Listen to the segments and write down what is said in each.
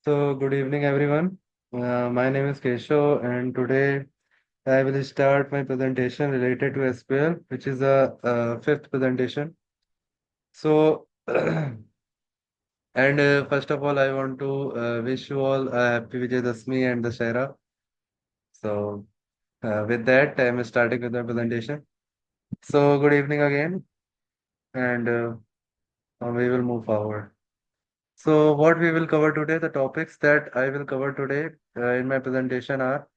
Good evening, everyone. My name is Keshav, and today I will start my presentation related to SQL, which is a fifth presentation. So, first of all, I want to wish you all a happy Vijayadashmi and Dussehra. So, with that, I am starting with my presentation. So, good evening again, and we will move forward. So, what we will cover today, the topics that I will cover today in my presentation are.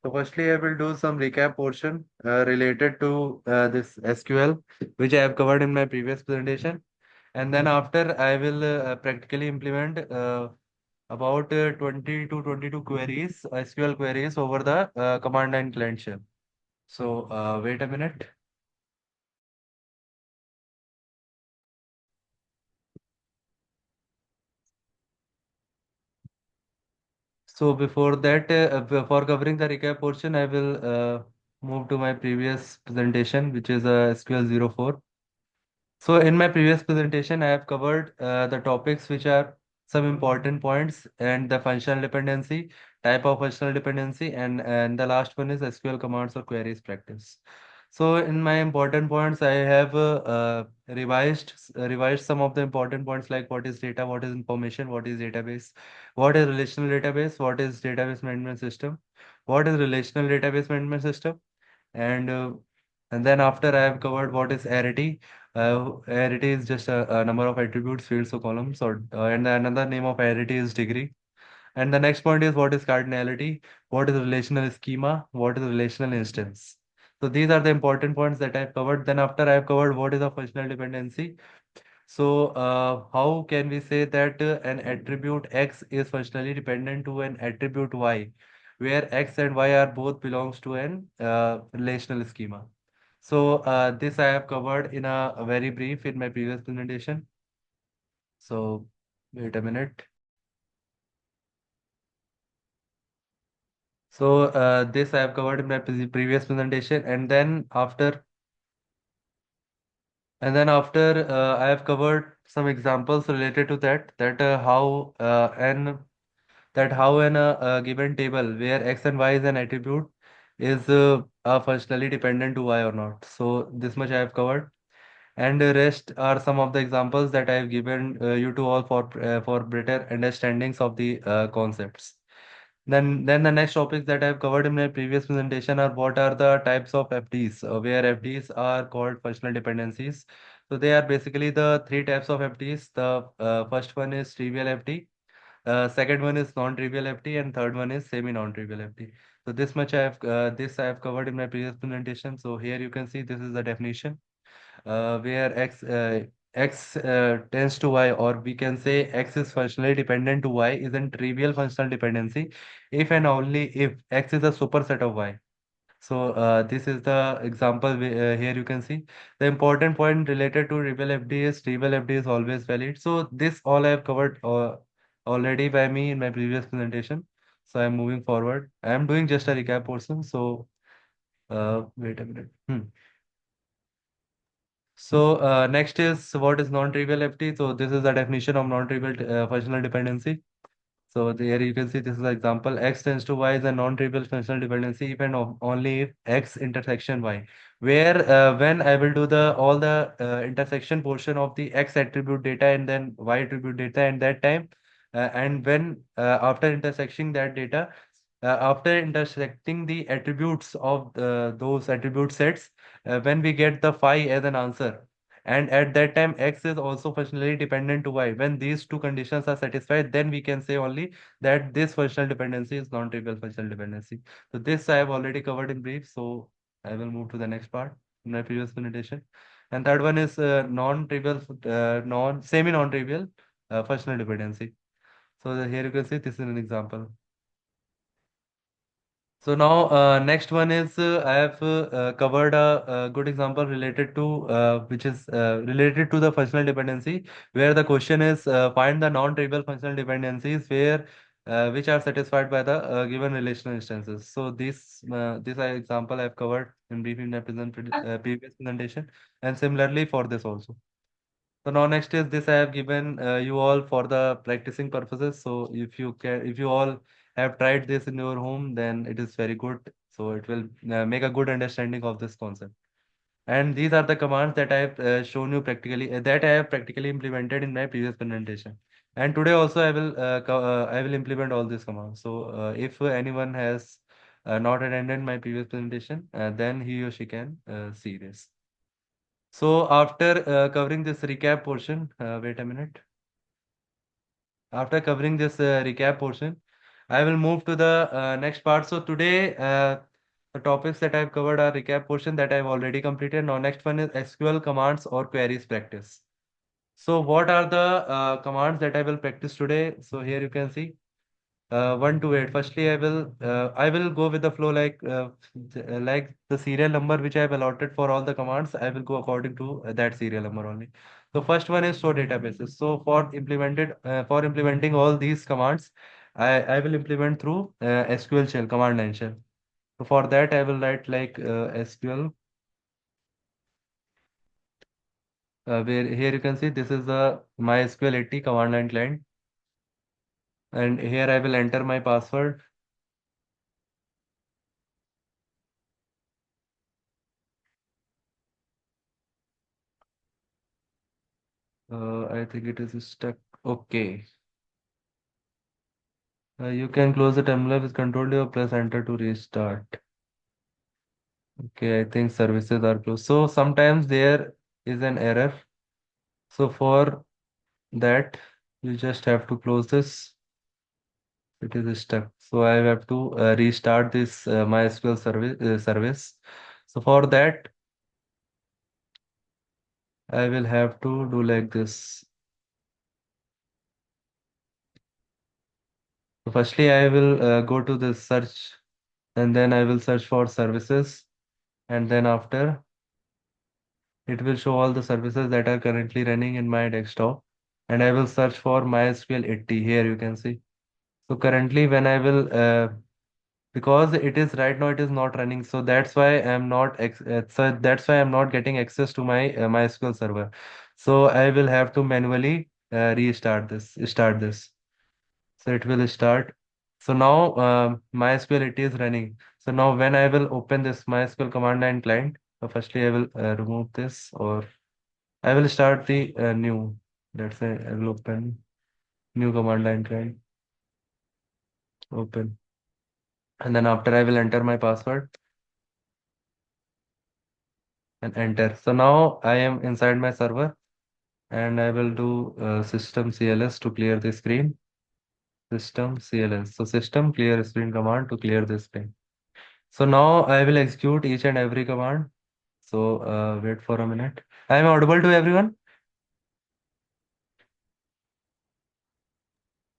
So firstly, I will do some recap portion related to this SQL, which I have covered in my previous presentation. And then after, I will practically implement about 20 to 22 queries, SQL queries over the command line client shell. So wait a minute. So before that, for covering the recap portion, I will move to my previous presentation, which is SQL 04. So in my previous presentation, I have covered the topics which are some important points and the functional dependency, type of functional dependency, and the last one is SQL commands or queries practice. So in my important points, I have revised some of the important points like what is data, what is information, what is database, what is relational database, what is database management system, what is relational database management system, and uh, and then after I have covered what is arity. Arity is just a number of attributes, fields, or columns, or and another name of arity is degree. And the next point is what is cardinality, what is relational schema, what is relational instance. So these are the important points that I've covered. Then after I've covered what is a functional dependency. So how can we say that an attribute X is functionally dependent to an attribute Y, where X and Y are both belongs to an relational schema. So this I have covered in a very brief in my previous presentation. So wait a minute. So this I have covered in my previous presentation, and then after I have covered some examples related to that. That how an given table where x and y is an attribute is functionally dependent to y or not. So this much I have covered. And the rest are some of the examples that I have given you to all for better understandings of the concepts. Then the next topics that I have covered in my previous presentation are what are the types of FDs, where FDs are called functional dependencies. So they are basically the three types of FDs. The first one is trivial FD, second one is non-trivial FD, and third one is semi-non-trivial FD. So this I have covered in my previous presentation. So here you can see this is the definition where x tends to y, or we can say x is functionally dependent to y, is a trivial functional dependency if and only if x is a superset of y. So this is the example here you can see. The important point related to trivial FD is trivial FD is always valid. So this all I have covered already by me in my previous presentation. So I'm moving forward. I'm doing just a recap portion. So wait a minute. So next is what is non-trivial FT. So this is the definition of non-trivial functional dependency. So there you can see this is the example. X tends to Y is a non-trivial functional dependency if and only if X intersection Y. Where when I will do the all the intersection portion of the X attribute data and then Y attribute data and that time, and when after intersecting that data, after intersecting the attributes of those attribute sets, when we get the phi as an answer, and at that time x is also functionally dependent to y. When these two conditions are satisfied, then we can say only that this functional dependency is non-trivial functional dependency. So this I have already covered in brief. So I will move to the next part in my previous presentation. And third one is non-trivial, semi-non-trivial functional dependency. So here you can see this is an example. So now, next one is I have covered a good example related to which is related to the functional dependency, where the question is find the non-trivial functional dependencies where which are satisfied by the given relational instances. So this example I have covered in brief in my previous presentation, and similarly for this also. So now next is this I have given you all for the practicing purposes. So if you all have tried this in your home, then it is very good. So it will make a good understanding of this concept. And these are the commands that I have shown you practically, that I have practically implemented in my previous presentation. And today also I will implement all these commands. So if anyone has not attended my previous presentation, then he or she can see this. So after covering this recap portion, wait a minute. After covering this recap portion, I will move to the next part. So today, the topics that I've covered are recap portion that I've already completed. Now, next one is SQL commands or queries practice. So, what are the commands that I will practice today? So here you can see 1 to 8. Firstly, I will go with the flow like the serial number which I have allotted for all the commands. I will go according to that serial number only. So first one is show databases. So for implementing all these commands, I will implement through SQL shell, command line shell. So for that I will write like SQL, where here you can see this is the MySQL 80 command line client, and here I will enter my password. I think it is stuck. Okay. You can close the terminal with Control D or press Enter to restart. Okay, I think services are closed. So sometimes there is an error. So for that, you just have to close this. It is stuck. So I have to restart this MySQL service. So for that, I will have to do like this. So firstly, I will go to the search, and then I will search for services, and then after it will show all the services that are currently running in my desktop. And I will search for MySQL 80. Here you can see. So currently when I will, because it is right now it is not running. So that's why that's why I'm not getting access to my MySQL server. So I will have to manually start this. So it will start. So now MySQL 80 is running. So now when I will open this MySQL command line client, so firstly I will remove this, or I will start the new. Let's say I will open new command line client, open. And then after I will enter my password and enter. So now I am inside my server, and I will do system CLS to clear the screen. System CLS. So system clear screen command to clear the screen. So now I will execute each and every command. So wait for a minute. I am audible to everyone?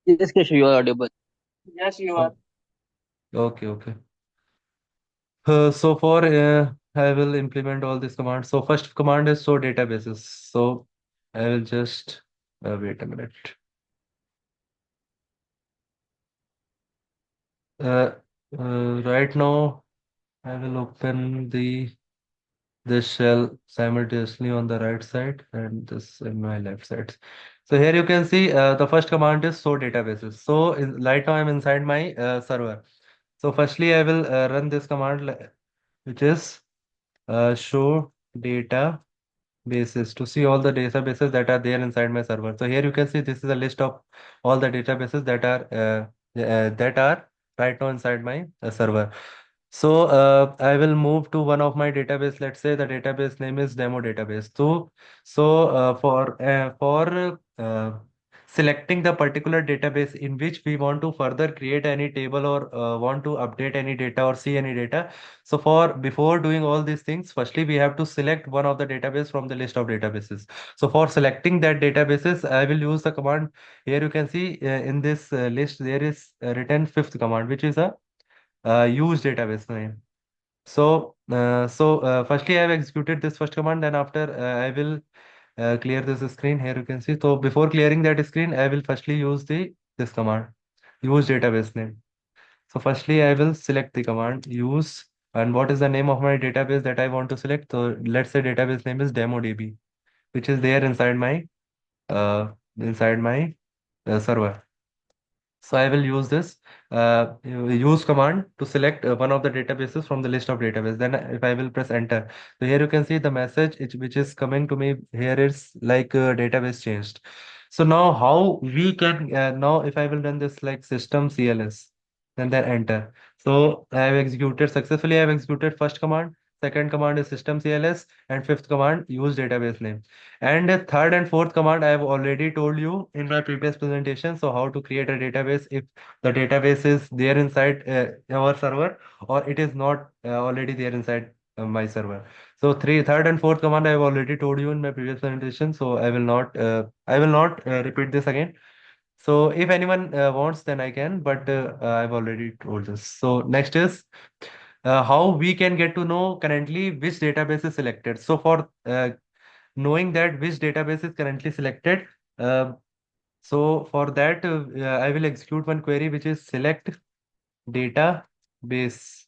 Yes, Keshu, you are audible. Yes, you are. Oh, okay, okay. So for I will implement all these commands. So first command is show databases. So I will just wait a minute. Uh, right now I will open this shell simultaneously on the right side and this in my left side. So here you can see the first command is show databases. So right now I'm inside my server. So firstly I will run this command which is show data bases to see all the databases that are there inside my server. So here you can see this is a list of all the databases that are right now inside my server. So I will move to one of my database. Let's say the database name is demo database. For selecting the particular database in which we want to further create any table or want to update any data or see any data. So for before doing all these things, firstly we have to select one of the database from the list of databases. So for selecting that databases, I will use the command. Here you can see in this list there is written fifth command, which is a use database name. So firstly I have executed this first command. Then after I will clear this screen. Here you can see. So before clearing that screen, I will firstly use the this command, use database name. So firstly, I will select the command use, and what is the name of my database that I want to select. So let's say database name is DemoDB, which is there inside my uh, inside my server. So I will use this use command to select one of the databases from the list of database. Then if I will press enter, so here you can see the message which is coming to me here is like database changed. So now how we can now if I will run this like system CLS, then enter. So I have executed successfully. I have executed first command. Second command is system CLS, and fifth command use database name. And the third and fourth command I have already told you in my previous presentation. So how to create a database if the database is there inside our server or it is not already there inside my server. So third and fourth command I have already told you in my previous presentation. So I will not repeat this again. So if anyone wants, then I can, but I've already told this. So next is how we can get to know currently which database is selected. So for knowing that which database is currently selected. So for that, I will execute one query which is select database,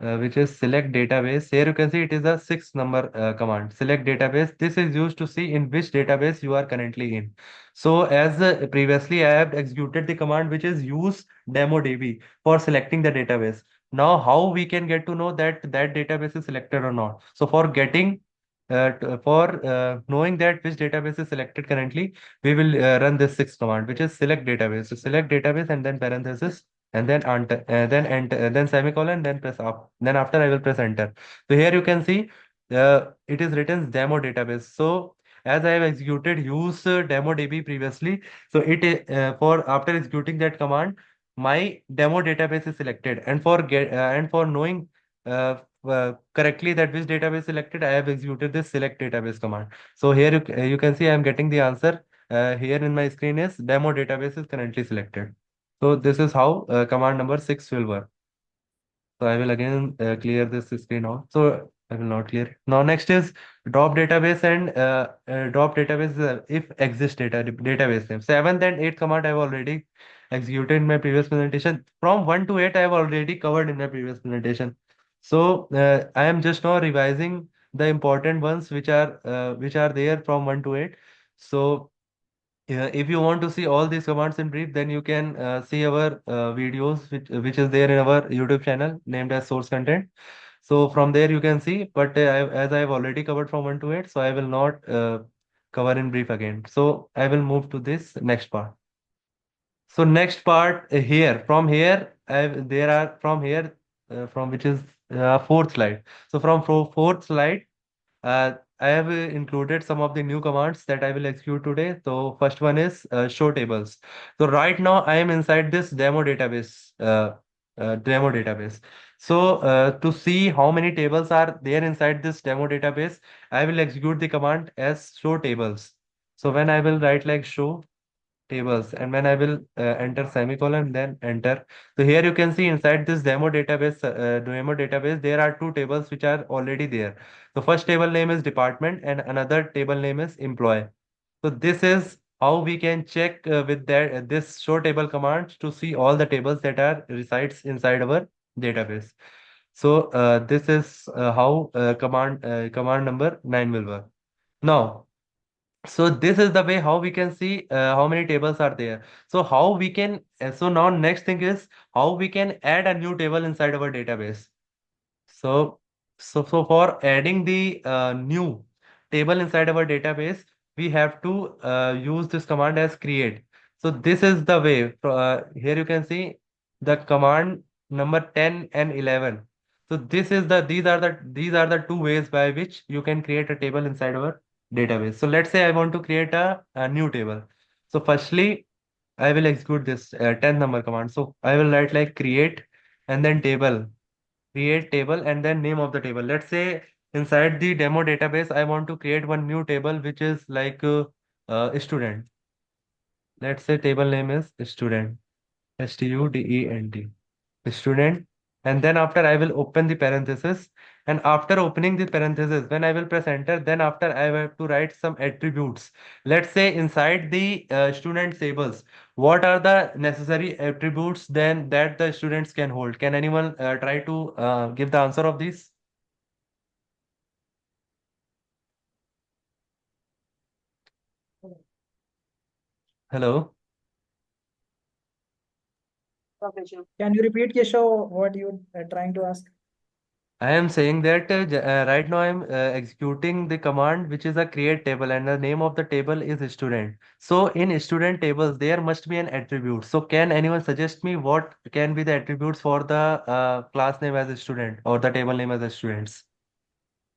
which is select database. Here you can see it is a six number command. Select database. This is used to see in which database you are currently in. So as previously I have executed the command which is use demo DB for selecting the database. Now how we can get to know that that database is selected or not? So for getting for knowing that which database is selected currently, we will run this six command, which is select database. So select database and then parenthesis and then enter, then enter, then semicolon, then press up. Then after I will press enter. So here you can see it is written demo database. So as I have executed use demo DB previously, so it for after executing that command, my demo database is selected, and for get and for knowing correctly that which database selected, I have executed this select database command. So here you can see I am getting the answer. Here in my screen is demo database is currently selected. So this is how command number 6 will work. So I will again clear this screen out. So I will not clear. Now next is drop database and drop database if exist database name. Seventh and eighth command I have already executed in my previous presentation. From 1 to 8 I have already covered in my previous presentation. So I am just now revising the important ones which are there from 1 to 8. So if you want to see all these commands in brief, then you can see our videos, which is there in our YouTube channel named as source content. So from there you can see, but as I have already covered from 1 to 8, so I will not cover in brief again. So I will move to this next part. So next part here, from here, there are from here, from which is fourth slide. So from fourth slide, I have included some of the new commands that I will execute today. So first one is show tables. So right now I am inside this demo database. So to see how many tables are there inside this demo database, I will execute the command as show tables. So when I will write like show tables and when I will enter semicolon then enter. So here you can see inside this demo database there are two tables which are already there. The first table name is department and another table name is employee. So this is how we can check with that this show table command to see all the tables that are resides inside our database. So this is how command number 9 will work. Now so this is the way how we can see how many tables are there. So how we can so now next thing is how we can add a new table inside our database. So so for adding the new table inside our database, we have to use this command as create. So this is the way. Here you can see the command number 10 and 11. So these are the two ways by which you can create a table inside our database. So let's say I want to create a new table. So firstly, I will execute this 10 number command. So I will write like create and then table, create table and then name of the table. Let's say inside the demo database, I want to create one new table which is like student. Let's say table name is student, student, student. And then after I will open the parenthesis. And after opening the parenthesis, when I will press enter, then after I have to write some attributes. Let's say inside the student tables, what are the necessary attributes then that the students can hold? Can anyone try to give the answer of this? Hello. Can you repeat, Keshav, what you are trying to ask? I am saying that right now I am executing the command which is a create table and the name of the table is student. So in student tables there must be an attribute. So can anyone suggest me what can be the attributes for the class name as a student or the table name as a students?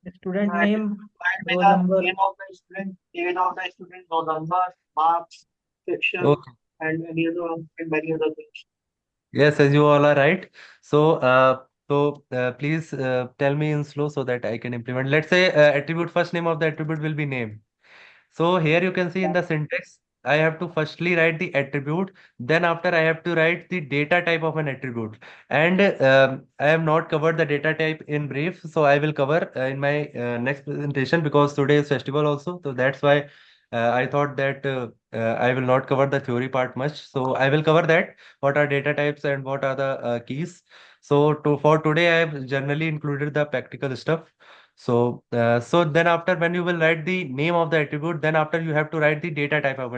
The student It will name, provide with roll the number. name of the student, age of the student, roll number, marks, section, Okay. and any other and many other things. Yes, as you all are right. So please tell me in slow so that I can implement. Let's say attribute first name of the attribute will be name. So here you can see in the syntax, I have to firstly write the attribute, then after I have to write the data type of an attribute. And I have not covered the data type in brief, so I will cover in my next presentation because today is festival also. So that's why I thought that I will not cover the theory part much. So I will cover that, what are data types and what are the keys. So for today, I have generally included the practical stuff. So then after when you will write the name of the attribute, then after you have to write the data type of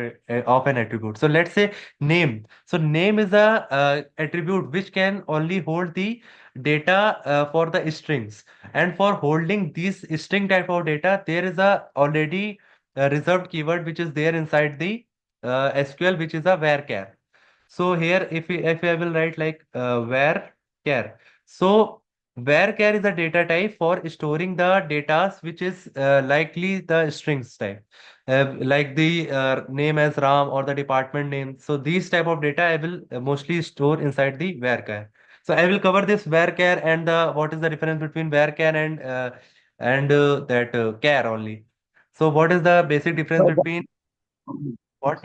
an attribute. So let's say name. So name is a attribute which can only hold the data for the strings. And for holding these string type of data, there is a already reserved keyword which is there inside the SQL, which is a varchar. So here, if I will write like varchar, so varchar is a data type for storing the data which is likely the strings type, like the name as Ram or the department name. So these type of data I will mostly store inside the varchar. So I will cover this varchar and the what is the difference between varchar and that char only. So what is the basic difference So, between what?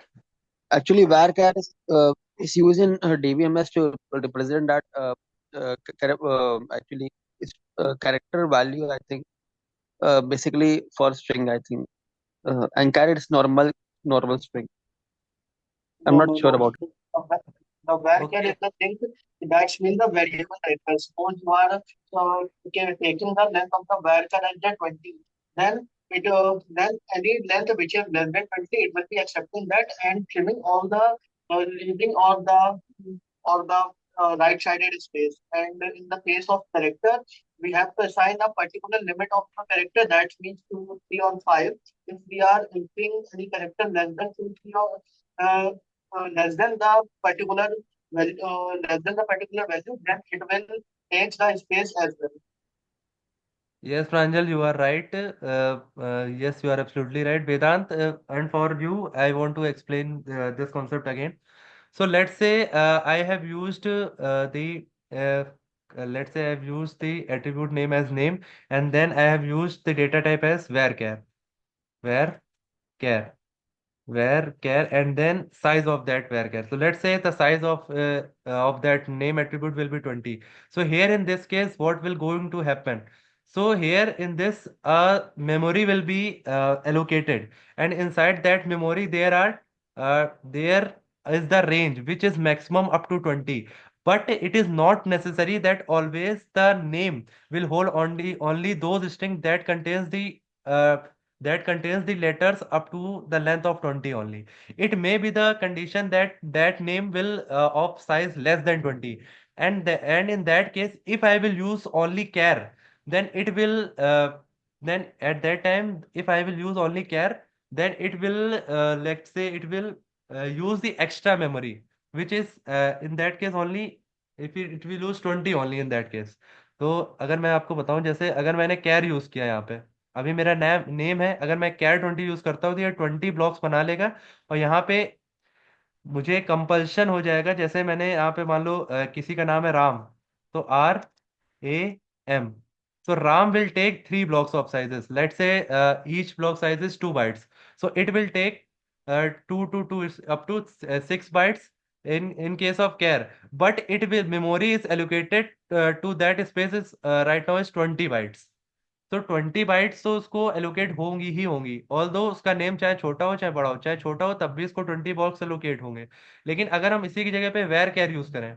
actually, varchar is used in DBMS to represent that actually it's character value. I think basically for string. I think and carry is normal string. I'm No, not no, sure no. about. The varchar is Okay. the thing that means the variable type. Suppose you are taking the length of the varchar as the 20, then any length which is less than 20, it will be accepting that and trimming all the leaving all the right-sided space. And in the case of character, we have to assign a particular limit of the character. That means 2, 3, or 5. If we are entering any character less than 2, 3, or less than the particular value, then it will take the space as well. Yes, Pranjal, you are right. Yes, you are absolutely right, Vedant. And for you, I want to explain this concept again. So let's say I have used let's say I've used the attribute name as name, and then I have used the data type as varchar, varchar varchar, and then size of that varchar. So let's say the size of that name attribute will be 20. So here in this case, what will going to happen? So here in this, memory will be allocated, and inside that memory there is the range which is maximum up to 20. But it is not necessary that always the name will hold only those strings that contains the letters up to the length of 20 only. It may be the condition that that name will of size less than 20. And in that case, if I will use only char, then it will then at that time, if I will use only char, then it will let's say it will use the extra memory, which is in that case only if it will use 20 only in that case. तो अगर मैं आपको बताऊं, जैसे अगर मैंने कैर use किया यहाँ पे, अभी मेरा नेम है, अगर मैं कैर 20 यूज करता हूँ तो ये 20 ब्लॉक्स बना लेगा। और यहाँ पे मुझे कंपल्शन हो जाएगा, जैसे मैंने यहाँ पे मान लो किसी का नाम है राम, तो RAM, so RAM will take 3 blocks of sizes. Let's say each block size is 2 bytes, so it will take 2 to 2 up to 6 bytes in case of care. But it will memory is allocated to that space is right now is 20 bytes. तो 20 bytes तो उसको allocate होंगी ही होंगी, all दो उसका name चाहे छोटा हो चाहे बड़ा हो, चाहे छोटा हो तब भी इसको 20 बॉक्स एलोकेट होंगे। लेकिन अगर हम इसी की जगह पे वेर कैर यूज करें,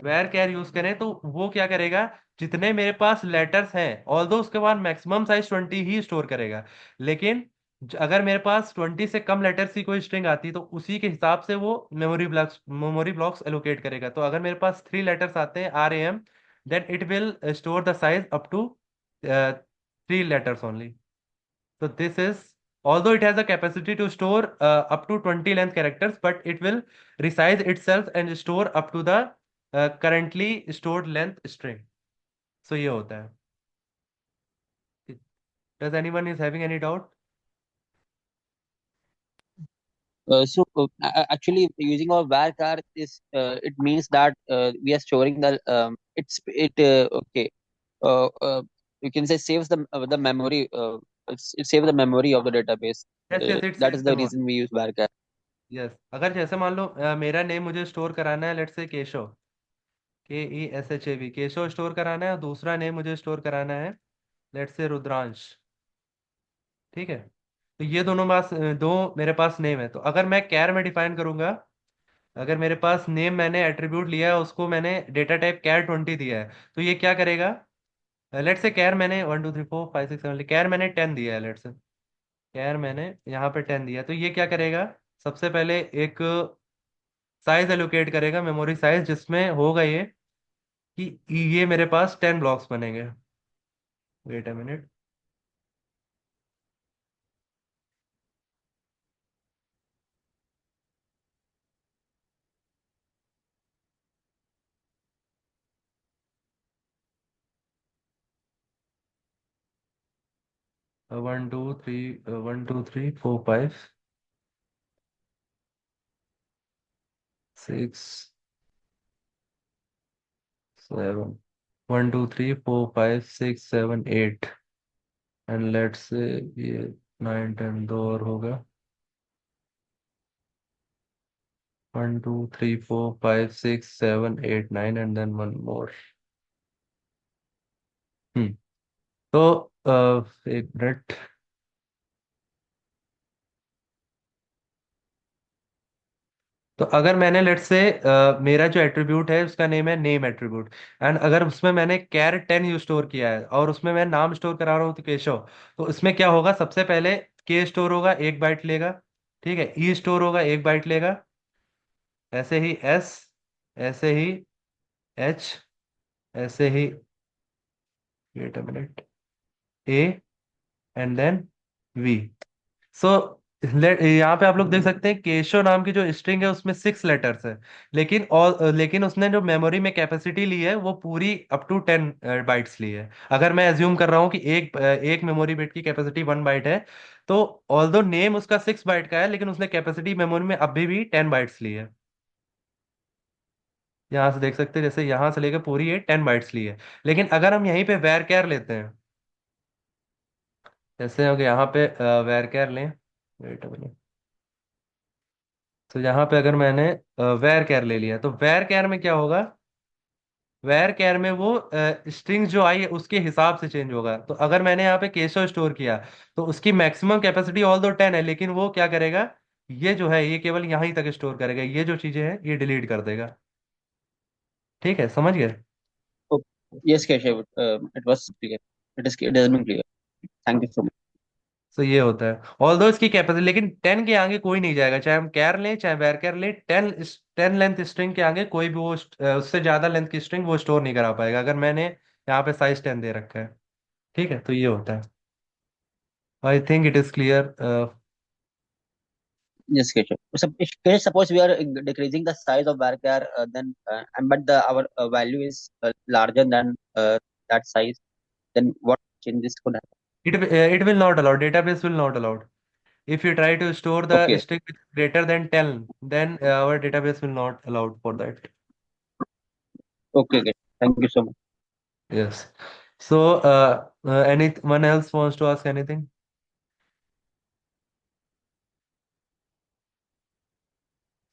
वेर कैर यूज करें तो वो क्या करेगा, जितने मेरे पास लेटर्स हैं ऑल दो उसके बाद मैक्सिमम साइज 20 ही स्टोर करेगा। लेकिन अगर मेरे पास 20 से कम लेटर्स की कोई स्ट्रिंग आती तो उसी के हिसाब से वो मेमोरी ब्लॉक्स एलोकेट करेगा। तो अगर मेरे पास 3 लेटर्स आते हैं RAM, then it will store the size up to 3 letters only. So this is, although it has a capacity to store up to 20 length characters, but it will resize itself and store up to the currently stored length string. So ये होता है। Does anyone is having any doubt? Actually, using our varchar is it means that we are storing the it okay you can say saves the memory it saves the memory of the database. Yes, yes, it That saves is the the mode. reason we use varchar. Yes, अगर जैसे मान लो मेरा name मुझे store कराना है, let's say Keshav, KESHAV, Keshav store कराना है, और दूसरा नेम मुझे स्टोर कराना है, लेट्स से रुद्रांश। ठीक है, तो ये दोनों दो मेरे पास नेम है। तो अगर मैं कैर में डिफाइन करूंगा, अगर मेरे पास नेम मैंने एट्रीब्यूट लिया है, उसको मैंने डेटा टाइप कैर 20 दिया है, तो ये क्या करेगा? लेट से कैर मैंने 1 2 3 4 5 6 7, कैर मैंने 10 दिया है, लेट से कैर मैंने यहाँ पे 10 दिया है, तो ये क्या करेगा? सबसे पहले एक साइज एलोकेट करेगा, मेमोरी साइज, जिसमें होगा ये कि ये मेरे पास 10 ब्लॉक्स बनेंगे। Wait a minute. One two three 1 2 3 4 5 6 7, 1 2 3 4 5 6 7 8, and let's say ये 9 10 दो और होगा। 1 2 3 4 5 6 7 8 9, एंड देन वन मोर। हम्म तो एक मिनट। तो अगर मैंने लेट से मेरा जो एट्रीब्यूट है उसका नेम है नेम एट्रीब्यूट, एंड अगर उसमें मैंने कैर 10 यू स्टोर किया है और उसमें मैं नाम स्टोर करा रहा हूँ तो केशव, तो इसमें क्या होगा? सबसे पहले के स्टोर होगा, 1 बाइट लेगा। ठीक है, ई स्टोर होगा, 1 बाइट लेगा। ऐसे ही एस, ऐसे ही एच, ऐसे ही, wait a minute, A, and then V. So यहाँ पे आप लोग देख सकते हैं केशव नाम की जो स्ट्रिंग है उसमें 6 लेटर्स है, लेकिन उसने जो मेमोरी में कैपेसिटी ली है वो पूरी अप टू 10 बाइट्स ली है। अगर मैं एज्यूम कर रहा हूँ कि एक मेमोरी बिट की कैपेसिटी 1 बाइट है, तो ऑल्दो नेम उसका 6 बाइट का है, लेकिन उसने कैपेसिटी मेमोरी में अभी भी 10 बाइट्स ली है। यहाँ से देख सकते हैं, जैसे यहाँ से लेकर पूरी ये 10 बाइट्स ली है। लेकिन अगर हम यहीं पे वैर कैर लेते हैं, जैसे अगर यहाँ पे वैर कैर लें, वेट अ मिनट, तो यहाँ पे अगर मैंने वेर कैर ले लिया, तो वेर कैर में क्या होगा? वेर कैर में वो स्ट्रिंग जो आई है उसके हिसाब से चेंज होगा। तो अगर मैंने यहाँ पे केशव स्टोर किया, तो उसकी मैक्सिमम कैपेसिटी ऑल दो 10 है, लेकिन वो क्या करेगा? ये जो है ये केवल यहीं तक स्टोर करेगा, ये जो चीजें हैं ये डिलीट कर देगा। ठीक है, समझ गए? Oh, yes, Keshav, it was clear. It has been clear. Thank you so much. तो ये होता है, ऑल्दो इसकी कैपेसिटी, लेकिन 10 के आगे कोई नहीं जाएगा, चाहे हम कैर लें चाहे वेर कैर लें। 10 लेंथ स्ट्रिंग के आगे कोई भी वो उससे ज्यादा लेंथ की स्ट्रिंग वो स्टोर नहीं करा पाएगा, अगर मैंने यहाँ पे साइज 10 दे रखा है। ठीक है, तो ये होता है। I think it is clear. Yes, Keshav. Keshav, suppose we are decreasing the size of varchar, then but the our value is larger than that size. Then what changes could happen? it will not allow, database will not allow. If you try to store the Okay, string with greater than 10, then our database will not allow for that. okay, okay. Thank you so much. Yes. So anyone else wants to ask anything?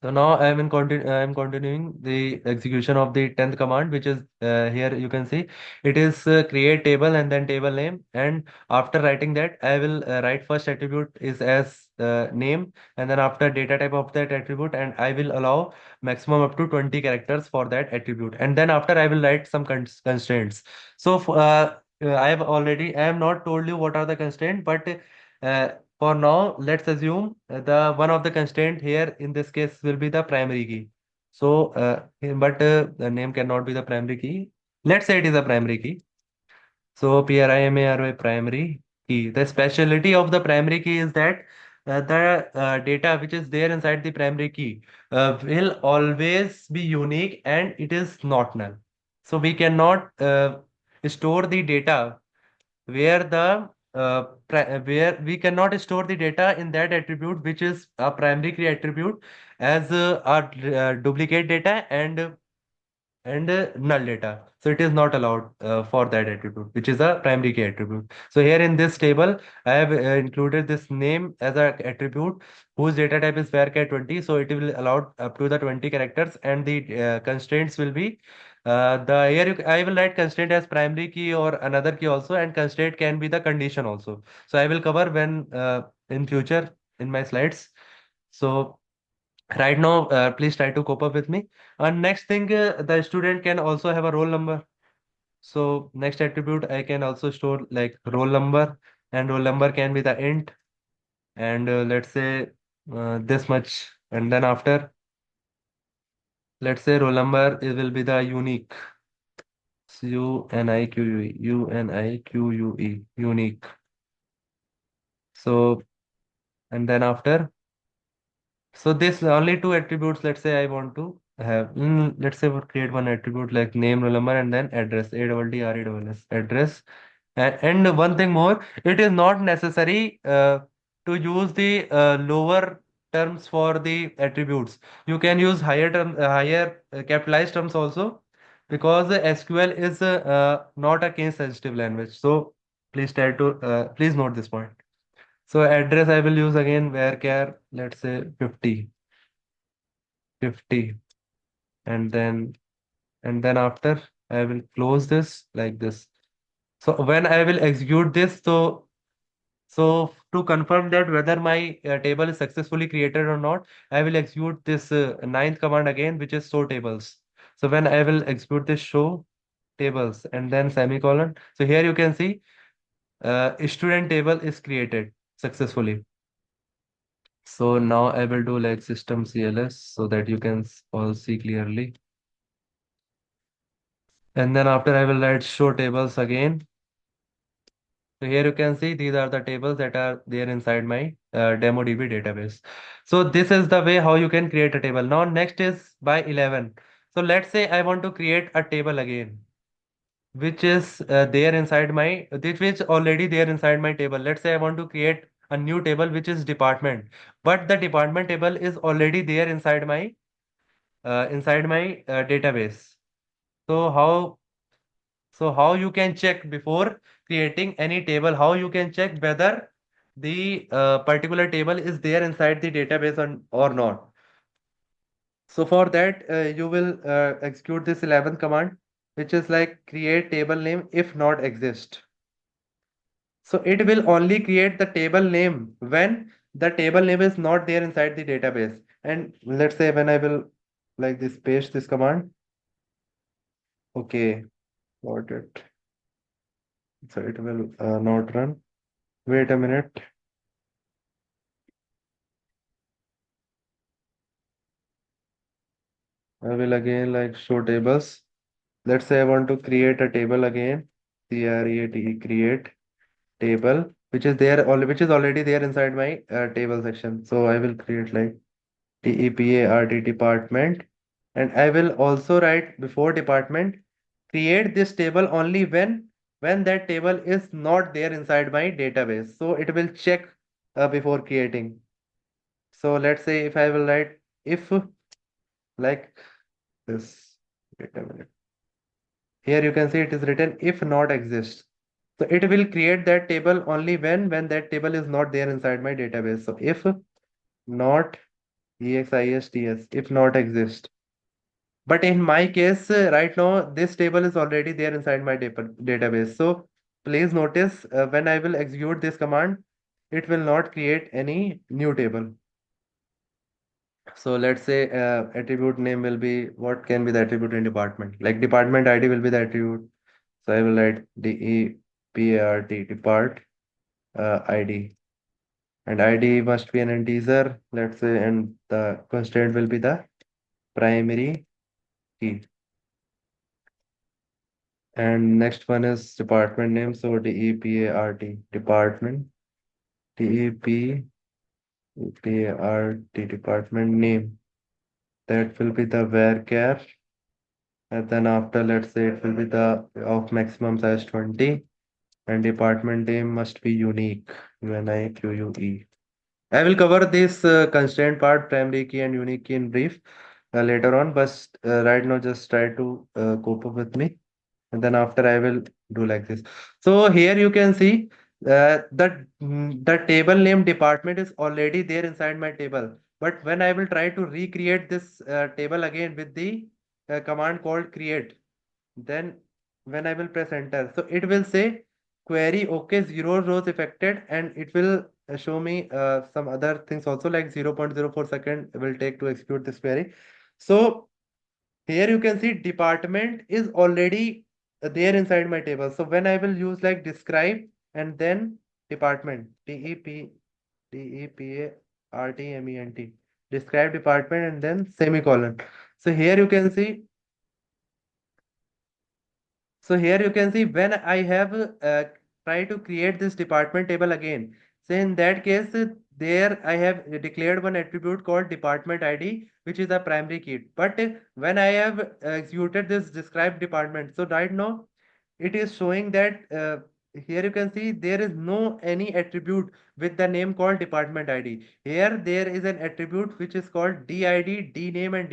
So now I am continuing the execution of the 10th command, which is here you can see it is create table and then table name. And after writing that, I will write first attribute is as name, and then after data type of that attribute, and I will allow maximum up to 20 characters for that attribute. And then after I will write some constraints. So I am not told you what are the constraints, but for now, let's assume the one of the constraint here in this case will be the primary key. So, but the name cannot be the primary key. Let's say it is a primary key. So PRIMARY primary key. The specialty of the primary key is that the data which is there inside the primary key will always be unique and it is not null. So we cannot store the data where where we cannot store the data in that attribute which is a primary key attribute as our duplicate data and null data. So it is not allowed for that attribute, which is a primary key attribute. So here in this table, I have included this name as a attribute whose data type is varchar 20. So it will allow up to the 20 characters, and the constraints will be the here I will write constraint as primary key or another key also, and constraint can be the condition also. So I will cover when in future in my slides. So right now, please try to cope up with me. And next thing, the student can also have a roll number. So next attribute, I can also store like roll number, and roll number can be the int, and let's say this much. And then after, let's say roll number, it will be the unique. Unique. So, and then after, so this only two attributes, let's say I want to have, let's say we create one attribute like name, roll number, and then address, ADDRESS, address. And one thing more, it is not necessary to use the lower terms for the attributes. You can use higher capitalized terms also, because SQL is not a case sensitive language. So please note this point. So address I will use again varchar, let's say 50, and then after I will close this like this. So when I will execute this, so to confirm that whether my table is successfully created or not, I will execute this ninth command again, which is show tables. So when I will execute this show tables and then semicolon, so here you can see student table is created successfully. So now I will do like system CLS so that you can all see clearly. And then after I will write show tables again. So here you can see these are the tables that are there inside my DemoDB database. So this is the way how you can create a table. Now next is by 11. So let's say I want to create a table again, which is which is already there inside my table. Let's say I want to create a new table which is department, but the department table is already there inside my database. So how you can check before creating any table, how you can check whether the particular table is there inside the database or not. So for that, you will execute this 11th command, which is like create table name if not exist. So it will only create the table name when the table name is not there inside the database. And let's say when I will like this paste this command. Okay, got it. So it will not run. Wait a minute. I will again like show tables. Let's say I want to create a table again. Create table, which is already there inside my table section. So I will create like TEPART department, and I will also write before department, create this table only when that table is not there inside my database. So it will check before creating. So let's say if I will write if like this. Wait a minute. Here you can see it is written if not exists. So it will create that table only when that table is not there inside my database. So if not EXISTS, if not exist. But in my case, right now, this table is already there inside my database. So please notice when I will execute this command, it will not create any new table. So let's say attribute name will be, what can be the attribute in department? Like department ID will be the attribute. So I will write DEPART depart ID. and ID must be an integer, let's say, and the constraint will be the primary key. And next one is department name. So DEPART, department, DEPART, department name. That will be the varchar. And then after, let's say it will be the of maximum size 20. And department name must be unique. UNIQUE. I will cover this constraint part, primary key and unique key in brief later on, but right now just try to cope up with me. And then after I will do like this. So here you can see the table name department is already there inside my table. But when I will try to recreate this table again with the command called create, then when I will press enter, so it will say query okay, zero rows affected, and it will show me some other things also, like 0.04 second will take to execute this query. So here you can see department is already there inside my table. So when I will use like describe and then department, DEPARTMENT, describe department and then semicolon. So here you can see So here you can see when I have tried to create this department table again. So in that case, there I have declared one attribute called department ID, which is a primary key. But when I have executed this describe department, so right now it is showing that here you can see there is no any attribute with the name called department ID. Here there is an attribute which is called DID, DNAME and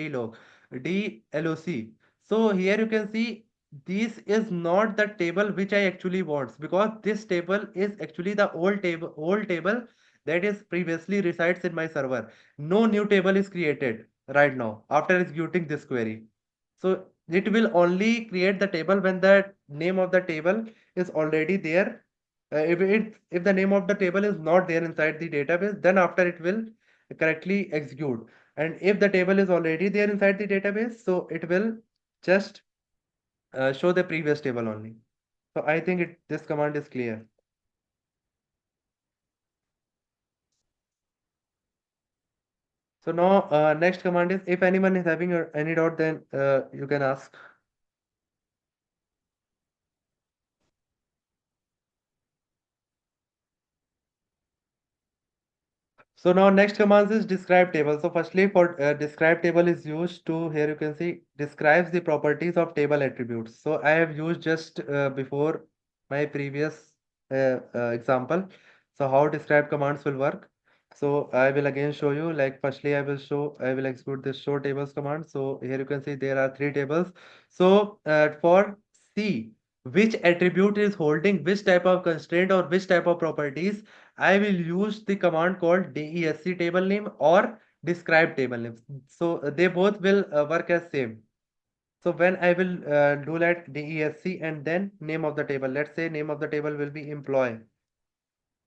DLOC. So here you can see this is not the table which I actually want, because this table is actually the old table that is previously resides in my server. No new table is created right now after executing this query. So it will only create the table when the name of the table is already there. If the name of the table is not there inside the database, then after it will correctly execute. And if the table is already there inside the database, so it will just show the previous table only. So I think this command is clear. So now next command is, if anyone is having any doubt, then you can ask. So now next command is describe table. So firstly for describe table is used to, here you can see, describes the properties of table attributes. So I have used just before my previous example. So how describe commands will work. So I will again show you, like firstly I will execute this show tables command. So here you can see there are three tables. So for C, which attribute is holding which type of constraint or which type of properties, I will use the command called DESC table name or describe table name. So they both will work as same. So when I will do that DESC and then name of the table, let's say name of the table will be employee,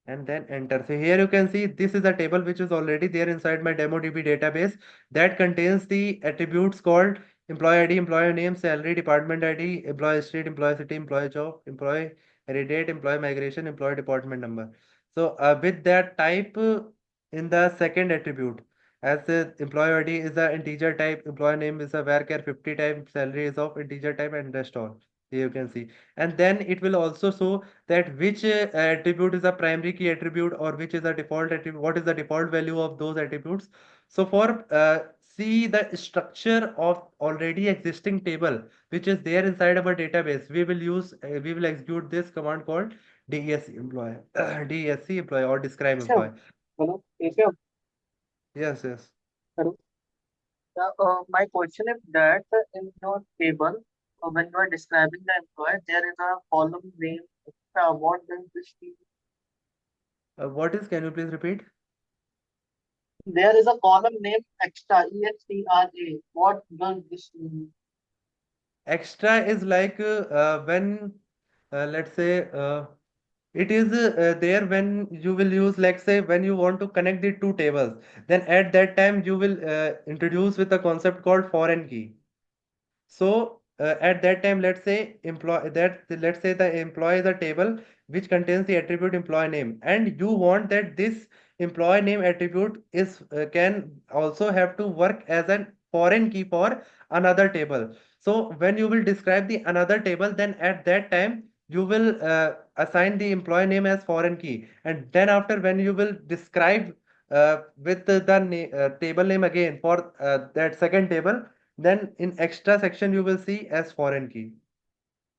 and then enter. So here you can see this is a table which is already there inside my DemoDB database that contains the attributes called employee ID, employee name, salary, department ID, employee street, employee city, employee job, employee date, employee migration, employee department number. So with that type in the second attribute, as the employee ID is a integer type, employee name is a varchar 50 type, salary is of integer type, and rest all. Here you can see. And then it will also show that which attribute is a primary key attribute or which is a default attribute, what is the default value of those attributes. So for see the structure of already existing table which is there inside our database, we will execute this command called DESC employee, DESC employee or describe Keshav, employee. hello, Keshav, Yes, yes. hello. My question is that in your table, when you are describing the employee, there is a column name. What does this mean? What is, can you please repeat? There is a column name extra, EXTRA. What does this mean? Extra is like when let's say it is there when you will use, like say when you want to connect the two tables, then at that time you will introduce with a concept called foreign key. So at that time, let's say the employee is a table which contains the attribute employee name, and you want that this employee name attribute is can also have to work as an foreign key for another table. So when you will describe the another table, then at that time you will assign the employee name as foreign key, and then after when you will describe with table name again for that second table, then in extra section you will see as foreign key.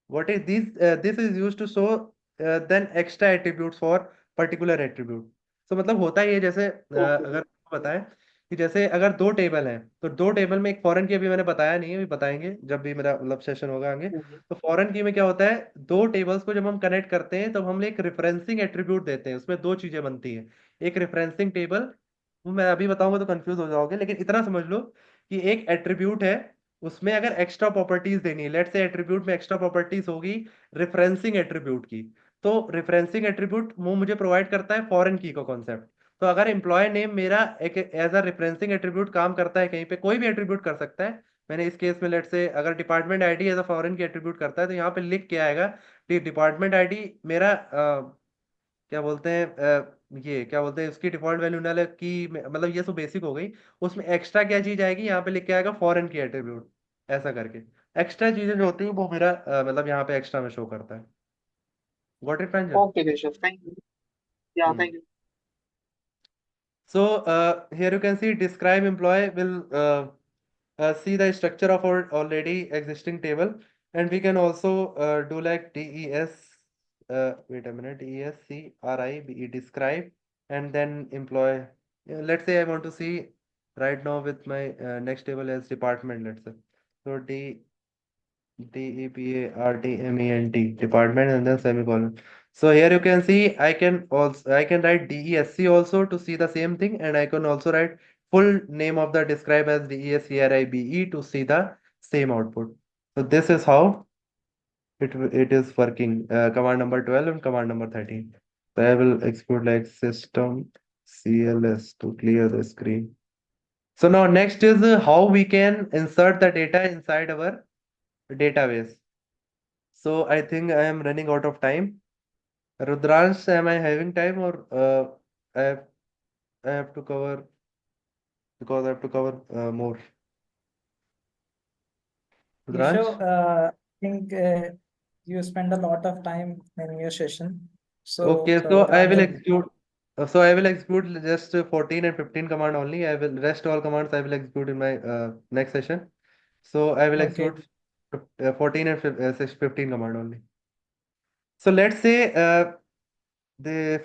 What is this? This is used to show then extra attributes for particular attribute. So मतलब होता ही है जैसे Okay. अगर आपको बताएं कि जैसे अगर दो टेबल हैं तो दो टेबल में एक फॉरेन की अभी मैंने बताया नहीं है, अभी बताएंगे जब भी मेरा मतलब सेशन होगा आगे। Mhm. तो फॉरेन की में क्या होता है, दो टेबल्स को जब हम कनेक्ट करते हैं तब हम एक रेफरेंसिंग एट्रीब्यूट देते हैं, उसमें दो चीजें बनती हैं। एक रेफरेंसिंग टेबल, वो मैं अभी बताऊंगा तो कंफ्यूज हो जाओगे, लेकिन इतना समझ लो कि एक एट्रीब्यूट है, उसमें अगर एक्स्ट्रा प्रॉपर्टीज देनी है, लेट्स से एट्रीब्यूट में एक्स्ट्रा प्रॉपर्टीज होगी रेफरेंसिंग एट्रीब्यूट की, तो रेफरेंसिंग एट्रीब्यूट वो मुझे प्रोवाइड करता है फॉरेन की का कॉन्सेप्ट। तो अगर एम्प्लॉय नेम मेरा एक एज अ रेफरेंसिंग एट्रीब्यूट काम करता है, कहीं पे कोई भी एट्रीब्यूट कर सकता है, मैंने इस केस में लेट्स से अगर department ID as a foreign key attribute करता है, तो यहाँ पे लिख के आएगा कि डिपार्टमेंट आईडी मेरा क्या बोलते हैं ये क्या बोलते हैं उसकी डिफॉल्ट वैल्यू नल है की, मतलब ये तो बेसिक हो गई। उसमें एक्स्ट्रा क्या चीज आएगी, यहाँ पे लिख के आएगा फॉरेन की एट्रीब्यूट, ऐसा करके एक्स्ट्रा चीजें जो होती है वो मेरा मतलब यहाँ पे एक्स्ट्रा में शो करता है। Got it Pranjal? Okay, Keshav. Thank you. Yeah, hmm. thank you. So here you can see describe employee will see the structure of our already existing table, and we can also do like DES, wait a minute, DESCRIBE, describe, and then employee. Yeah, let's say I want to see right now with my next table as department, let's say. So DEPARTMENT, department, and then semicolon. So here you can see I can write DESC also to see the same thing, and I can also write full name of the describe as DESCRIBE to see the same output. So this is how it is working. Command number 12 and command number 13. So I will execute like system CLS to clear the screen. So now next is how we can insert the data inside our database. So I think I am running out of time. Rudransh, am I having time, or I have I have to cover because I have to cover more. Rudransh? Keshav, I think you spend a lot of time in your session. Okay, So, so I will Pranjal, execute. So I will execute just 14 and 15 command only. I will rest all commands I will execute in my next session. So I will okay. execute 14 and 15 command only. So let's say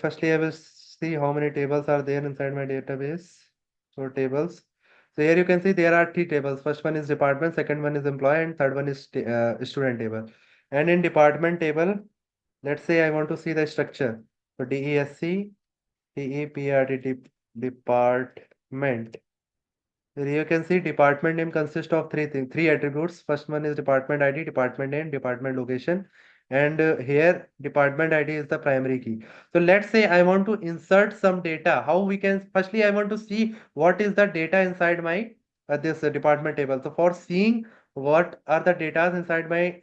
firstly I will see how many tables are there inside my database. So tables. So here you can see there are three tables. First one is department, second one is employee, and third one is student table. And in department table, let's say I want to see the structure. So DESC, DEPRT, department. Here you can see department name consists of three attributes. First one is department ID, department name, department location, and here department ID is the primary key. So let's say I want to insert some data. How we can? Firstly, I want to see what is the data inside my this department table. So for seeing what are the data inside my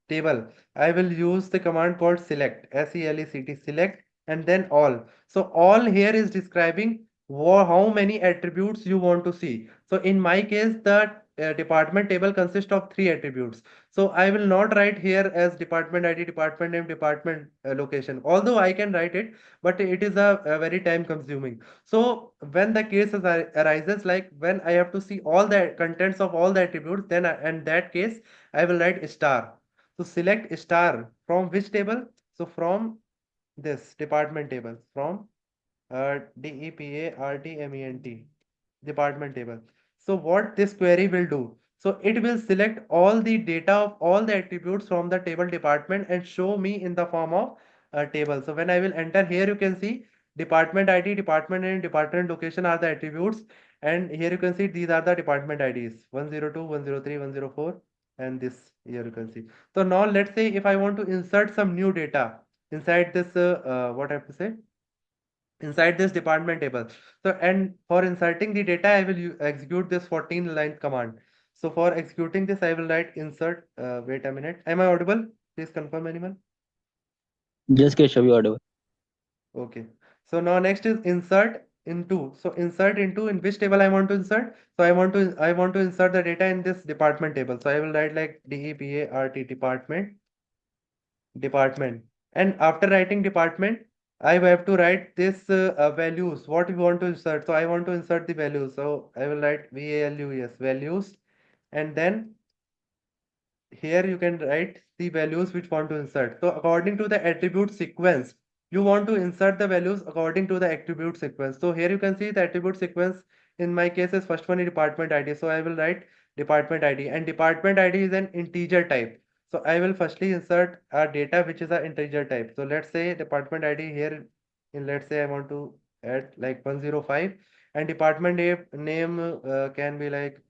table, I will use the command called select, SELECT, select, and then all. So all here is describing how many attributes you want to see. So in my case, the department table consists of three attributes. So I will not write here as department ID, department name, department location. Although I can write it, but it is a very time consuming. So when the case arises, like when I have to see all the contents of all the attributes, then in that case, I will write star. So select star from which table? So from this department table, from DEPARTMENT, department table. So what this query will do? So it will select all the data of all the attributes from the table department and show me in the form of a table. So when I will enter here, you can see department ID, department name, department location are the attributes. And here you can see these are the department IDs 102, 103, 104, and this here you can see. So now let's say if I want to insert some new data inside this, what I have to say? Inside this department table. So, and for inserting the data, I will execute this 14 line command. So for executing this, I will write insert, wait a minute. Am I audible? Please confirm anyone. Just Keshav, you audible. Okay. So now next is insert into. So insert into, in which table I want to insert? So I want to insert the data in this department table. So I will write like DEPART department. And after writing department, I have to write this values, what we want to insert. So I want to insert the values. So I will write VALUES, values. And then here you can write the values which want to insert. So according to the attribute sequence, you want to insert the values according to the attribute sequence. So here you can see the attribute sequence in my case is first one is department ID. So I will write department ID, and department ID is an integer type. So I will firstly insert our data which is an integer type. So let's say department ID here in, let's say I want to add like 105, and department name can be like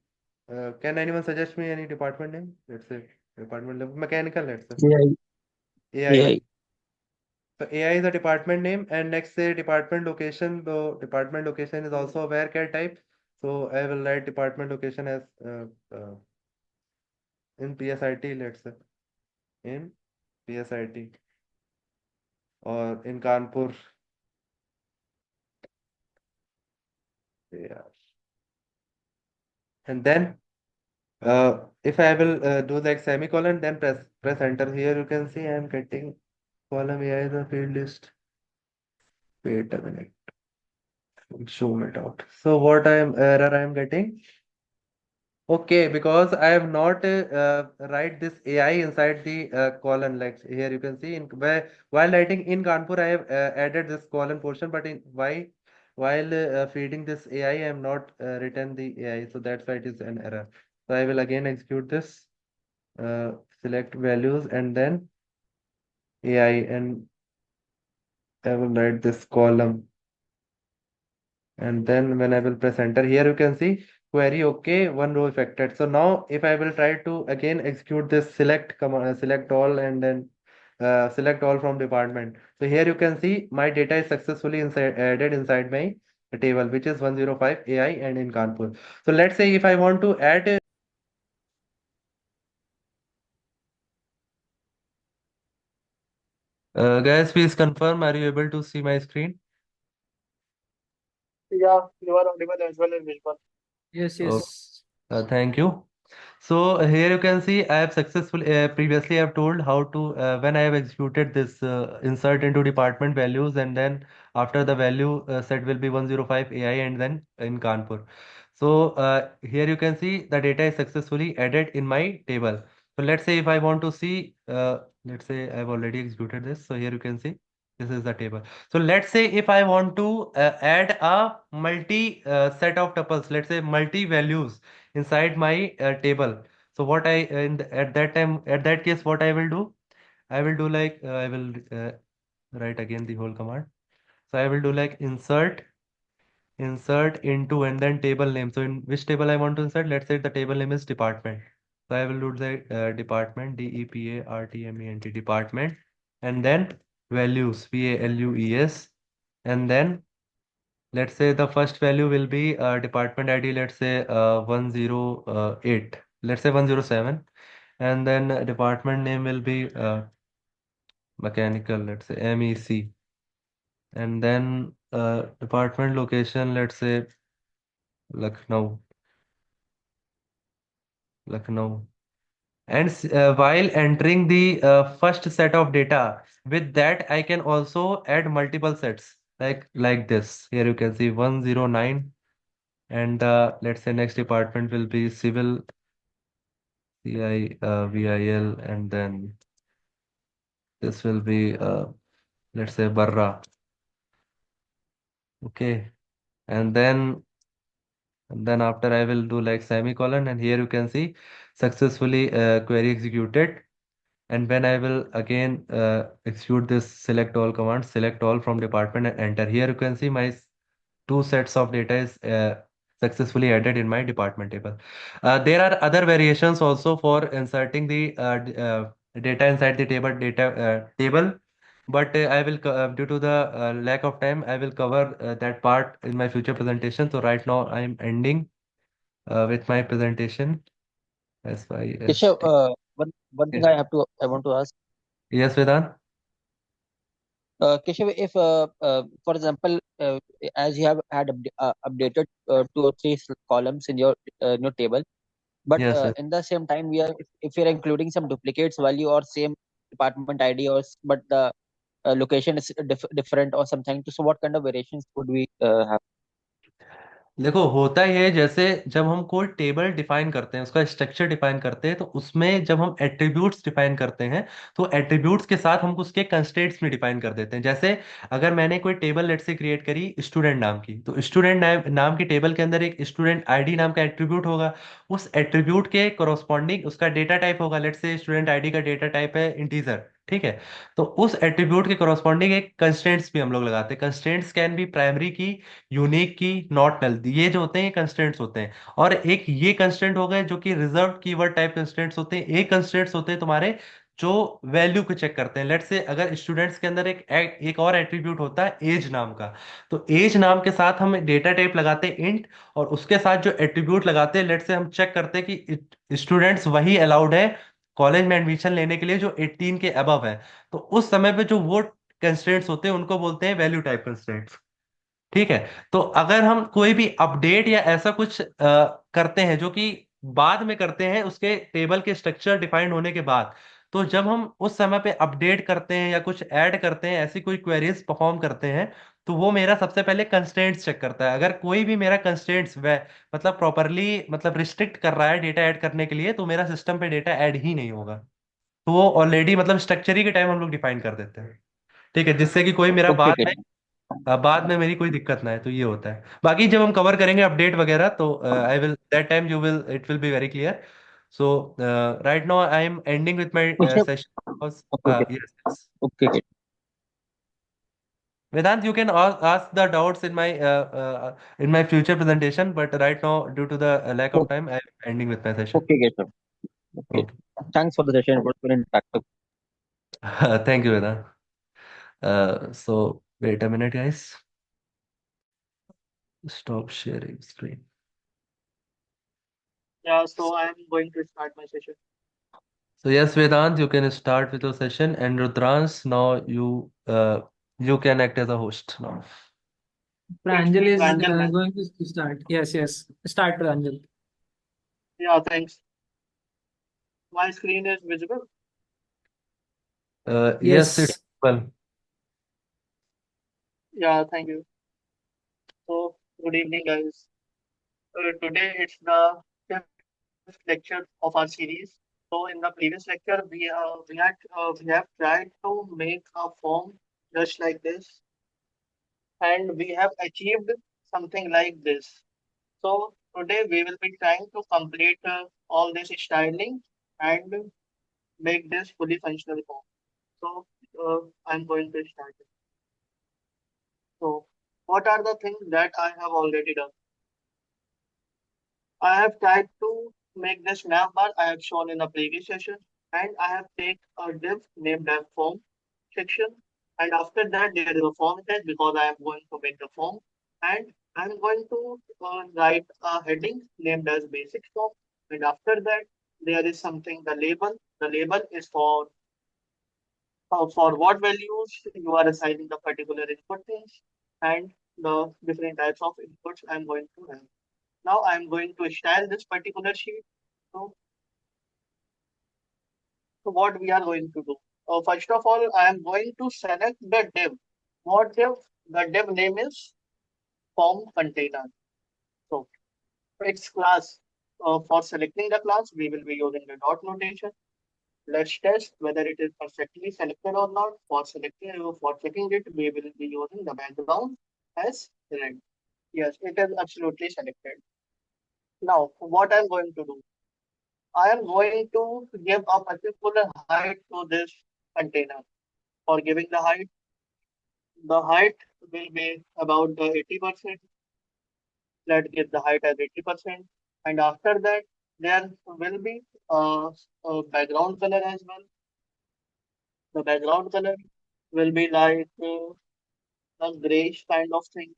can anyone suggest me any department name? Let's say department level mechanical, let's say AI. AI. AI. So AI is a department name, and next say department location. The department location is also a varchar type. So I will write department location as in PSIT, let's say in PSIT or in Kanpur. Yeah. And then if I will do like semicolon, then press enter. Here you can see I am getting column AI the field list. Wait a minute. Zoom it out. So what error I am getting? Okay, because I have not write this AI inside the colon. Like here you can see in while writing in Kanpur, I have added this colon portion, but in why while feeding this AI, I am not written the AI. So that's why it is an error. So I will again execute this, uh, select values, and then AI, and I will write this column. And then when I will press enter, here you can see query okay, one row affected. So now if I will try to again execute this select command, select all, and then select all from department. So here you can see my data is successfully added inside my table, which is 105 AI and in Kanpur. So let's say if I want to add guys, please confirm, are you able to see my screen? Yeah, you are audible as well as visible. Yes, Oh, yes. thank you. So here you can see I have successfully previously I have told how to when I have executed this insert into department values, and then after the value set will be 105 AI and then in Kanpur. So here you can see the data is successfully added in my table. So let's say if I want to see let's say I've already executed this. So here you can see this is the table. So let's say if I want to add a multi set of tuples, let's say multi values inside my table. So what at that time, at that case, what I will do? I will do like I will write again the whole command. So I will do like insert into, and then table name. So in which table I want to insert? Let's say the table name is department. So I will do the department, DEPARTMENT department, and then values, VALUES, and then let's say the first value will be department ID, let's say 108, let's say 107, and then department name will be mechanical, let's say MEC, and then department location, let's say Lucknow, Lucknow. And while entering the first set of data, with that I can also add multiple sets like this. Here you can see 109, and let's say next department will be civil VIL, and then this will be let's say Barra. Okay, and then after I will do like semicolon, and here you can see successfully query executed. And when I will again execute this select all command, select all from department and enter. Here you can see my two sets of data is successfully added in my department table. There are other variations also for inserting the data inside the table, but I will due to the lack of time, I will cover that part in my future presentation. So right now I am ending with my presentation. Keshav, SYST. one thing Yes, I want to ask. yes, Vedant. Keshav, if for example, as you have had updated two or three columns in your table, but Yes, yes. in the same time, we are if we are including some duplicates value or same department ID, but the location is different or something. So what kind of variations would we have? देखो, होता ही है, जैसे जब हम कोई table define करते हैं, उसका स्ट्रक्चर डिफाइन करते हैं, तो उसमें जब हम एट्रीब्यूट्स डिफाइन करते हैं, तो एट्रीब्यूट्स के साथ हम उसके कंस्ट्रेंट्स भी डिफाइन कर देते हैं। जैसे अगर मैंने कोई टेबल लेट से क्रिएट करी स्टूडेंट नाम की, तो स्टूडेंट नाम की टेबल के अंदर एक स्टूडेंट आईडी नाम का एट्रीब्यूट होगा। उस एट्रीब्यूट के कोरोस्पॉन्डिंग उसका डेटा टाइप होगा, लेट से स्टूडेंट आईडी का डेटा टाइप है इंटीजर, ठीक है। तो उस एट्रीब्यूट के कोरोस्पॉन्डिंग एक कंस्ट्रेंट्स भी हम लोग लगाते हैं। कंस्ट्रेंट्स कैन बी प्राइमरी की, यूनिक की, नॉट नल, ये जो होते हैं ये कंस्ट्रेंट्स होते हैं। और एक ये कंस्ट्रेंट हो गए जो कि रिजर्व कीवर्ड टाइप कंस्ट्रेंट्स होते हैं। एक कंस्ट्रेंट्स होते हैं तुम्हारे जो वैल्यू को चेक करते हैं। लेट्स से अगर स्टूडेंट्स के अंदर एक और एट्रीब्यूट होता है एज नाम का, तो एज नाम के साथ हम डेटा टाइप लगाते हैं इंट, और उसके साथ जो एट्रीब्यूट लगाते हैं, लेट्स से हम चेक करते हैं कि स्टूडेंट्स वही अलाउड है कॉलेज में एडमिशन लेने के लिए जो 18 के अबव है। तो उस समय पे जो वो कंस्ट्रेंट्स होते हैं उनको बोलते हैं वैल्यू टाइप कंस्ट्रेंट्स, ठीक है। तो अगर हम कोई भी अपडेट या ऐसा कुछ करते हैं जो कि बाद में करते हैं उसके टेबल के स्ट्रक्चर डिफाइंड होने के बाद, तो जब हम उस समय पे अपडेट करते हैं या कुछ ऐड करते हैं, ऐसी कोई क्वेरीज परफॉर्म करते हैं, तो वो मेरा सबसे पहले कंस्ट्रेंट्स चेक करता है। अगर कोई भी मेरा कंस्ट्रेंट्स वह मतलब प्रॉपरली मतलब रिस्ट्रिक्ट कर रहा है डेटा ऐड करने के लिए, तो मेरा सिस्टम पे डेटा ऐड ही नहीं होगा। तो वो ऑलरेडी मतलब स्ट्रक्चर ही के टाइम हम लोग डिफाइन कर देते हैं, ठीक है, जिससे कि कोई मेरा Okay, बाद okay, में बाद में मेरी कोई दिक्कत ना है। तो ये होता है। बाकी जब हम कवर करेंगे अपडेट वगैरह, तो I will that time you will it will be very clear. So right now I am ending with my Keshav, session. okay, okay, Yes, okay, okay. Vedant, you can ask the doubts in my future presentation, but right now due to the lack of time I am ending with my session. Okay, Keshav. Okay. Okay. Thanks for the session. It was very interactive. Thank you, Vedant. So wait a minute, guys. Stop sharing screen. Yeah, so I'm going to start my session. So yes, Vedant, you can start with your session, and Rudrans, now you can act as a host now. It's Pranjal me, is Pranjal, man. going to start. Yes, yes. Start, Pranjal. Yeah, thanks. My screen is visible. Yes, it's Yes. well. Yeah, thank you. So, good evening, guys. Today it's the fifth lecture of our series. So, in the previous lecture, we have tried to make a form just like this, and we have achieved something like this. So, today we will be trying to complete all this styling and make this fully functional form. So, I'm going to start it. So, what are the things that I have already done? I have tried to make this nav bar I have shown in the previous session, and I have taken a div named as form section. And after that, there is a form tag because I am going to make the form, and I'm going to write a heading named as basic form. And after that, there is something the label. The label is for what values you are assigning the particular input things and the different types of inputs I'm going to have. Now I'm going to style this particular sheet. So, so what we are going to do? First of all, I am going to select the div. What div? The div name is form container. So its class. For selecting the class, we will be using the dot notation. Let's test whether it is perfectly selected or not. For checking it, we will be using the background as red. Yes, it is absolutely selected. Now, what I'm going to do? I am going to give a particular height to this container. For giving the height will be about the 80%. Let's give the height as 80%. And after that, there will be a background color as well. The background color will be like a grayish kind of thing.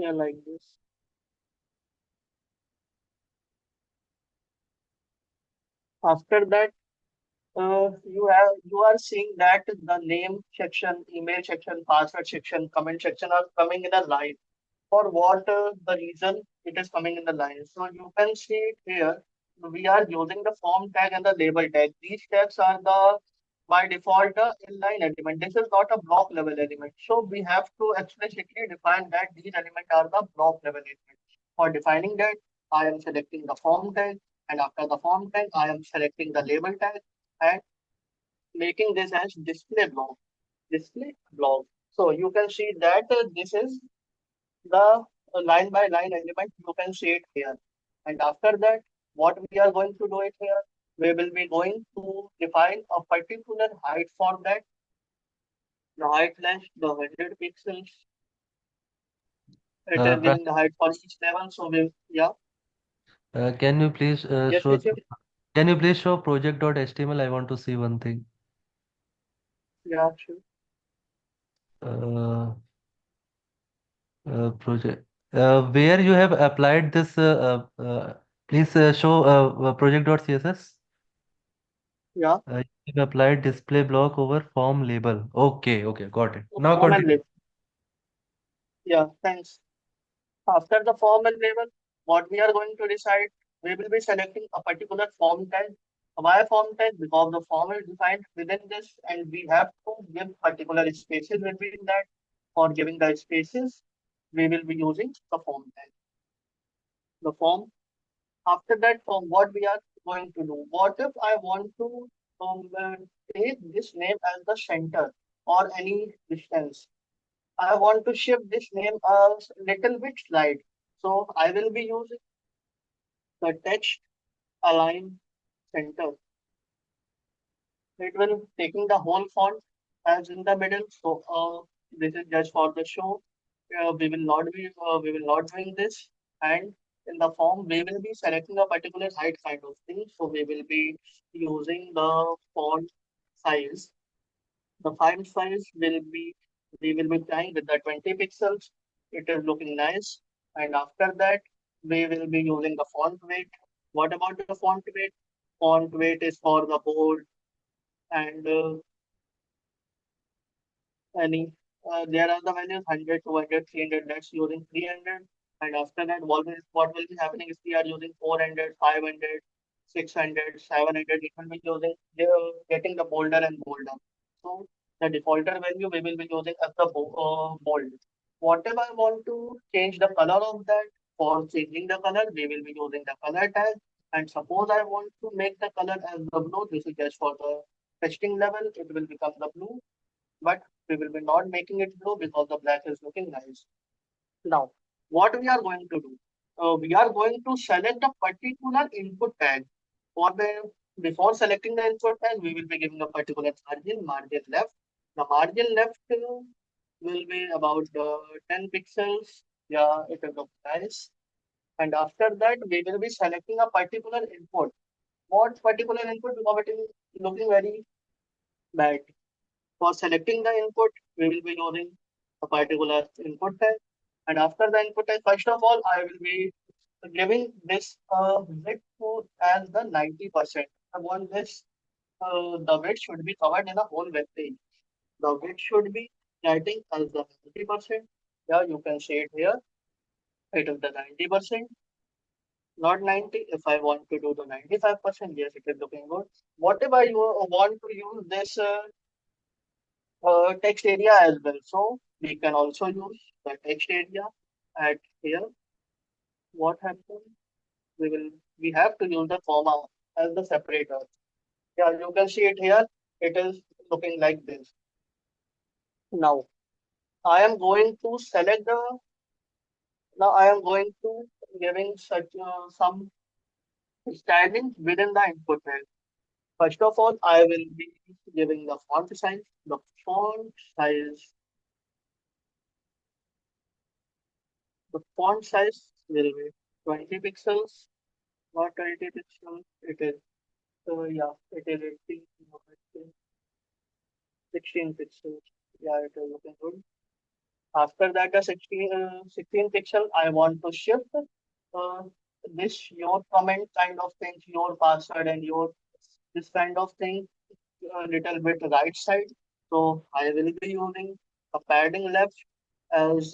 Yeah, like this. After that, you are seeing that the name section, email section, password section, comment section are coming in a line. For what the reason it is coming in the line? So you can see it here. We are using the form tag and the label tag. These tags are the by default inline element. This is not a block level element. So we have to explicitly define that these elements are the block level elements. For defining that, I am selecting the form tag, and after the form tag, I am selecting the label tag and making this as display block. Display block. So you can see that this is the line by line element. You can see it here. And after that, what we are going to do it here, we will be going to define a particular height for that. The height length, the 100 pixels. It is Pra- giving the height for each level. So we, yeah, can you please yes, show yes, yes, project.html? I want to see one thing. yeah, sure. Uh, project where you have applied this please show project.css. Yeah, You have applied display block over form label. Okay, okay, got it. so Now form and continue. label. Yeah, thanks. After the form and label, what we are going to decide, we will be selecting a particular form tag. Why form tag? Because the form is defined within this, and we have to give particular spaces between that. For giving the spaces, we will be using the form tag. The form. After that, form, what we are going to do? What if I want to take this name as the center or any distance? I want to shift this name a little bit slide. So I will be using the text align center. It will taking the whole font as in the middle. So this is just for the show. We will not doing this. And in the form we will be selecting a particular height kind of thing. So we will be using the font size. The font size will be we will be trying with the 20 pixels. It is looking nice. And after that, we will be using the font weight. What about the font weight? Font weight is for the board and any. There are the values 100, 200, 300. That's using 300. And after that, what will be happening is we are using 400, 500, 600, 700. It will be using getting the bolder and bolder. So the defaulter value we will be using as the bold. Whatever I want to change the color of that, for changing the color, we will be using the color tag. And suppose I want to make the color as the blue, this is just for the testing level, it will become the blue, but we will be not making it blue because the black is looking nice. Now, what we are going to do? We are going to select a particular input tag. For the before selecting the input tag, we will be giving a particular margin left. The margin left will be about 10 pixels. Yeah, it will look nice. And after that, we will be selecting a particular input. What particular input? Because it is looking very bad. For selecting the input, we will be using a particular input tag. And after the input tag, first of all, I will be giving this width to as the 90%. I want this, the width should be covered in the whole web page. The width should be writing as the 90%. Yeah, you can see it here. It is the 90%, not 90. If I want to do the 95%, yes, it is looking good. Whatever you want to use this text area as well. So we can also use the text area at here. What happens? We have to use the comma as the separator. Yeah, you can see it here. It is looking like this. Now I am going to select the. Now I am going to giving such some styling within the input field. First of all, I will be giving the font size. The font size. The font size will be 20 pixels. Not 20 pixels. It is, yeah, it is 18, no, 16 pixels. Yeah, it is looking good. After that, the 16 pixel, I want to shift uh, this your comment kind of thing, your password and your this kind of thing a little bit right side. So I will be using a padding left as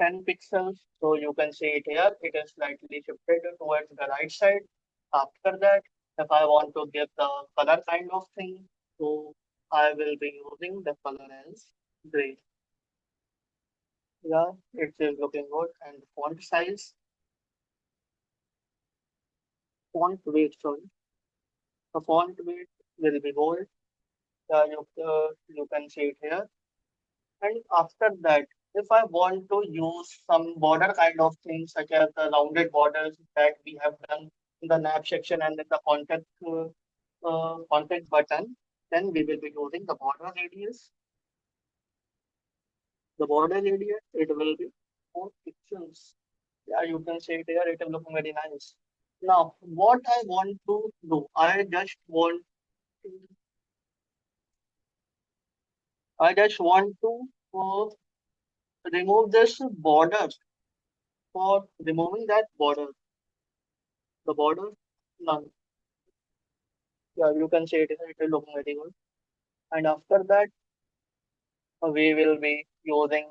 10 pixels. So you can see it here. It is slightly shifted towards the right side. After that, if I want to give the color kind of thing, so I will be using the color as gray. Yeah, it is looking good. And font weight, sorry. The font weight will be bold. You can see it here. And after that, if I want to use some border kind of things, such as the rounded borders that we have done in the nav section and in the contact button, then we will be using the border radius. The border radius, it will be 4 pixels. Yeah, you can see it here. It is looking very nice. Now, what I want to do, I just want to remove this border. For removing that border, the border, none. Yeah, you can see it. It will look very good. And after that, we will be using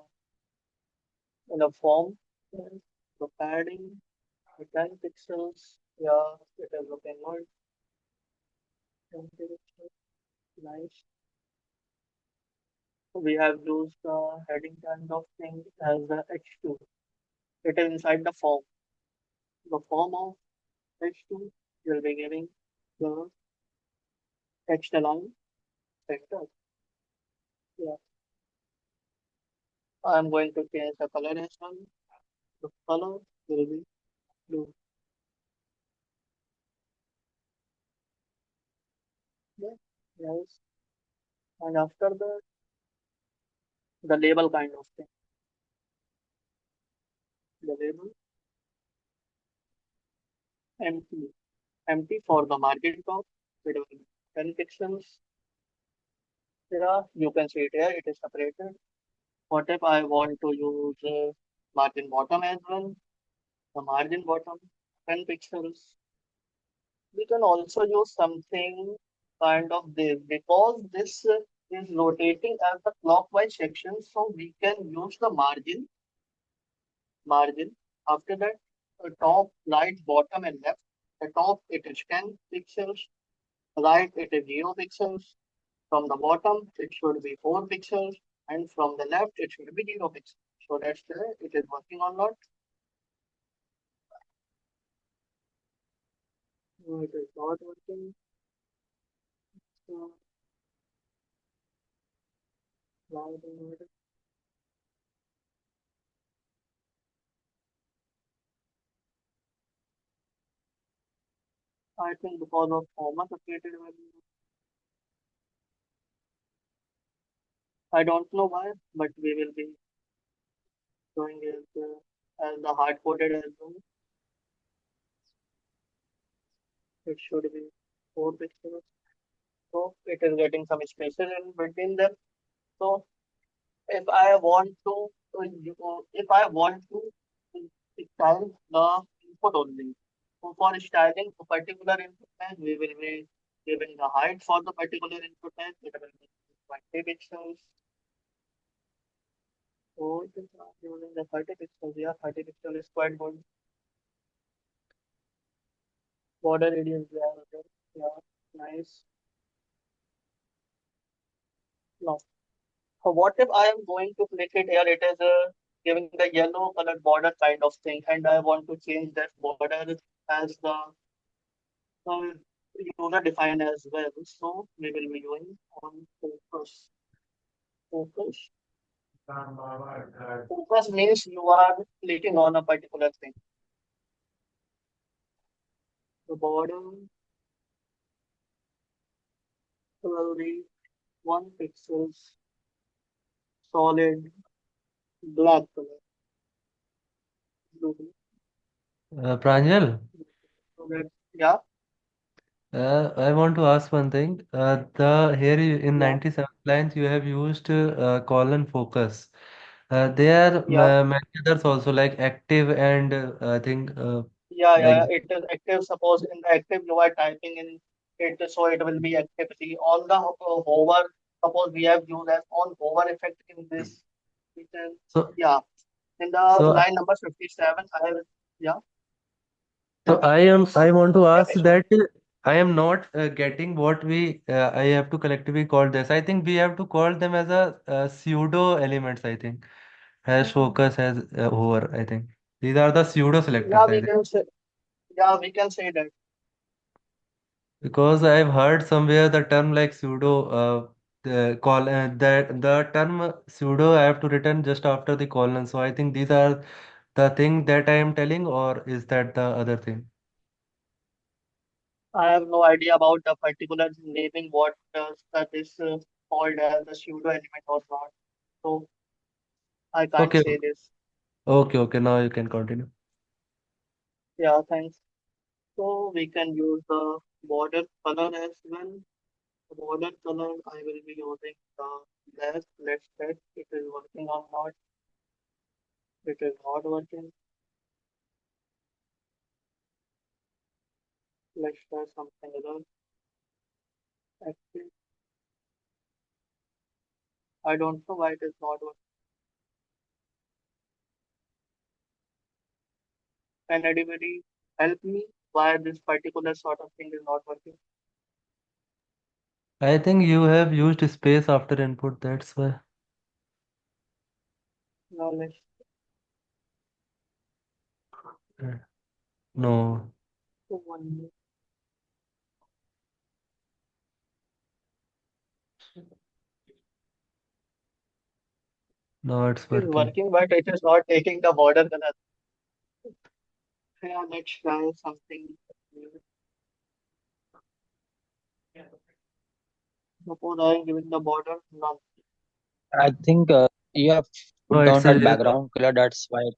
the form, the padding, the 10 pixels. Yeah, it is looking good. 10 pixels, nice. We have used the heading kind of thing as the H2. It is inside the form. The form of H2 will be giving the text align center. Yeah, I'm going to change the color as well. The color will be blue. Yeah, nice. And after that, the label kind of thing. The label empty. Empty for the margin top. It will be 10 pixels. Here, you can see it here. It is separated. What if I want to use margin bottom as well? The margin bottom, 10 pixels. We can also use something kind of this because this is rotating as the clockwise section. So we can use the margin. After that, top, right, bottom, and left. The top, it is 10 pixels. Right, it is 0 pixels. From the bottom, it should be 4 pixels. And from the left, it should be 0 pixels. So that's the, it is working or not. No, it is not working. So, right and right. I think because of comma separated value. I don't know why, but we will be showing it as the hard coded as well. It should be 4 pixels. So it is getting some spaces in between them. So if I want to, if I want to style the input only. So for styling a particular input tag, we will be giving the height for the particular input tag. It will be 20 pixels. So it is not using the 30 pixels. Yeah, 30 pixels is quite good. Border radius there. Yeah, nice. Now, so what if I am going to click it here? It is giving the yellow colored border kind of thing, and I want to change that border as the user defined as well. So we will be doing on focus. Focus. Focus means you are clicking on a particular thing. The border will be 1 pixels solid black color. Blue. Pranjal, So that, yeah. I want to ask one thing. The here in Yeah, 97 lines you have used colon focus. There are yeah, many others also like active and I think yeah. like It is active. Suppose in the active you are typing in it, so it will be activity. On the hover, suppose we have used as on hover effect in this. It is, so yeah. In the so line number 57, I have, yeah, so I want to yeah, ask please go ahead. that I am not getting what we I have to collectively call this. I think we have to call them as a pseudo elements. I think has focus has over. I think these are the pseudo Yeah, selectors. I we think. can say, yeah, we can say that. Because I've heard somewhere the term like pseudo, the call that the term pseudo I have to return just after the colon. So I think these are the thing that I am telling, or is that the other thing? I have no idea about the particular naming what that is called as the pseudo element or not. So I can't Okay, say this. okay. Now you can continue. Yeah, thanks. So we can use the border color as well. The border color I will be using the black. Let's check it is working or not. It is not working. Let's try something else. Actually, I don't know why it is not working. Can anybody help me why this particular sort of thing is not working? I think you have used space after input. That's why. Now let's Uh, No, do one more. no, it's It is working. working, but it is not taking the border color. Yeah, let's try something new. Suppose I am giving the border. No, I think you have No, put it's down a that yellow. background color. That's why.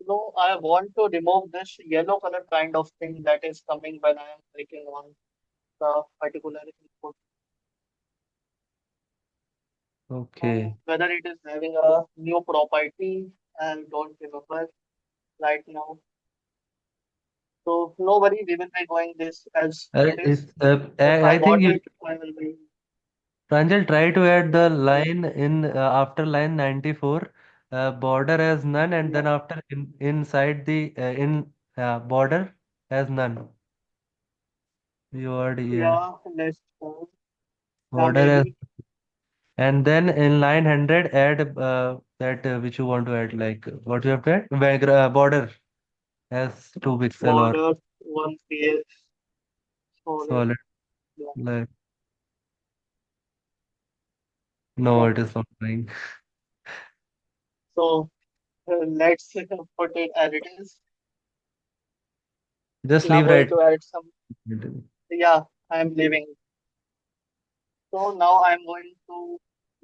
no, I want to remove this yellow color kind of thing that is coming when I am clicking on the particular input. Okay. Whether it is having a new property, I don't remember right now. So no worry, we will be going this as it is. It's If I I think want you it, I will be. Pranjal, try to add the Yeah, line in after line 94, border as none, and yeah, then after inside the in border as none. You already yeah, yeah. Let's go. Yeah, border as maybe. and then in line 100 add that which you want to add like what you have to add border as 2 pixel or Border one PS solid solid black. like no, Yeah. it is not trying. So let's put it as it is. Just Now leave going right. to add some. Yeah, I'm leaving. So now I'm going to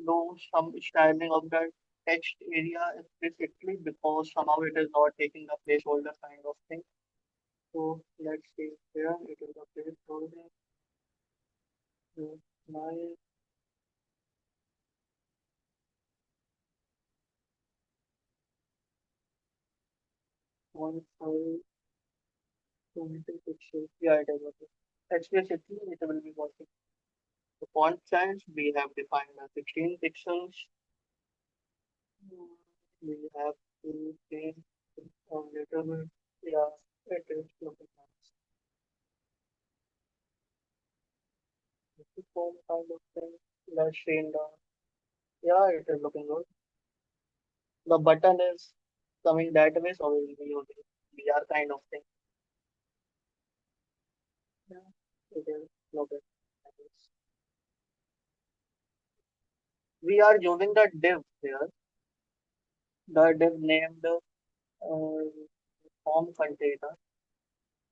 do some styling of the text area explicitly because somehow it is not taking the placeholder kind of thing. So let's see here. It is a placeholder. My 1520 pixels. Yeah, it is working. Explicitly, it will be working. The font size we have defined as 16 pixels. We have to change a little bit. Yeah, it is looking nice. The form kind of thing. Let's see in the. Yeah, it is looking good. The button is coming that way, so we will be using VR kind of thing. Yeah, it is looking nice. We are using the div here. The div named form container.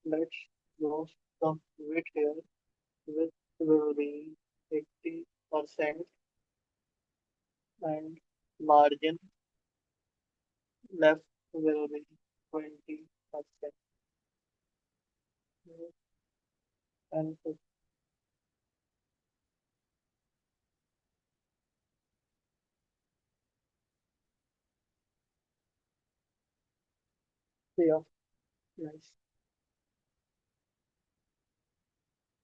Let's use the width here. Width will be 80% and margin left will be 20%. And yeah, nice.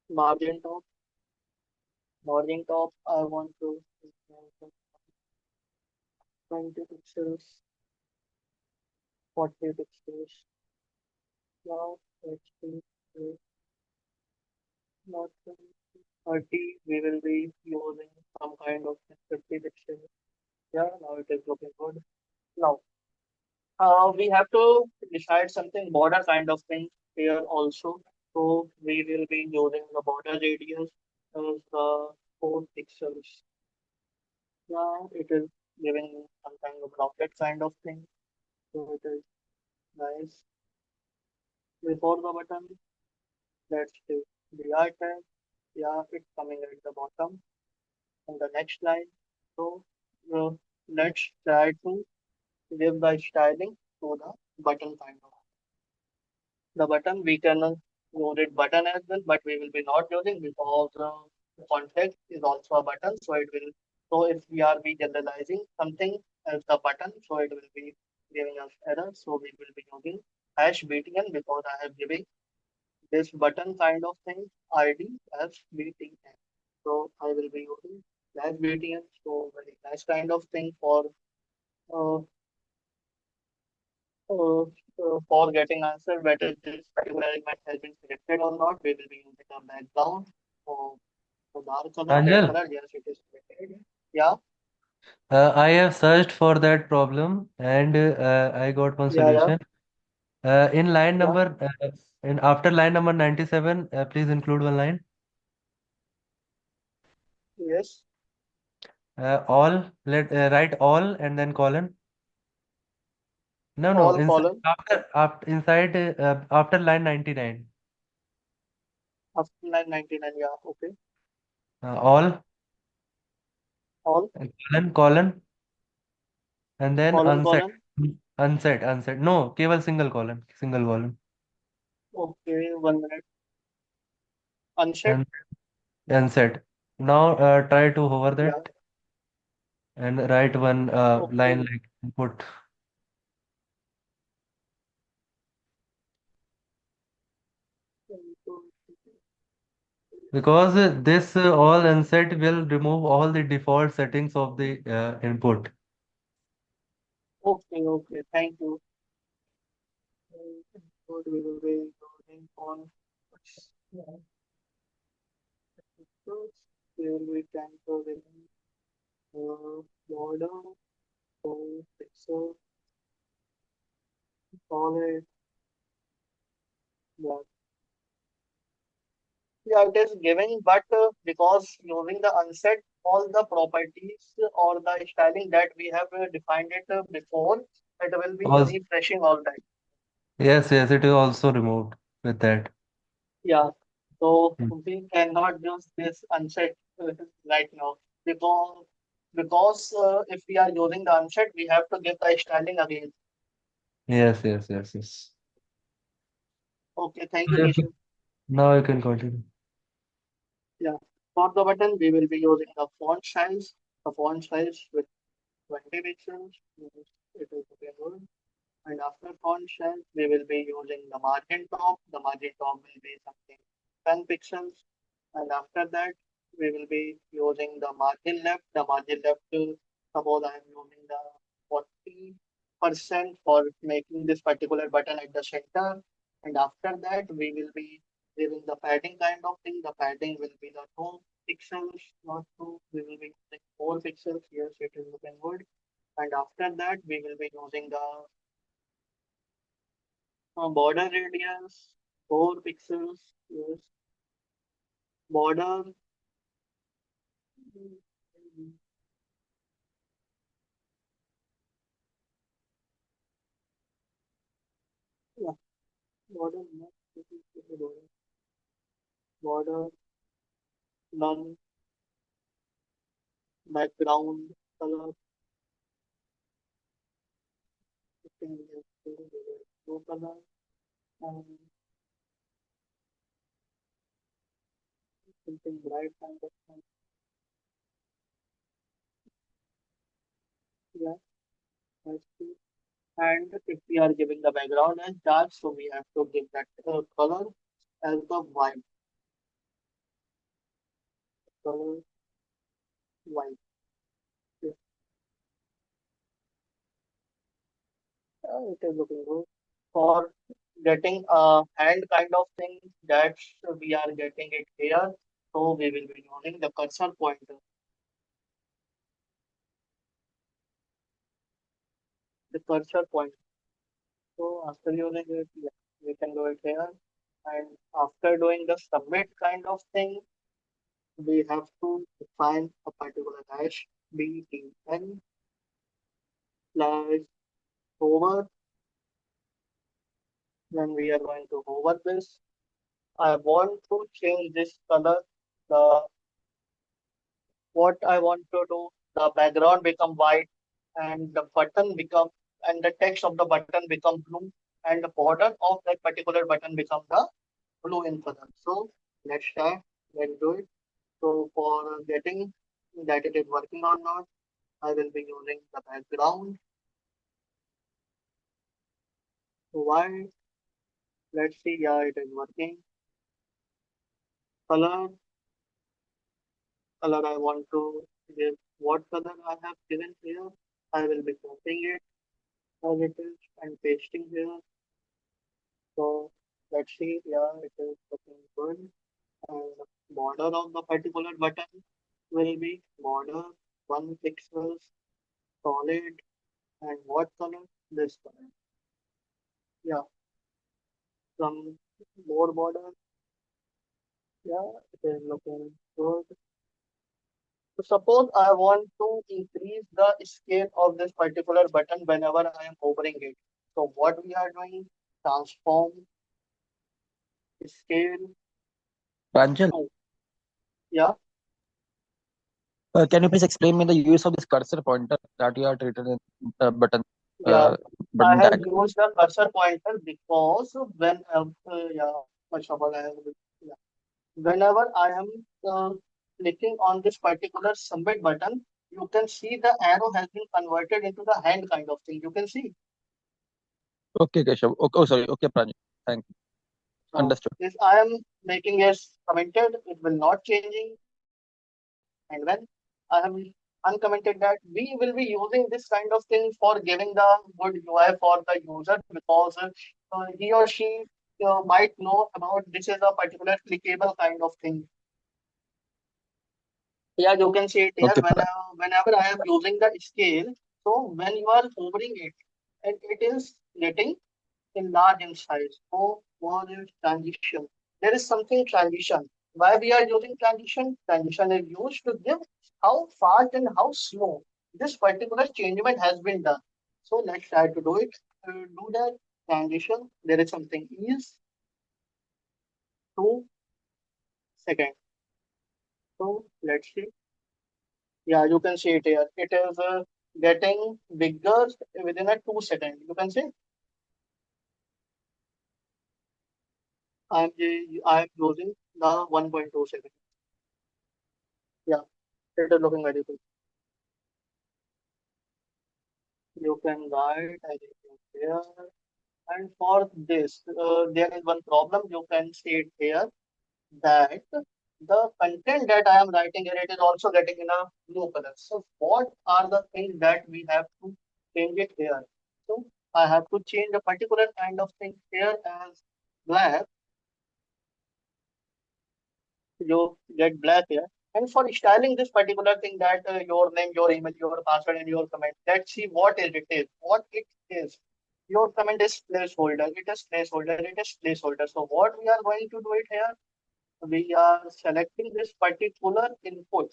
Margin top, margin top. I want to 20 pixels, 40 pixels. Now let's see. Not 30. We will be using some kind of 50 pixels. Yeah, now it is looking good. Now, we have to decide something border kind of thing here also. So we will be using the border radius as the 4 pixels. Now it is giving some kind of rocket kind of thing. So it is nice. Before the button, let's do the art tag. Yeah, it's coming at the bottom on the next line. So uh, let's try to give the styling to the button kind of. The button we can use it button as well, but we will be not using because the context is also a button. So it will. So if we are be generalizing something as the button, so it will be giving us error. So we will be using hash btn because I have given this button kind of thing ID as btn. So I will be using hash btn. So very nice kind of thing uh, uh, for getting answer whether this particular element has been selected or not. We will be using a background for the dark color, red Angel, color. Yes, it is selected. Yeah, I have searched for that problem and I got one yeah, yeah, solution. In line yeah. number, in after line number 97, please include one line. Yes, Write all and then colon. No, no, all inside column after line 99. after 999. Yeah, okay. All All colon and then column unset. column. Unset. No, केवल single colon. Okay, 1 minute. Unset. And unset. Now try to hover Yeah, that and write one line okay. like input. Because this all unset will remove all the default settings of the input. Okay, okay. Thank you. What we will be using on we will be trying to border. So pixel solid black. Yeah, it is giving, but because using the unset all the properties or the styling that we have defined it before, it will be Also, refreshing all time. yes, it is also removed with that. Yeah, so Hmm. we cannot use this unset right now because because if we are using the unset, we have to give the styling again. Yes. Okay, thank you, Now you Nisha. can now you can continue. Yeah, for the button, we will be using the font size with 20 pixels. It is okay good. And after font size, we will be using the margin top. The margin top will be something 10 pixels. And after that, we will be using the margin left. The margin left, suppose I am using the 40% for making this particular button at the center. And after that, we will be giving the padding kind of thing. The padding will be the 2 pixels, not two. We will be using 4 pixels. Yes, it is looking good. And after that, we will be using the border radius, 4 pixels. Yes, border. Yeah, border. No, this is the border, none, background color. No color. And something bright kind of thing. Yeah, let's see. And if we are giving the background as dark, so we have to give that color as the white. Color white. Yeah, it is looking good. For getting a hand kind of thing, that we are getting it here. So we will be using the cursor pointer. The cursor pointer. So after using it, yeah, we can do it here. And after doing the submit kind of thing, we have to define a particular hash btn slash hover. Then we are going to hover this. I want to change this color. The what I want to do, the background become white and the button become and the text of the button become blue and the border of that particular button become the blue in color. So let's start. Let's do it. So for getting that it is working or not, I will be using the background white. Let's see. Yeah, it is working. Color, color. I want to give what color I have given here. I will be copying it as it is and pasting here. So let's see. Yeah, it is looking good. And border of the particular button will be border 1 pixels solid and what color? This color. Yeah, some more border. Yeah, it is looking good. So suppose I want to increase the scale of this particular button whenever I am hovering it. So what we are doing? Transform scale Pranjal, to. Yeah, can you please explain me the use of this cursor pointer that you are treated in button yeah. I button have tag? used the cursor pointer because yeah, first of all, yeah. Whenever I am clicking on this particular submit button, you can see the arrow has been converted into the hand kind of thing. You can see. Okay, Keshav. Okay, oh, sorry. Okay, Pranjal. Thank you. So Understood. if I am making a commented, it will not changing. And when I have uncommented that, we will be using this kind of thing for giving the good UI for the user because he or she might know about this is a particular clickable kind of thing. Yeah, you can see it here Okay, whenever I am using the scale. So when you are hovering it, and it is getting enlarged in size. So what is transition? There is something transition. Why we are using transition? Transition is used to give how fast and how slow this particular changement has been done. So let's try to do it. Do that transition. There is something is 2 seconds. So let's see. Yeah, you can see it here. It is getting bigger within a 2 second. You can see I'm using the 1.2 second. Yeah, it is looking very good. You can write anything here. And for this, there is one problem. You can see it here that the content that I am writing here, it is also getting in a blue color. So what are the things that we have to change it here? So I have to change a particular kind of thing here as black. You get black here. And for styling this particular thing that your name, your email, your password, and your comment, let's see what it is. What it is. Your comment is placeholder. It is placeholder. It is placeholder. So what we are going to do it here? We are selecting this particular input,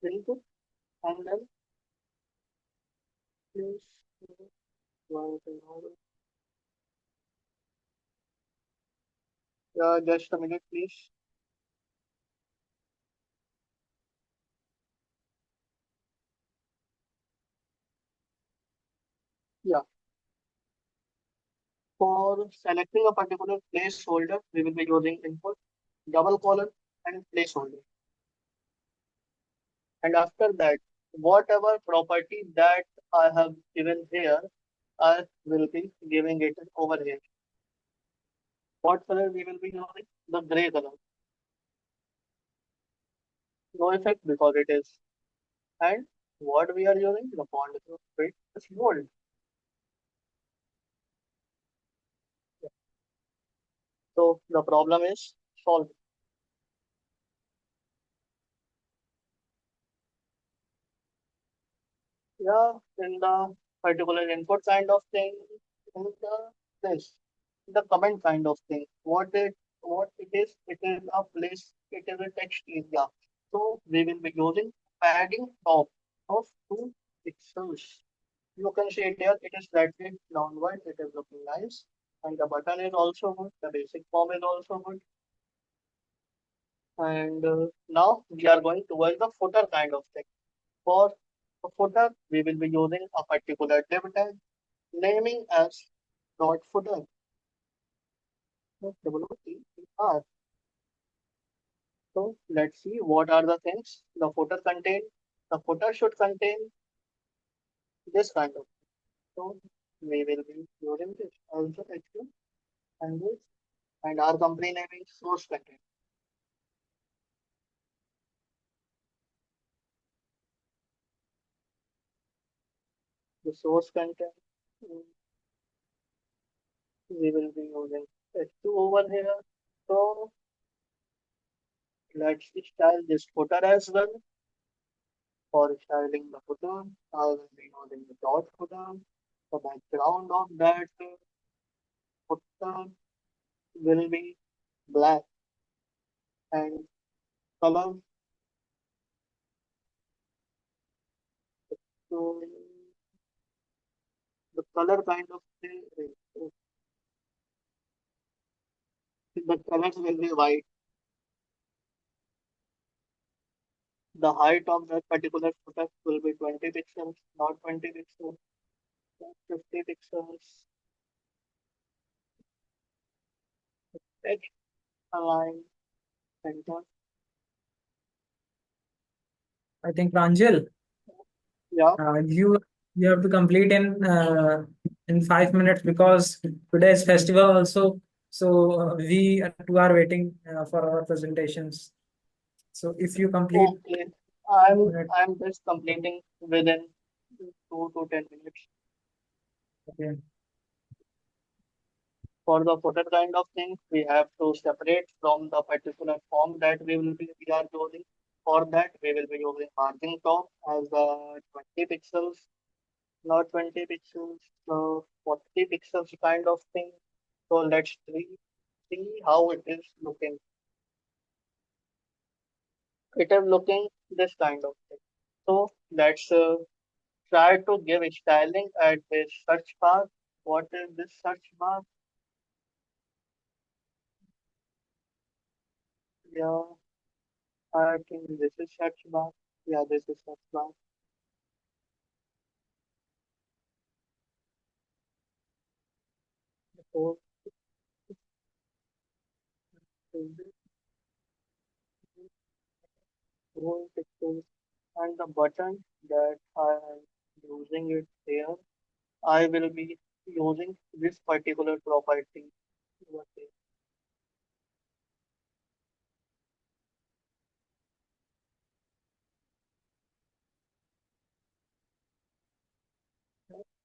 and then place one thing over. Just a minute, please. Yeah. For selecting a particular placeholder, we will be using input, double colon, and placeholder. And after that, whatever property that I have given here, I will be giving it over here. What color we will be using? The gray color. No effect because it is. And what we are using? The font weight is bold. So the problem is solved. Yeah, in the particular input kind of thing, in this, the comment kind of thing. It is a place, it is a text area. So we will be using padding top of 2 pixels. You can see it here, it is slightly downward, it is looking nice. And the button is also good, the basic form is also good. And now we are going towards the footer kind of thing. For a footer, we will be using a particular div tag, naming as dot footer. WTR. So let's see what are the things the footer contain. The footer should contain this kind of. So we will be using this also actually and this and our company name is source content. The source content we will be using H2 over here. So let's style this footer as well. For styling the footer, I will be using the dot footer. The background of that footer will be black and color. So the color kind of thing, the colors will be white. The height of that particular footer will be 20 pixels, not 20 pixels, 50 pixels. Text align center. I think Pranjal, Yeah. you have to complete in 5 minutes because today is festival also. So we two are waiting for our presentations. So if you complete Okay. 5 minutes, I'm just completing within 2 to 10 minutes. okay. For the footer kind of thing, we have to separate from the particular form that we are using. For that, we will be using margin top as 20 pixels, not 20 pixels, 40 pixels kind of thing. So let's see how it is looking. It is looking this kind of thing. So let's try to give styling at this search bar. What is this search bar? Yeah, I think this is search bar. Yeah, this is search bar. So, whole pixels and the button that I am using it here, I will be using this particular property. What is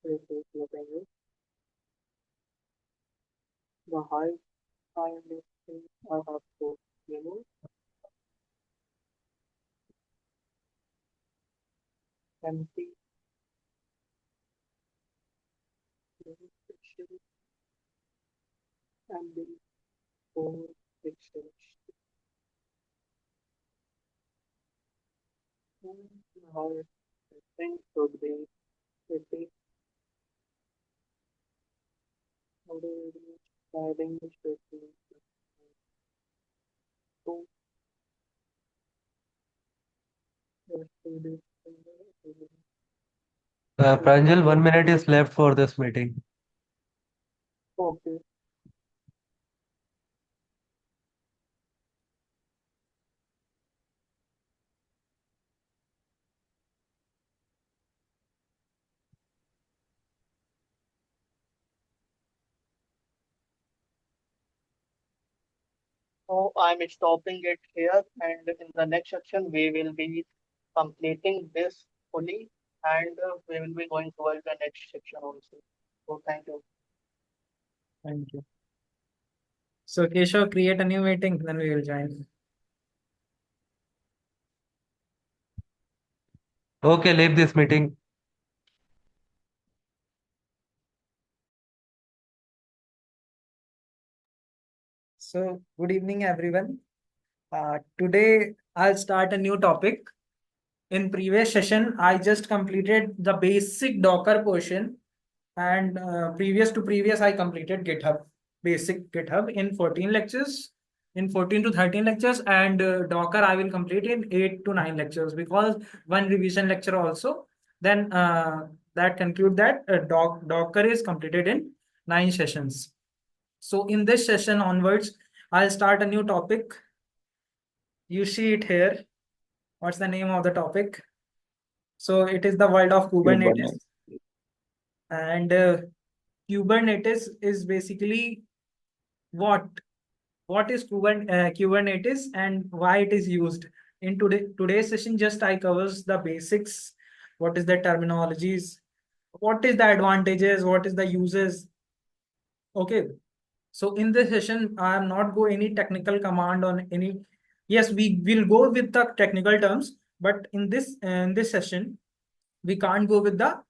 this is looking at the height I am using. I have to remove empty pixels and the four pixels. And the height I think should be 50. Adding the space to Pranjal, 1 minute is left for this meeting. okay. So I'm stopping it here, and in the next section we will be completing this fully, and we will be going towards the next section also. So thank you. Thank you. So Keshav, create a new meeting, then we will join. Okay, leave this meeting. So good evening, everyone. Today I'll start a new topic. In previous session, I just completed the basic Docker portion, and previous to previous, I completed GitHub, basic GitHub in 14 lectures, in 14 to 13 lectures, and Docker I will complete in 8 to 9 lectures because one revision lecture also. Then that conclude that Docker is completed in 9 sessions. So in this session onwards, I'll start a new topic. You see it here. What's the name of the topic? So it is the world of Kubernetes. Kubernetes. And Kubernetes is basically what? What is Kubernetes and why it is used? In today's session, just I covers the basics. What is the terminologies? What is the advantages? What is the uses? Okay. So in this session, I am not go any technical command on any. Yes, we will go with the technical terms, but in this session, we can't go with the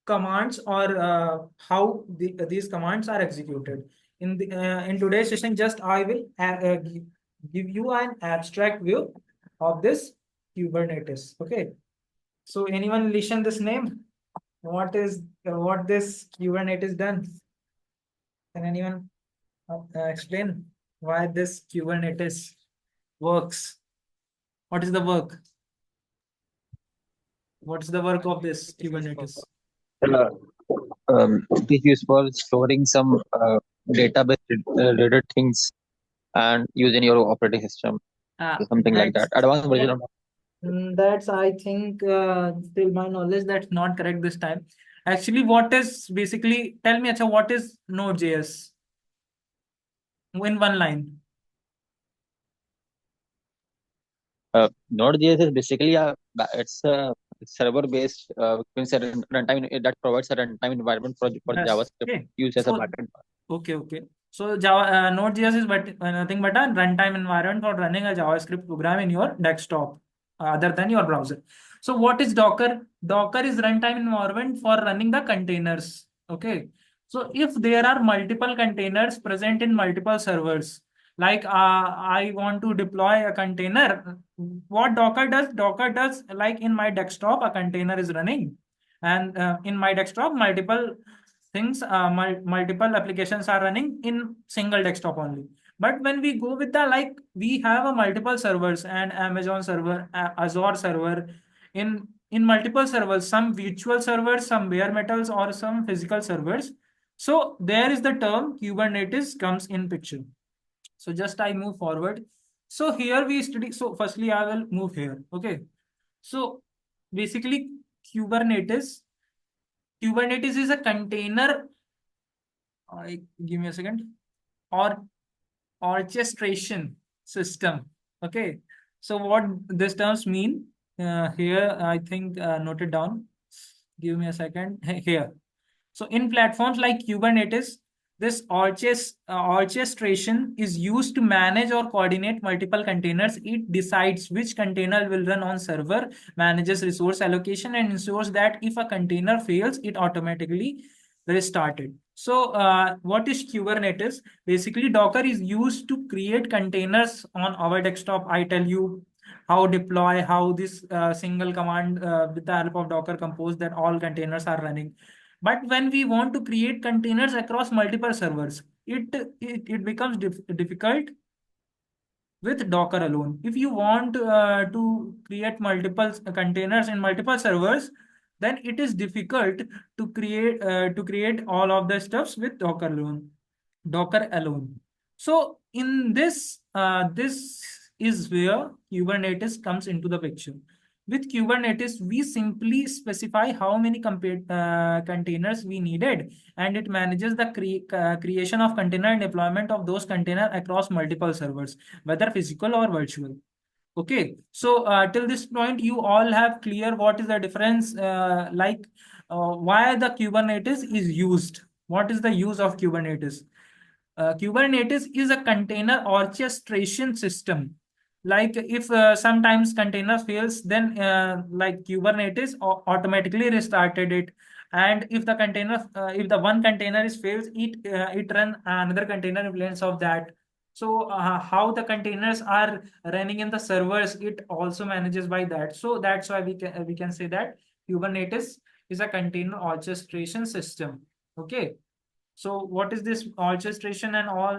commands or how these commands are executed. In today's session, just I will give you an abstract view of this Kubernetes. Okay. So anyone listen this name? What this Kubernetes done? Can anyone explain why this Kubernetes works? What is the work? What is the work of this Kubernetes? Uh, it is used for storing some database related things and using your operating system, something like that. Advanced version of That's, I think, till my knowledge, that's not correct this time. Actually, what is basically, tell me, Acha, what is Node.js in one line? Node.js is basically it's a server-based runtime that provides a runtime environment for Yes. JavaScript Okay. used as a So, backend. okay. So Java Node.js is nothing but a runtime environment for running a JavaScript program in your desktop, other than your browser. So what is Docker? Docker is runtime environment for running the containers. Okay. So if there are multiple containers present in multiple servers, like I want to deploy a container, what Docker does? Docker does, like in my desktop, a container is running, and in my desktop, multiple things, multiple applications are running in single desktop only. But when we go with the, like, we have a multiple servers and Amazon server, Azure server, in multiple servers, some virtual servers, some bare metals, or some physical servers. So there is the term Kubernetes comes in picture. So just I move forward. So here we study. So firstly, I will move here. Okay. So basically, Kubernetes. Kubernetes is a container. Give me a second. Or orchestration system. Okay. So what these terms mean? Here, I think noted down. Give me a second. Here. So in platforms like Kubernetes, this orchestration is used to manage or coordinate multiple containers. It decides which container will run on server, manages resource allocation, and ensures that if a container fails, it automatically restarted. So what is Kubernetes? Basically, Docker is used to create containers on our desktop. I tell you how deploy, how this single command with the help of Docker compose that all containers are running. But when we want to create containers across multiple servers, it becomes difficult with Docker alone. If you want to create multiple containers in multiple servers, then it is difficult to create all of the stuffs with Docker alone. Docker alone. So in this, this is where Kubernetes comes into the picture. With Kubernetes, we simply specify how many containers we needed, and it manages the creation of container and deployment of those containers across multiple servers, whether physical or virtual. Okay, so till this point, you all have clear what is the difference, why the Kubernetes is used. What is the use of Kubernetes? Kubernetes is a container orchestration system. Like if sometimes container fails, then like Kubernetes automatically restarted it. And if the container, if the one container is fails, it run another container in place of that. So how the containers are running in the servers, it also manages by that. So that's why we can say that Kubernetes is a container orchestration system. Okay. So what is this orchestration and all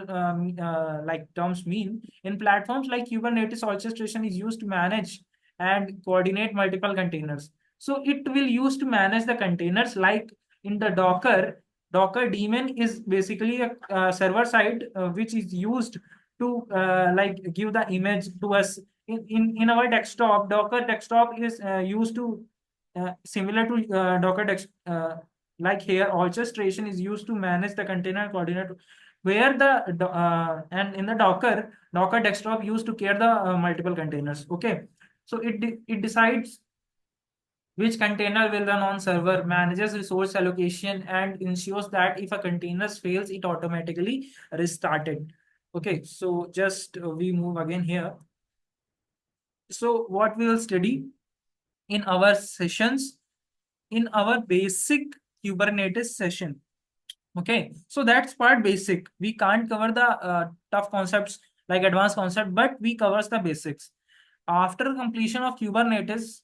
like terms mean? In platforms like Kubernetes, orchestration is used to manage and coordinate multiple containers. So it will use to manage the containers like in the Docker daemon is basically a server side which is used to like give the image to us. In our desktop, Docker desktop is used to similar to Docker like here orchestration is used to manage the container coordinate where and in the Docker desktop used to care the multiple containers. Okay, so it decides which container will run on server, manages resource allocation, and ensures that if a container fails, it automatically restarted. Okay, so just we move again here. So what we will study in our sessions, in our basic Kubernetes session. Okay, so that's part basic. We can't cover the tough concepts like advanced concept, but we covers the basics. After completion of Kubernetes,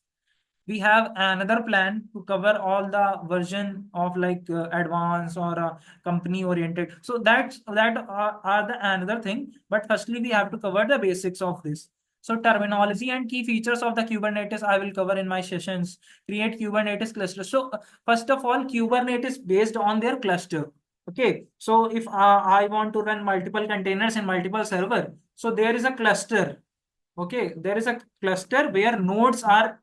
we have another plan to cover all the version of like advanced or company oriented. So that are the another thing. But firstly, we have to cover the basics of this. So terminology and key features of the Kubernetes I will cover in my sessions. Create Kubernetes cluster. So first of all, Kubernetes based on their cluster. Okay, so if I want to run multiple containers in multiple server, so there is a cluster. Okay, there is a cluster where nodes are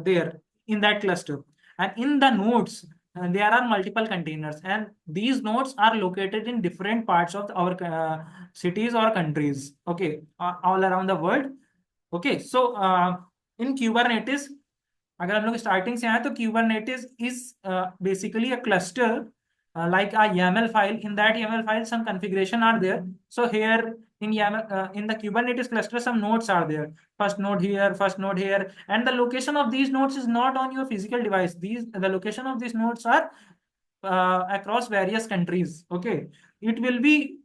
there in that cluster, and in the nodes there are multiple containers, and these nodes are located in different parts of our cities or countries. Okay, all around the world. Okay, so in Kubernetes, अगर हम लोग starting से आए तो Kubernetes is basically a cluster like a YAML file. In that YAML file, some configuration are there. So here in YAML, in the Kubernetes cluster, some nodes are there. First node here, first node here, and the location of these nodes is not on your physical device. The location of these nodes are across various countries. Okay, it will be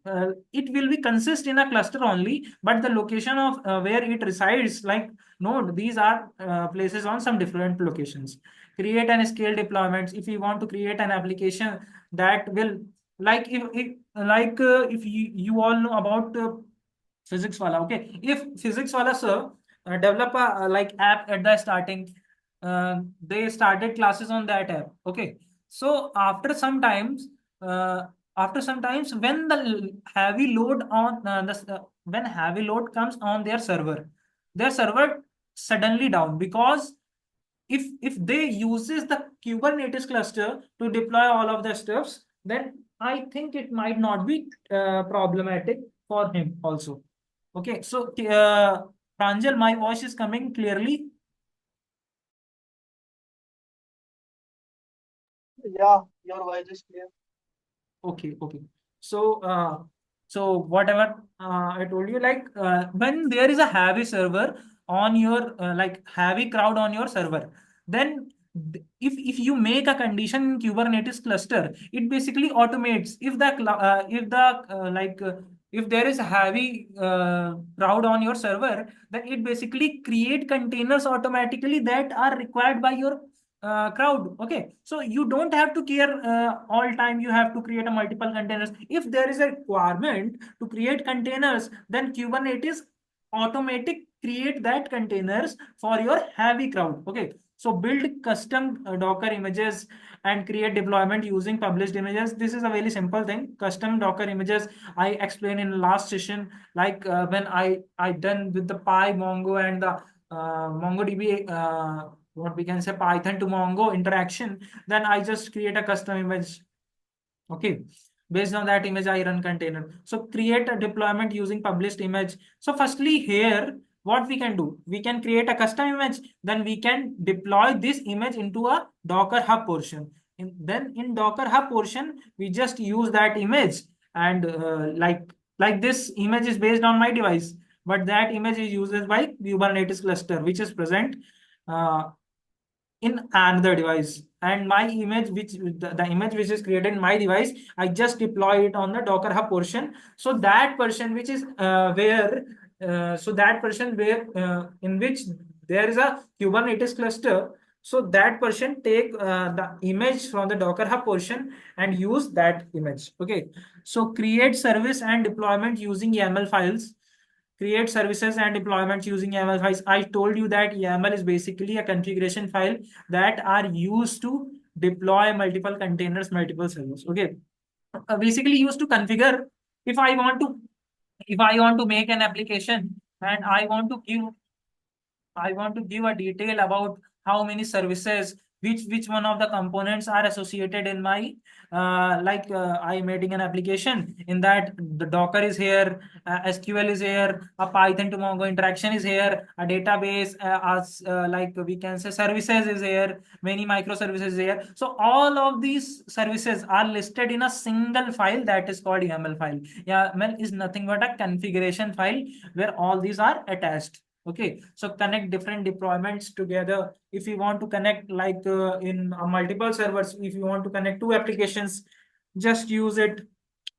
consist in a cluster only, but the location of where it resides, like node, these are places on some different locations. Create and scale deployments. If you want to create an application that will like if you all know about physics wala. Okay, if physics wala sir develop a like app at the starting, they started classes on that app. Okay, so uh, after sometimes when the heavy load on when heavy load comes on their server suddenly down, because if they uses the Kubernetes cluster to deploy all of the stuffs, then I think it might not be problematic for him also. Okay, so Pranjal, my voice is coming clearly. Yeah, your voice is clear. Okay, okay. So, so whatever I told you, like when there is a heavy server on your like heavy crowd on your server, then if you make a condition in Kubernetes cluster, it basically automates. If there is a heavy crowd on your server, then it basically create containers automatically that are required by your crowd. Okay, so you don't have to care all time you have to create a multiple containers. If there is a requirement to create containers, then Kubernetes automatic create that containers for your heavy crowd. Okay, so build custom Docker images and create deployment using published images. This is a very simple thing. Custom Docker images I explained in the last session, like when I done with the Pi Mongo and the MongoDB, what we can say, Python to Mongo interaction, then I just create a custom image. Okay, based on that image I run container. So create a deployment using published image. So firstly here, what we can do, we can create a custom image, then we can deploy this image into a Docker Hub portion. Then in Docker Hub portion, we just use that image, and like this image is based on my device, but that image is used by Kubernetes cluster, which is present uh, in another device, and my image, which the image which is created in my device, I just deploy it on the Docker Hub portion. So that person which is where so that person where in which there is a Kubernetes cluster, so that person take the image from the Docker Hub portion and use that image. Okay, so create service and deployment using YAML files. Create services and deployments using YAML files. I told you that YAML is basically a configuration file that are used to deploy multiple containers, multiple servers. Okay, basically used to configure. If I want to, if I want to make an application and I want to give a detail about how many services, which one of the components are associated in my I'm making an application in that the Docker is here, SQL is here, a Python to Mongo interaction is here, a database as like we can say services is here, many microservices is here. So all of these services are listed in a single file that is called YAML file. YAML is nothing but a configuration file where all these are attached. Okay, so connect different deployments together. If you want to connect in multiple servers, if you want to connect two applications, just use it,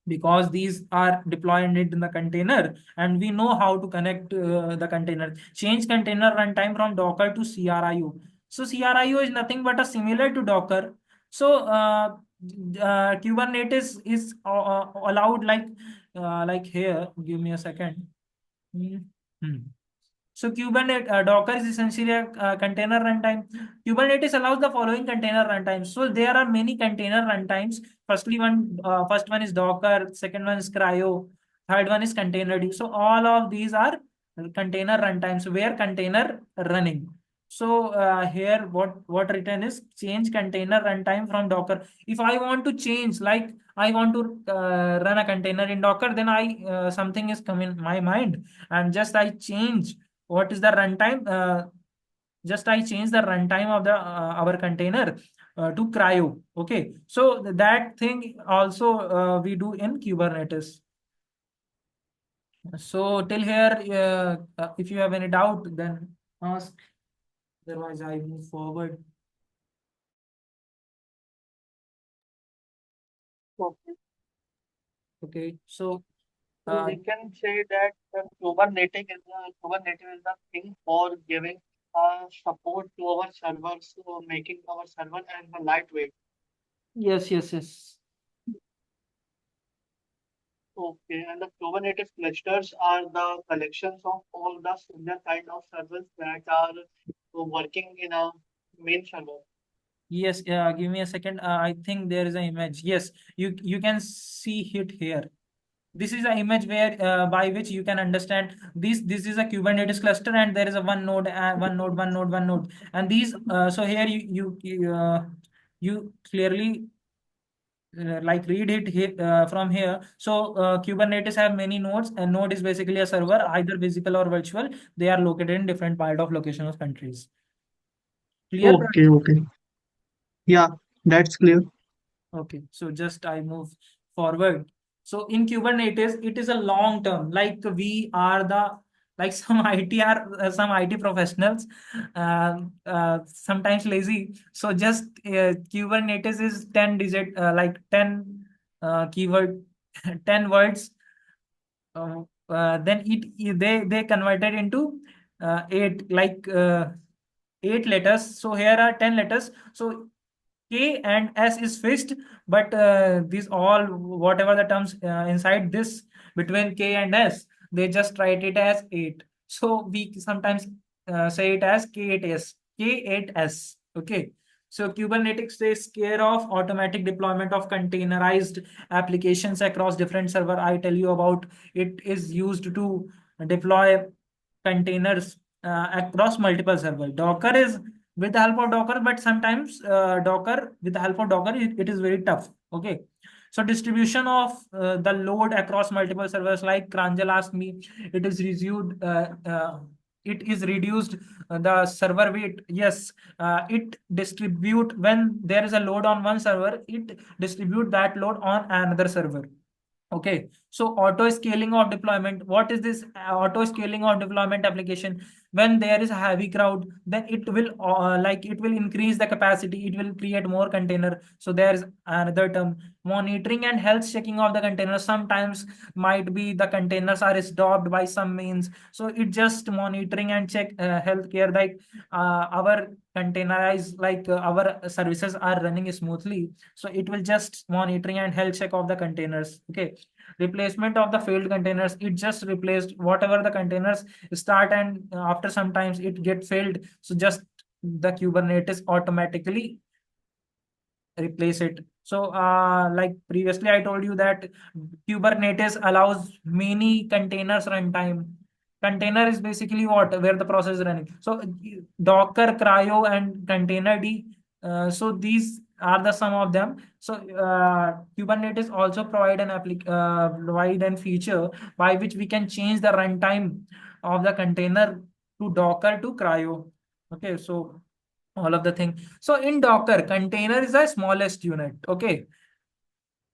because these are deployed in the container, and we know how to connect the container. Change container runtime from Docker to CRIO. So CRIO is nothing but a similar to Docker. So Kubernetes is allowed like here. Give me a second. Hmm. So Kubernetes, Docker is essentially a container runtime. Kubernetes allows the following container runtimes. So there are many container runtimes. First one is Docker. Second one is Cryo. Third one is containerd. So all of these are container runtimes where container running. So here, what written is change container runtime from Docker. If I want to change, like I want to run a container in Docker, then I something is come in my mind, and just I change what is the runtime. Just I change the runtime of the our container to Cryo. Okay, so that thing also we do in Kubernetes. So till here, if you have any doubt, then ask. Otherwise, I move forward. Okay. Okay, so So we can say that Kubernetes is the thing for giving support to our servers, so making our server and the lightweight. yes, yes, yes. Okay, and the Kubernetes clusters are the collections of all the similar kind of servers that are working in a main server. Yes, give me a second. I think there is an image. Yes, you can see it here. This is an image where by which you can understand this is a Kubernetes cluster, and there is a one node, one node, and these so here you clearly like read it here, from here. So Kubernetes have many nodes. A node is basically a server, either physical or virtual. They are located in different part of location of countries. Clear? Okay, okay. Yeah, that's clear. Okay, so just I move forward. So in Kubernetes, it is a long term. Like we are the like some IT are some IT professionals, sometimes lazy. So just Kubernetes is 10 digit, like 10 keyword, 10 words. Then they converted into eight letters. So here are 10 letters. So K and S is fixed, but these all whatever the terms inside this between K and S, they just write it as 8. So we sometimes say it as K8S, K8S. Okay. So Kubernetes takes care of automatic deployment of containerized applications across different server. I tell you about it is used to deploy containers across multiple servers. Docker is with the help of Docker, but sometimes Docker with the help of Docker it is very tough. Okay. So distribution of the load across multiple servers, like Kranjal asked me, it is reduced. It is reduced the server weight. Yes, it distribute when there is a load on one server, it distribute that load on another server. Okay, so auto scaling of deployment. What is this auto scaling of deployment application? When there is a heavy crowd, then it will it will increase the capacity. It will create more container. So there is another term, monitoring and health checking of the containers. Sometimes might be the containers are stopped by some means. So it just monitoring and check healthcare, like our containerized, our services are running smoothly. So it will just monitoring and health check of the containers. Okay, replacement of the failed containers, it just replaced whatever the containers start, and after some times it get failed, so just the Kubernetes automatically replace it. So like previously I told you that Kubernetes allows many containers runtime. Container is basically what, where the process is running. So Docker, Cryo, and Containerd, so these are the some of them. So Kubernetes also provide provide an feature by which we can change the runtime of the container to Docker to Cryo. Okay, so all of the thing. So in Docker, container is the smallest unit. Okay.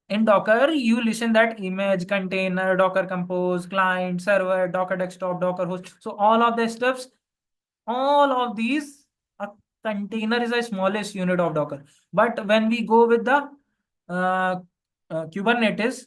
In Docker, you listen that image, container, Docker Compose, client, server, Docker desktop, Docker host. So all of the stuffs, all of these, a container is the smallest unit of Docker. But when we go with the uh, Kubernetes,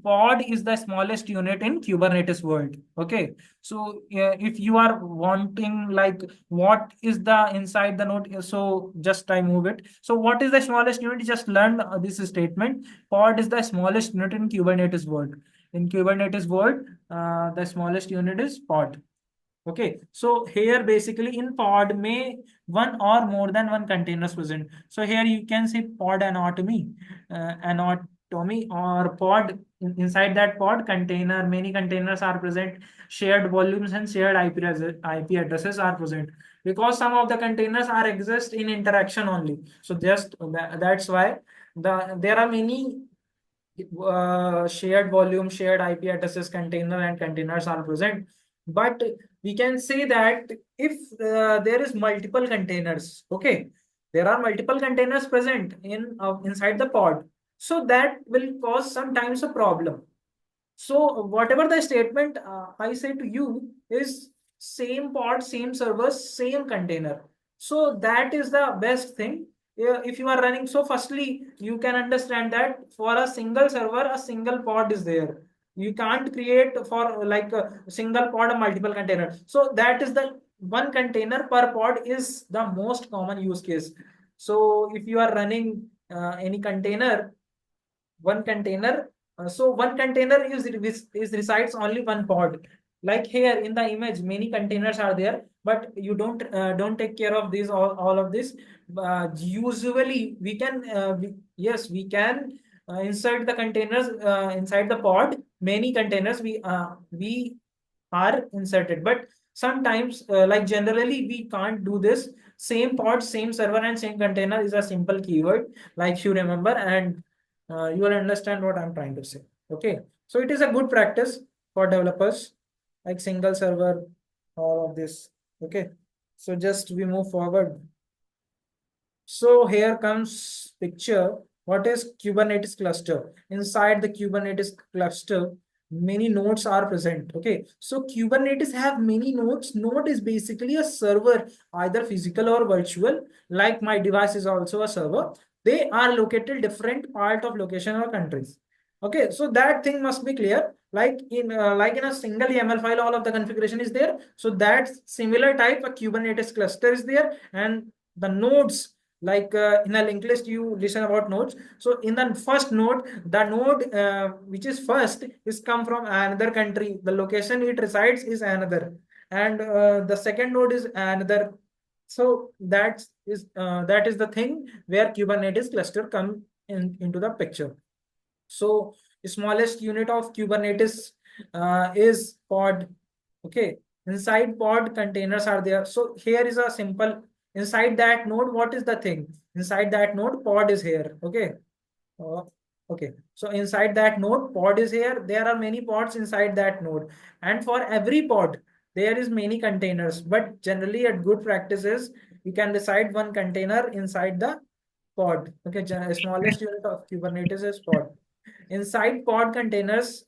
pod is the smallest unit in Kubernetes world. Okay, so if you are wanting like what is the inside the node, so just I move it. So what is the smallest unit? Just learn this statement. Pod is the smallest unit in Kubernetes world. In Kubernetes world, the smallest unit is pod. Okay, so here basically in pod may one or more than one containers present. So here you can see pod anatomy or pod. Inside that pod container, many containers are present. Shared volumes and shared IP addresses are present, because some of the containers are exist in interaction only. So just that's why there are many shared volume, shared IP addresses, container and containers are present. But we can say that if there is multiple containers, okay, there are multiple containers present in inside the pod, so that will cause sometimes a problem. So whatever the statement I say to you is same pod, same servers, same container. So that is the best thing. If you are running, so firstly, you can understand that for a single server, a single pod is there. You can't create for like a single pod a multiple container. So that is the one container per pod is the most common use case. So if you are running any container, one container, so one container is resides only one pod. Like here in the image many containers are there, but you don't take care of this, all of this. Usually we can yes, we can insert the containers inside the pod. Many containers we are inserted, but sometimes like generally we can't do this. Same pod, same server, and same container is a simple keyword, like you remember, and you will understand what I'm trying to say. Okay, so it is a good practice for developers, like single server, all of this. Okay, so just we move forward. So here comes picture. What is Kubernetes cluster? Inside the Kubernetes cluster, many nodes are present. Okay, so Kubernetes have many nodes. Node is basically a server, either physical or virtual. Like my device is also a server. They are located different part of location or countries. Okay, so that thing must be clear. Like in a single YAML file, all of the configuration is there. So that similar type a Kubernetes cluster is there, and the nodes, like in a linked list you listen about nodes. So in the first node, the node which is first is come from another country, the location it resides is another, and the second node is another. So that is the thing where Kubernetes cluster come into the picture. So smallest unit of Kubernetes is pod. Okay, Inside pod containers are there. So here is a simple, inside that node, what is the thing? Inside that node, pod is here. Okay. Okay. So inside that node, pod is here. There are many pods inside that node. And for every pod, there is many containers. But generally, a good practice is you can decide one container inside the pod. Okay. Smallest unit of Kubernetes is pod. Inside pod containers,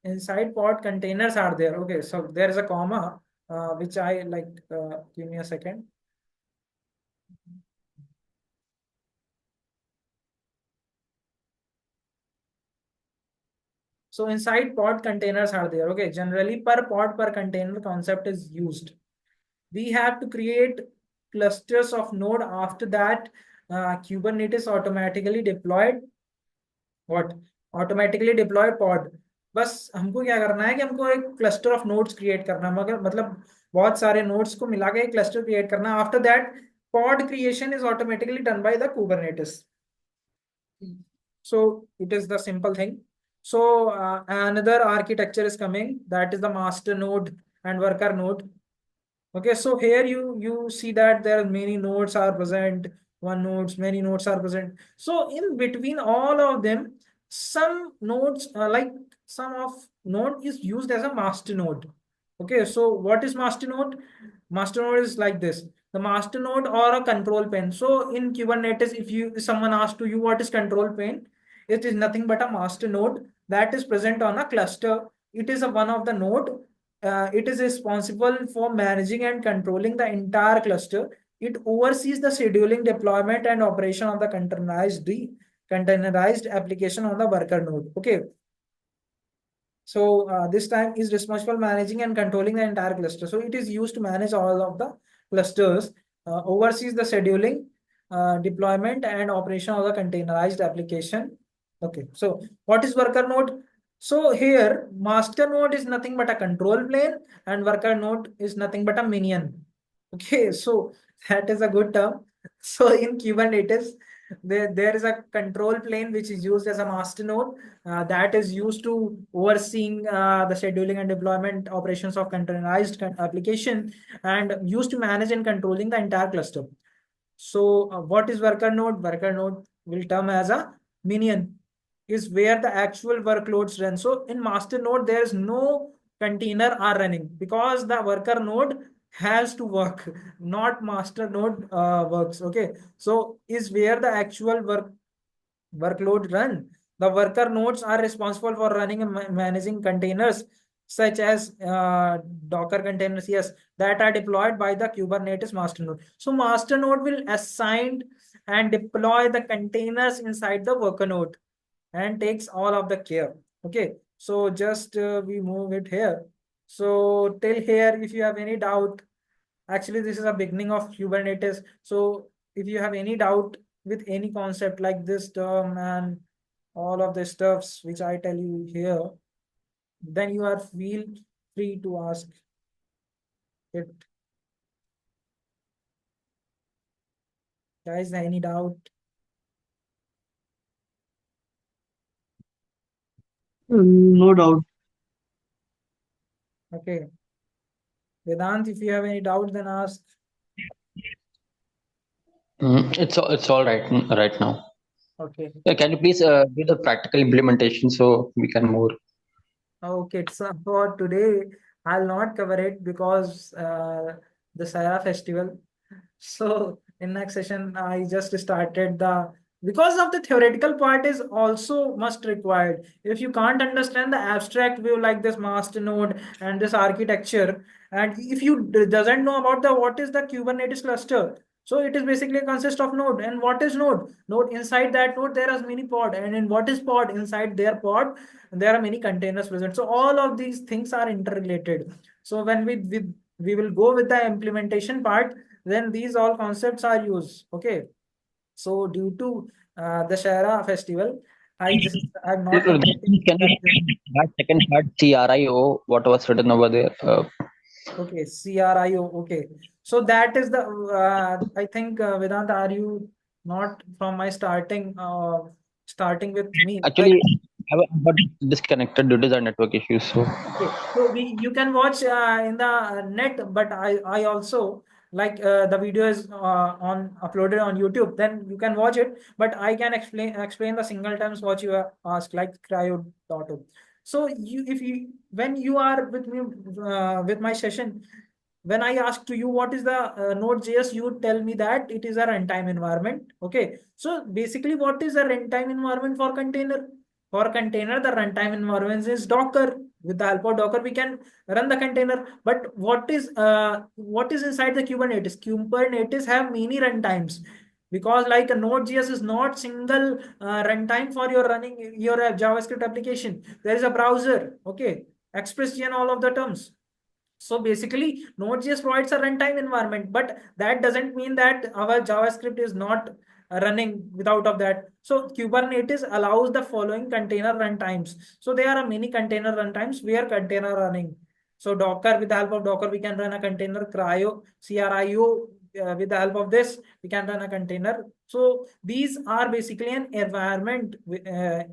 inside pod containers are there. Okay. So there is a comma, which I like. Give me a second. So inside pod containers are there. Okay, generally per pod per container concept is used. We have to create clusters of node. After that, Kubernetes automatically deployed what? Automatically deploy pod. बस हमको क्या करना है कि हमको एक cluster of nodes create करना है, मगर मतलब बहुत सारे नोड्स को मिला के एक क्लस्टर क्रिएट करना है. After that pod creation is automatically done by the Kubernetes. So it is the simple thing. So another architecture is coming, that is the master node and worker node. Okay, so here you see that there are many nodes are present, one nodes, many nodes are present. So in between all of them, some nodes like some of node is used as a master node. Okay, so what is master node? Master node is like this, the master node or a control plane. So in Kubernetes, if someone asks to you what is control plane, it is nothing but a master node that is present on a cluster. It is a one of the node. It is responsible for managing and controlling the entire cluster. It oversees the scheduling, deployment, and operation of the containerized application on the worker node. Okay. So this time is responsible managing and controlling the entire cluster. So it is used to manage all of the clusters, oversees the scheduling, deployment, and operation of the containerized application. Okay. So what is worker node? So here, master node is nothing but a control plane, and worker node is nothing but a minion. Okay, so that is a good term. So in Kubernetes, there is a control plane which is used as a master node that is used to overseeing the scheduling and deployment operations of containerized application, and used to manage and controlling the entire cluster. So what is worker node? Worker node will term as a minion, is where the actual workloads run. So in master node, there is no container are running because the worker node has to work, not master node works. Okay, so is where the actual workload run. The worker nodes are responsible for running and managing containers such as Docker containers, yes, that are deployed by the Kubernetes master node. So master node will assign and deploy the containers inside the worker node and takes all of the care. Okay, so just we move it here. So till here, if you have any doubt, actually this is a beginning of Kubernetes. So if you have any doubt with any concept like this term and all of the stuffs which I tell you here, then you are feel free to ask it. Guys, any doubt? No doubt. Okay. Vedant, if you have any doubt, then ask. It's all right right now. Okay. Can you please do the practical implementation so we can move? Okay, so for today, I'll not cover it because the Sahara festival. So in next session, I just started the, because of the theoretical part is also must required. If you can't understand the abstract view like this master node and this architecture, and if you doesn't know about the what is the Kubernetes cluster, so it is basically a consist of node. And what is node? Node, inside that node there is many pod, and in what is pod? Inside their pod there are many containers present. So all of these things are interrelated. So when we will go with the implementation part, then these all concepts are used. Okay. So due to the Shara festival, I'm not Can completing you repeat that second part, CRIO, what was written over there? Okay, CRIO. Okay. So that is the I think Vedanta, are you not from my starting with me? Actually, I got disconnected due to the network issues. So Okay, so you can watch in the net, but I also like the video is on uploaded on YouTube. Then you can watch it, but I can explain the single terms what you have asked, like cryo.o. So you if you when you are with me with my session, when I ask to you what is the Node.js, you tell me that it is a runtime environment. Okay, so basically, what is a runtime environment for container? For container, the runtime environment is Docker. With the help of Docker, we can run the container. But what is inside the Kubernetes? Kubernetes have many runtimes, because like a Node.js is not single runtime for your running your JavaScript application. There is a browser, okay, ExpressJS and all of the terms. So basically, Node.js provides a runtime environment, but that doesn't mean that our JavaScript is not running without of that. So Kubernetes allows the following container runtimes. So there are many container runtimes where container running. So Docker, with the help of Docker, we can run a container. CRIO, with the help of this, we can run a container. So these are basically an environment.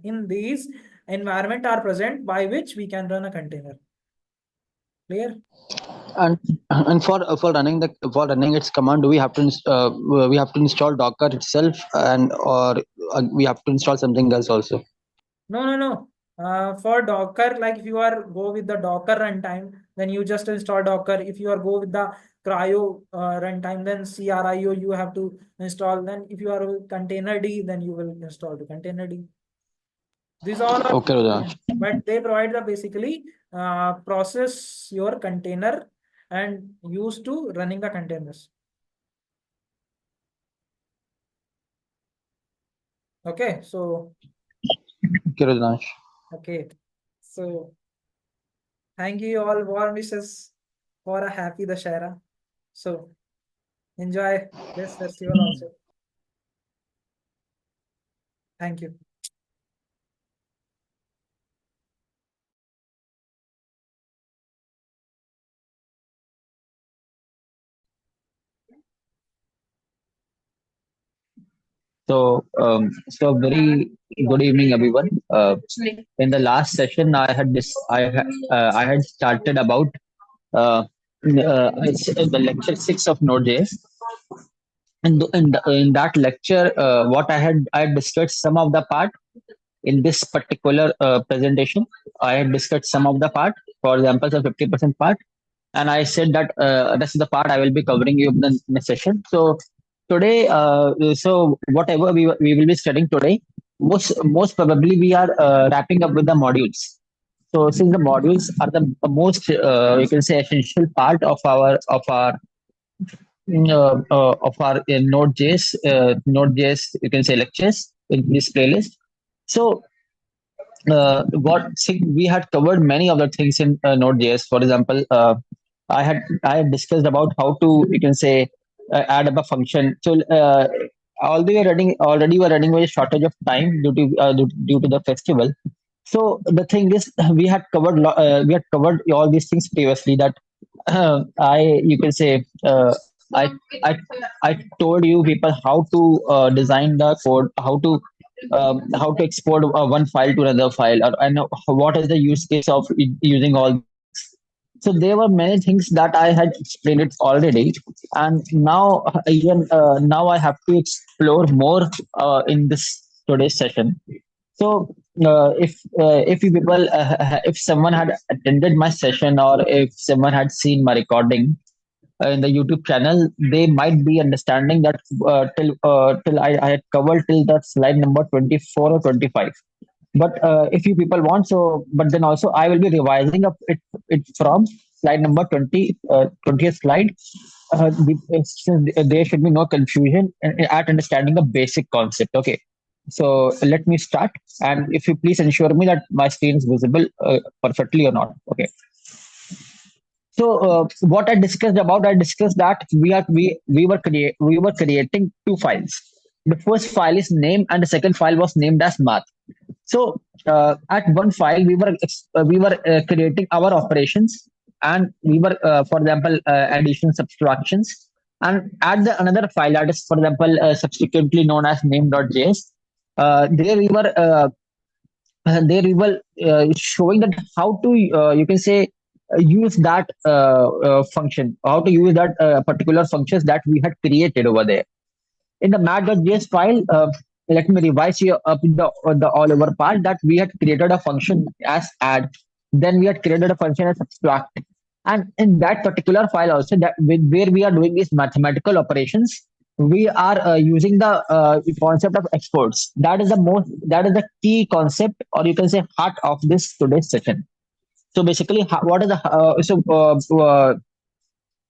In these environment are present by which we can run a container. Clear? and for running its command, do we have to install Docker itself, and or we have to install something else also? No. For Docker, like if you are go with the Docker runtime, then you just install Docker. If you are go with the CRIO runtime, then CRIO you have to install. Then if you are with container D, then you will install the container D. These all are Okay, Rudra. but they provide the basically process your container and used to running the containers. Okay, so Okay, Rudra. okay, so thank you all, warm wishes for a happy Dashera. So enjoy this festival also. Thank you. So very good evening, everyone. In the last session, I had started about the lecture 6 of Node.js. In that lecture, what I had discussed some of the part in this particular presentation. I had discussed some of the part, for example, the 50% part, and I said that this is the part I will be covering you in the session. So today, so whatever we will be studying today, most probably we are wrapping up with the modules. So since the modules are the most you can say essential part of our Node.js you can say lectures in this playlist. So we had covered many other things in Node.js. For example, I had discussed about how to you can say add up a function. So already we're running with a shortage of time due to the festival. So the thing is, we had covered all these things previously. That I you can say I I I told you people how to design the code, how to export one file to another file, and what is the use case of using all these things. So there were many things that I had explained it already, and now even now I have to explore more in this today's session. So if you people if someone had attended my session, or if someone had seen my recording in the YouTube channel, they might be understanding that till I had covered till the slide number 24 or 25. But if you people want, so but then also I will be revising up it from slide number 20, 20th slide. Since there should be no confusion at understanding the basic concept. Okay. So let me start, and if you please ensure me that my screen is visible perfectly or not. Okay. So what I discussed that we were creating two files. The first file is name, and the second file was named as math. So at one file we were creating our operations, and we were for example addition subtractions, and at the another file that is for example subsequently known as name.js, there we were there we will showing that how to you can say use that function, how to use that particular functions that we had created over there in the mat.js file. Let me revise here up in the all over part that we had created a function as add, then we had created a function as subtract, and in that particular file also that where we are doing these mathematical operations, we are using the concept of exports. That is the key concept, or you can say heart of this today's session. So basically, what is the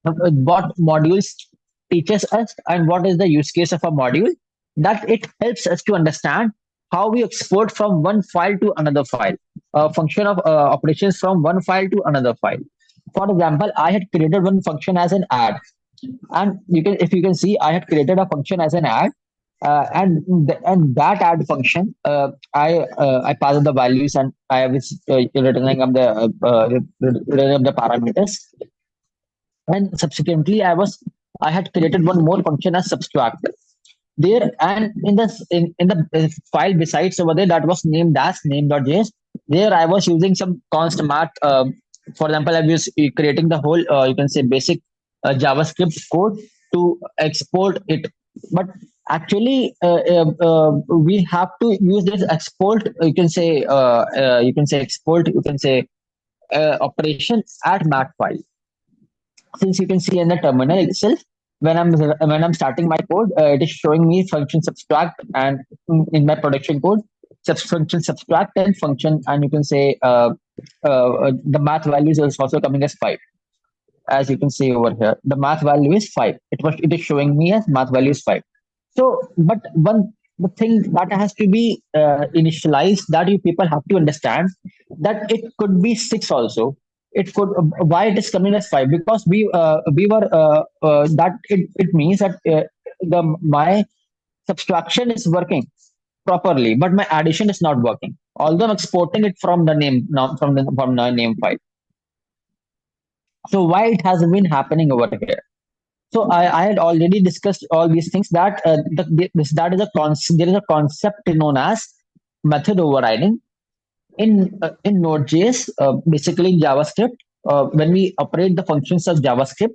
what modules teaches us and what is the use case of a module, that it helps us to understand how we export from one file to another file, a function of operations from one file to another file. For example, I had created one function as an add, and you can, if you can see, I had created a function as an add, and that add function, I passed the values and I was returning up the parameters, and subsequently I had created one more function as subtract there, and in the file besides over there that was named as name.js, there I was using some const math. For example, I was creating the whole you can say basic javascript code to export it, but actually we have to use this export, you can say export, you can say operation at math file. Since you can see in the terminal itself, when I'm starting my code, it is showing me function subtract, and in my production code, function subtract and function, and you can say the math values is also coming as 5. As you can see over here, the math value is 5. It is showing me as math value is 5. So, but one the thing that has to be initialized, that you people have to understand, that it could be 6 also. It could, why it is coming as 5, because we were that it means that the my subtraction is working properly, but my addition is not working. Although I'm exporting it from the name, not from the name file. So why it has been happening over here? So I had already discussed all these things, that that is there is a concept known as method overriding in Node.js, basically in JavaScript. When we operate the functions of JavaScript,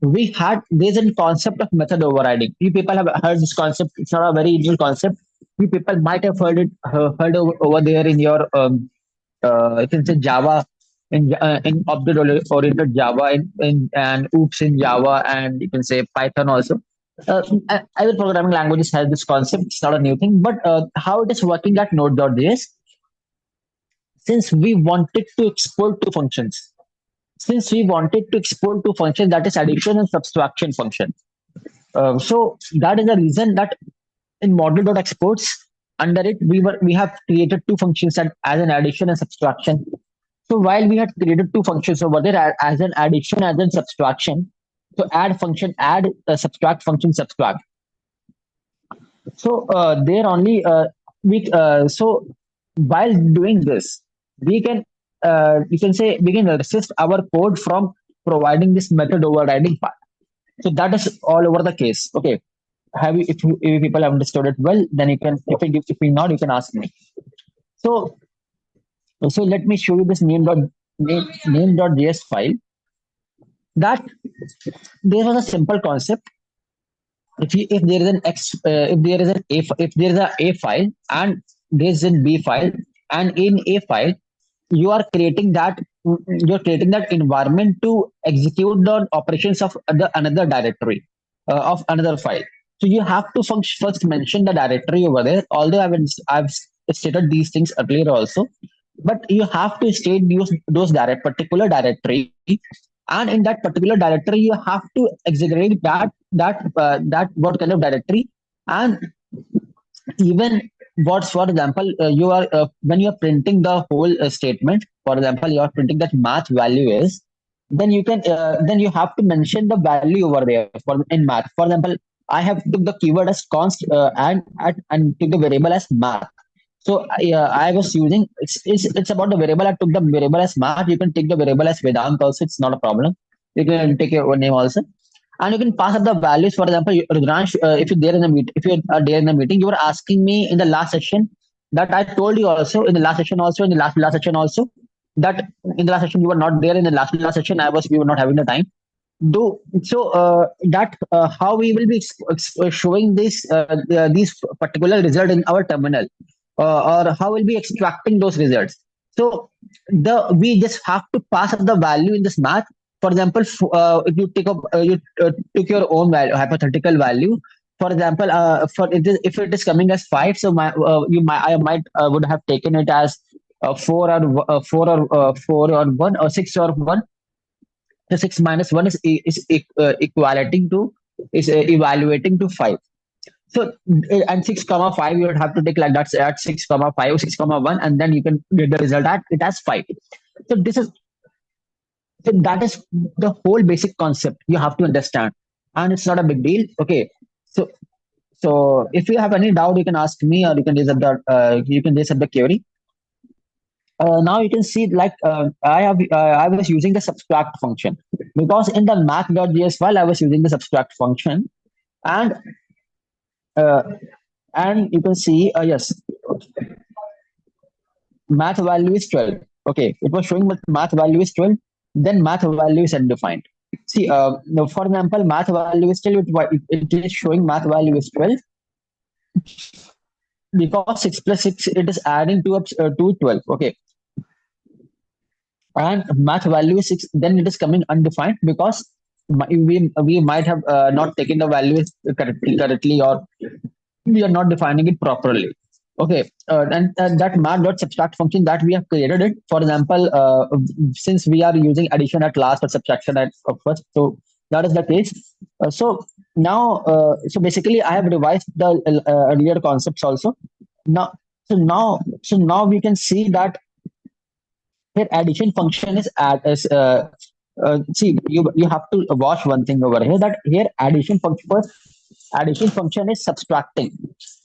there's a concept of method overriding. You people have heard this concept. It's not a very new concept. You people might have heard over there in your you can say Java, in object-oriented Java, and OOPS in Java, and you can say Python also. Other programming languages have this concept. It's not a new thing, but how it is working at Node.js, since we wanted to export two functions, that is addition and subtraction function. So that is the reason that in model.exports, under it we have created two functions as an addition and subtraction. So while we had created two functions over there as an addition, as an subtraction, so add function add, subtract function subtract. So there only we so while doing this, we can you can say we can resist our code from providing this method overriding part. So that is all over the case. Okay, if people have understood it well, then you can, if you not, you can ask me. So let me show you this name.js file. That there was a simple concept. If there is an if there is a file and there is a b file, and in a file you are creating that environment to execute the operations of another directory of another file. So you have to first mention the directory over there. Although I've stated these things earlier also, but you have to state those particular directory, and in that particular directory you have to execute that what kind of directory, and even what's, for example, you are when you are printing the whole statement, for example you are printing that math value is, then you have to mention the value over there for in math. For example, I have took the keyword as const and took the variable as math. So I was using, it's about the variable. I took the variable as math. You can take the variable as Vedant also. It's not a problem. You can take your own name also, and you can pass up the values. For example, Rudransh, if you're there in the meeting, you were asking me in the last session that I told you also in the last session, also in the last session also, that in the last session you were not there. In the last session, we were not having the time. Do so that how we will be showing these particular result in our terminal, or how we'll be extracting those results. So the we just have to pass up the value in this math. For example, if you take up you took your own value, hypothetical value. For example, if it is coming as 5, so I might would have taken it as 4 or 1 or 6 or 1. The 6 minus 1 equalating to is evaluating to 5. So and 6 comma 5 you would have to take like that's at 6 comma 5 or 6 comma 1, and then you can get the result at it as 5. So this is so that is the whole basic concept you have to understand, and it's not a big deal. Okay, so if you have any doubt, you can ask me, or you can raise up the query. Now you can see like I was using the subtract function, because in the math.js file I was using the subtract function, and uh, you can see yes, math value is 12. Okay, it was showing that math value is 12, then math value is undefined. See, now, for example, math value is still it is showing math value is 12, because 6 plus 6 it is adding to 12. Okay, and math value is 6, then it is coming undefined, because we might have not taken the value correctly, or we are not defining it properly. Okay, and that math.subtract function that we have created it, for example, since we are using addition at last or subtraction at first, so that is the case. So now, so basically, I have revised the earlier concepts also. Now, so now we can see that here addition function is see, you have to watch one thing over here, that here addition function is subtracting,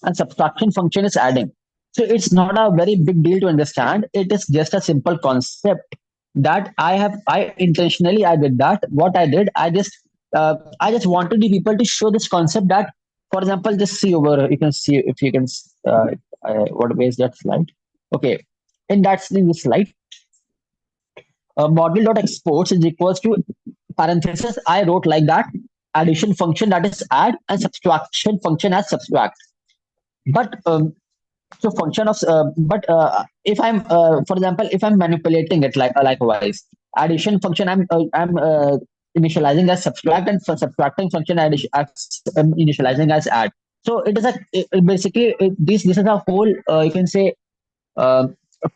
and subtraction function is adding. So it's not a very big deal to understand. It is just a simple concept that I intentionally I did that. What I did, I just wanted the people to show this concept that, for example, just see over. You can see if you can. What way is that slide? Okay, and that's in the slide. Module.exports is equals to parenthesis. I wrote like that: addition function, that is add, and subtraction function as subtract. But so function of but if I'm for example, if I'm manipulating it likewise, addition function I'm initializing as subtract, and for subtracting function I'm initializing as add. So it is basically this is a whole you can say uh,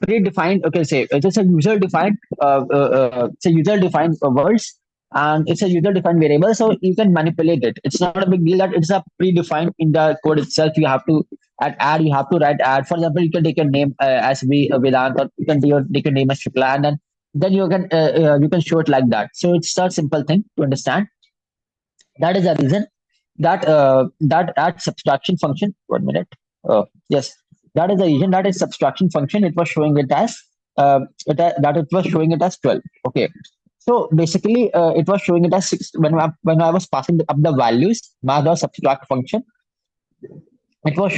predefined. Okay, say it's a user defined it's a user defined words, and it's a user defined variable, so you can manipulate it. It's not a big deal that it's a predefined in the code itself. You have to add, you have to write add. For example, you can take your name as Vedant, or you can take your name as Shukla, and then you can show it like that. So it's a simple thing to understand. That is the reason that that add subtraction function. 1 minute. Yes, that is the reason that is subtraction function. It was showing it as that it was showing it as 12. Okay, so basically it was showing it as 6 when I was passing up the values. Math or subtract function. It was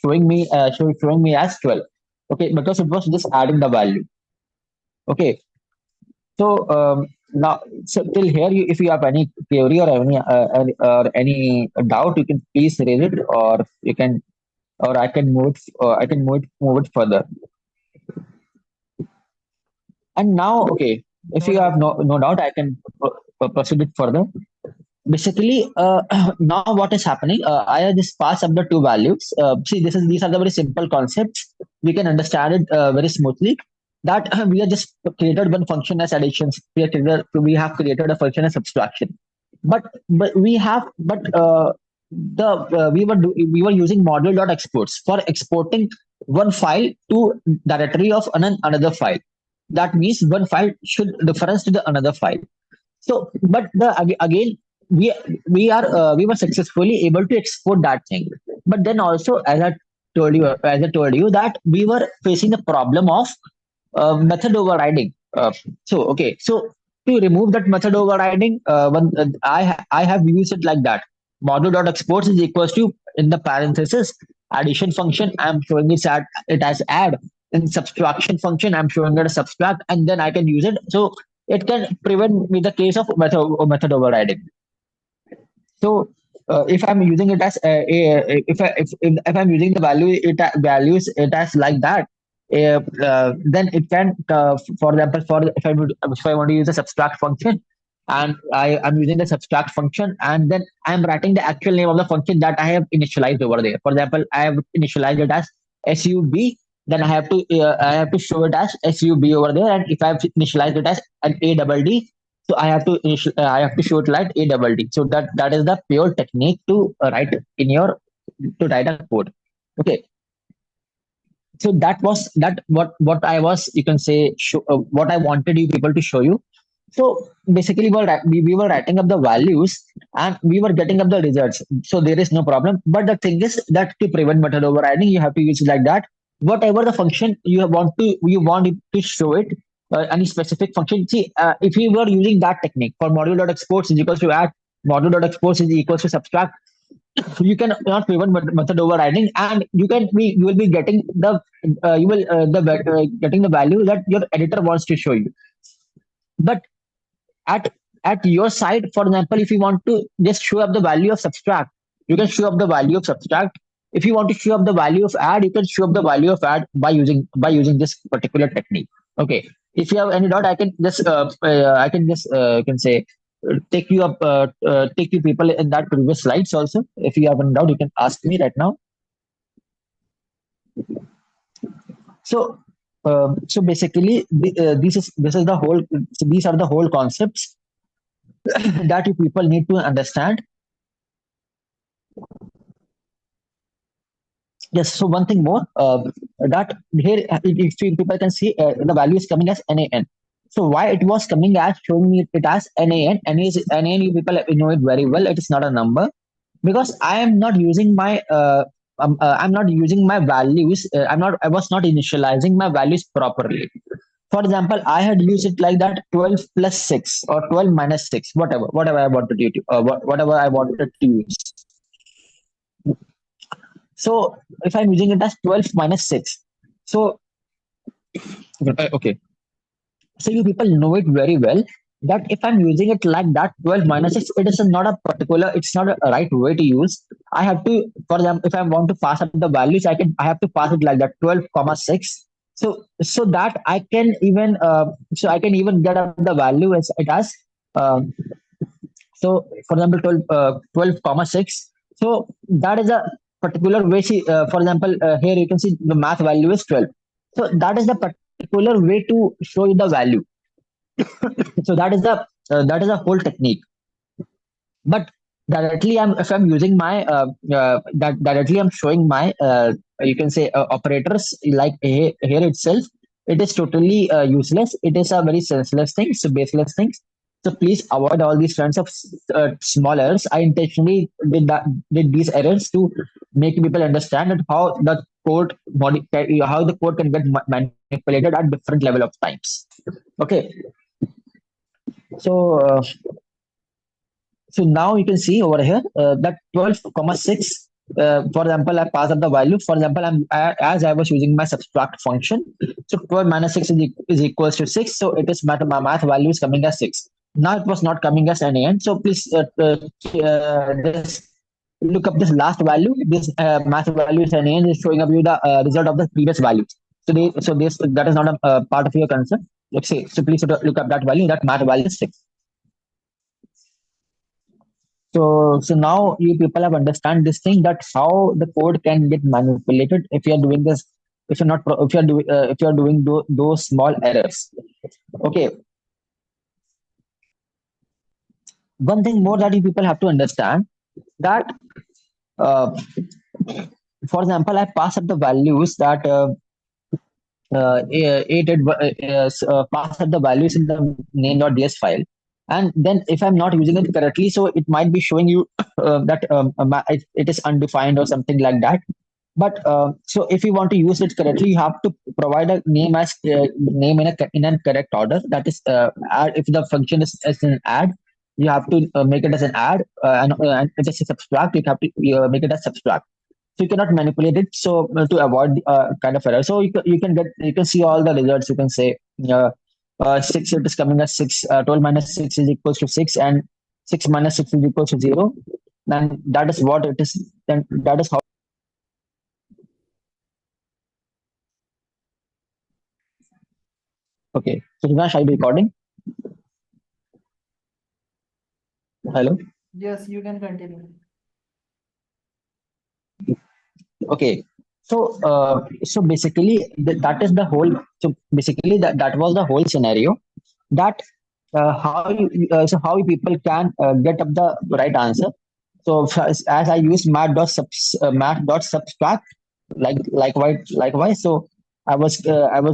showing me as 12. Okay, because it was just adding the value. Okay, so now, so till here, if you have any query or any doubt, you can please raise it, or you can, or I can move it further. And now, okay, if you have no doubt, I can proceed it further. Basically, now what is happening? I just pass up the two values. See, these are the very simple concepts. We can understand it very smoothly. That we have just created one function as additions. We have created a function as subtraction. But we have but the we were using module.exports for exporting one file to directory of another file. That means one file should reference to the another file. So, but again, we we were successfully able to export that thing. But then also, as I told you that we were facing the problem of method overriding. So okay, so to remove that method overriding, I have used it like that. Module.exports is equals to, in the parenthesis, addition function, I'm showing it as add. In subtraction function, I'm showing it as subtract, and then I can use it. So it can prevent me the case of method overriding. So if I'm using it as if I'm using the values it as like that, then it can for example, for if I want to use a subtract function, and I'm using the subtract function, and then I'm writing the actual name of the function that I have initialized over there. For example, I have initialized it as sub. Then I have to show it as sub over there, and if I've initialized it as an a double d, so I have to show it like a double D. So that is the pure technique to write a code. Okay, so that was that what I was, you can say, what I wanted you people to show you. So basically we were writing up the values and we were getting up the results. So there is no problem. But the thing is that to prevent method overriding, you have to use it like that. Whatever the function you want it to show it, any specific function. See, if you were using that technique for module.exports is equals to add, module.exports is equals to subtract, you can not prevent method overriding, and you will be getting the getting the value that your editor wants to show you. But at your side, for example, if you want to just show up the value of subtract, you can show up the value of subtract. If you want to show up the value of add, you can show up the value of add by using this particular technique. Okay, if you have any doubt, I can just you can say take you people in that previous slides also. If you have any doubt, you can ask me right now. So basically this is the whole, so these are the whole concepts that you people need to understand. Yes, so one thing more, that here, if you people can see, the value is coming as NaN. So why it was coming as, showing me it as NaN? NaN, you people know it very well. It is not a number, because I am not using I'm not using my values. I was not initializing my values properly. For example, I had used it like that: 12 plus 6 or 12 minus 6, whatever I wanted to whatever I wanted to use. So if I'm using it as 12 minus 6, so okay, so you people know it very well that if I'm using it like that, 12 minus 6, it is not a particular, it's not a right way to use. I have to, for example, if I want to pass up the values, I have to pass it like that, 12 comma 6. So that I can even get out the value as it has. Um, so for example, 12 comma 6. So that is a particular way. For example, here you can see the math value is 12. So that is the particular way to show you the value. So that is a whole technique. But directly, if I'm using my that directly I'm showing my you can say operators like here itself. It is totally useless. It is a very senseless thing. So baseless things. So please avoid all these kinds of small errors. I intentionally did these errors to make people understand that how the code can get manipulated at different level of times. Okay, so so now you can see over here that 12 comma 6. For example, I pass up the value. For example, as I was using my subtract function, so 12 minus 6 is equals to 6. So it is my math value is coming as 6. Now it was not coming as NaN. So please just look up this last value. This math value is NaN, is showing up you the result of the previous values. So that is not a part of your concern. Let's say, so please look up that value. That math value is 6. So now you people have understand this thing, that how the code can get manipulated if you are doing this, if you're not if you're doing those small errors. Okay. One thing more that you people have to understand, that uh, for example, I pass up the values that pass up the values in the name.ds file, and then if I'm not using it correctly, so it might be showing you that it is undefined or something like that. But so if you want to use it correctly, you have to provide a name as name in a correct order. That is, add, if the function is as an add, you have to make it as an add, and if it's a subtract, you have to make it as subtract. so you cannot manipulate it. So to avoid kind of error, so you can see all the results. You can say uh, 6, it is coming as 6. 12 minus 6 is equals to 6, and 6 minus 6 is equals to 0. And that is what it is. Then that is how. Okay. So Hinash, are you recording? Hello. Yes, you can continue. Okay. So basically that is the whole. So basically that was the whole scenario. That how people can get up the right answer. So as I use math dot subtract, likewise. So I was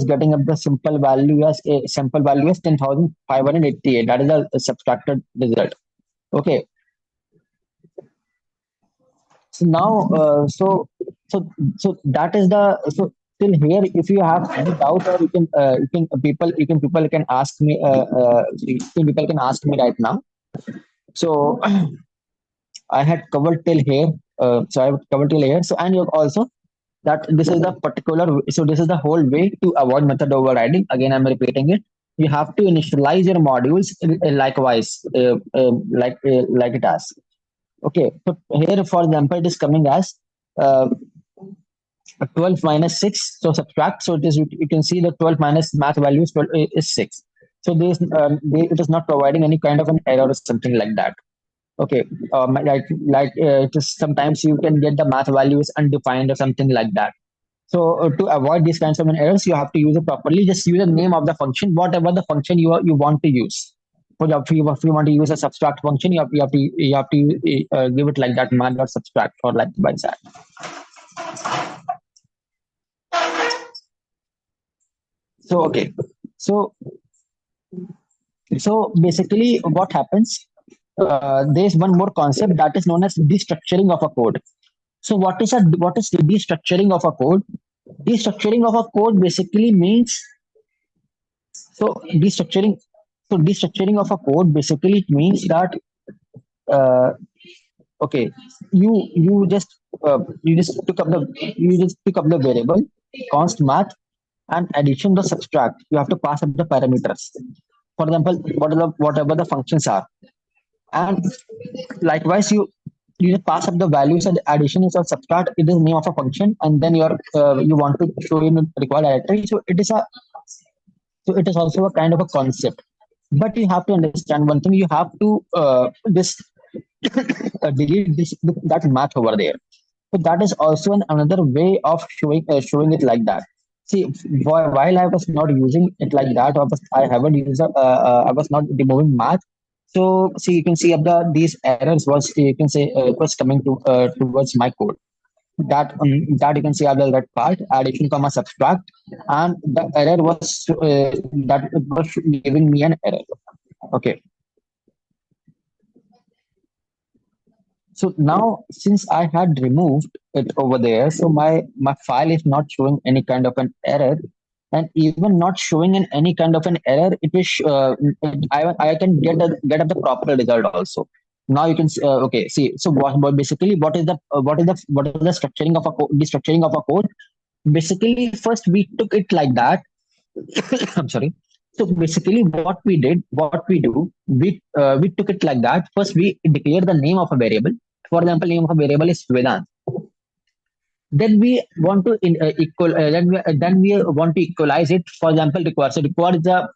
getting up the simple value as 10,588. That is the subtracted result. Okay. So now, so that is the so till here. If you have any doubt, or people can ask me. People can ask me right now. So I had covered till here. So I covered till here. So and you also that this is the particular. So this is the whole way to avoid method overriding. Again, I'm repeating it. You have to initialize your modules likewise, like it as. Okay, so here, for example, it is coming as uh, 12 minus 6. So subtract. So it is you can see the 12 minus math value is 12, is 6. So it is not providing any kind of an error or something like that. Okay, it is sometimes you can get the math values undefined or something like that. So to avoid these kinds of errors, you have to use it properly. Just use the name of the function, whatever the function you want to use. For example, if you want to use a subtract function, you have to give it like that, man dot subtract or like by that. So okay, so basically what happens? There is one more concept that is known as destructuring of a code. So what is the destructuring of a code? Destructuring of a code basically means so destructuring destructuring of a code basically means that uh, okay, you just pick up the variable const math and addition the subtract. You have to pass up the parameters. For example, whatever the functions are, and likewise you just pass up the values, and the addition is or subtract. It is name of a function, and then you want to show in required directory. So it is also a kind of a concept. But you have to understand one thing. You have to this delete that math over there. So that is also another way of showing it like that. See, while I was not using it like that, I haven't used I was not removing math. So see, you can see up these errors was you can say was coming towards my code. That you can see other that part addition comma subtract, and the error was that it was giving me an error. Okay. So now, since I had removed it over there, so my file is not showing any kind of an error, and even not showing in any kind of an error, it is I can get at the proper result also. Now you can okay, see. So basically what is the structuring of a destructuring of a code? Basically, first we took it like that. I'm sorry. So basically, what we do, we took it like that. First, we declare the name of a variable. For example, name of a variable is Vedant. Then we want to then we want to equalize it. For example, requires a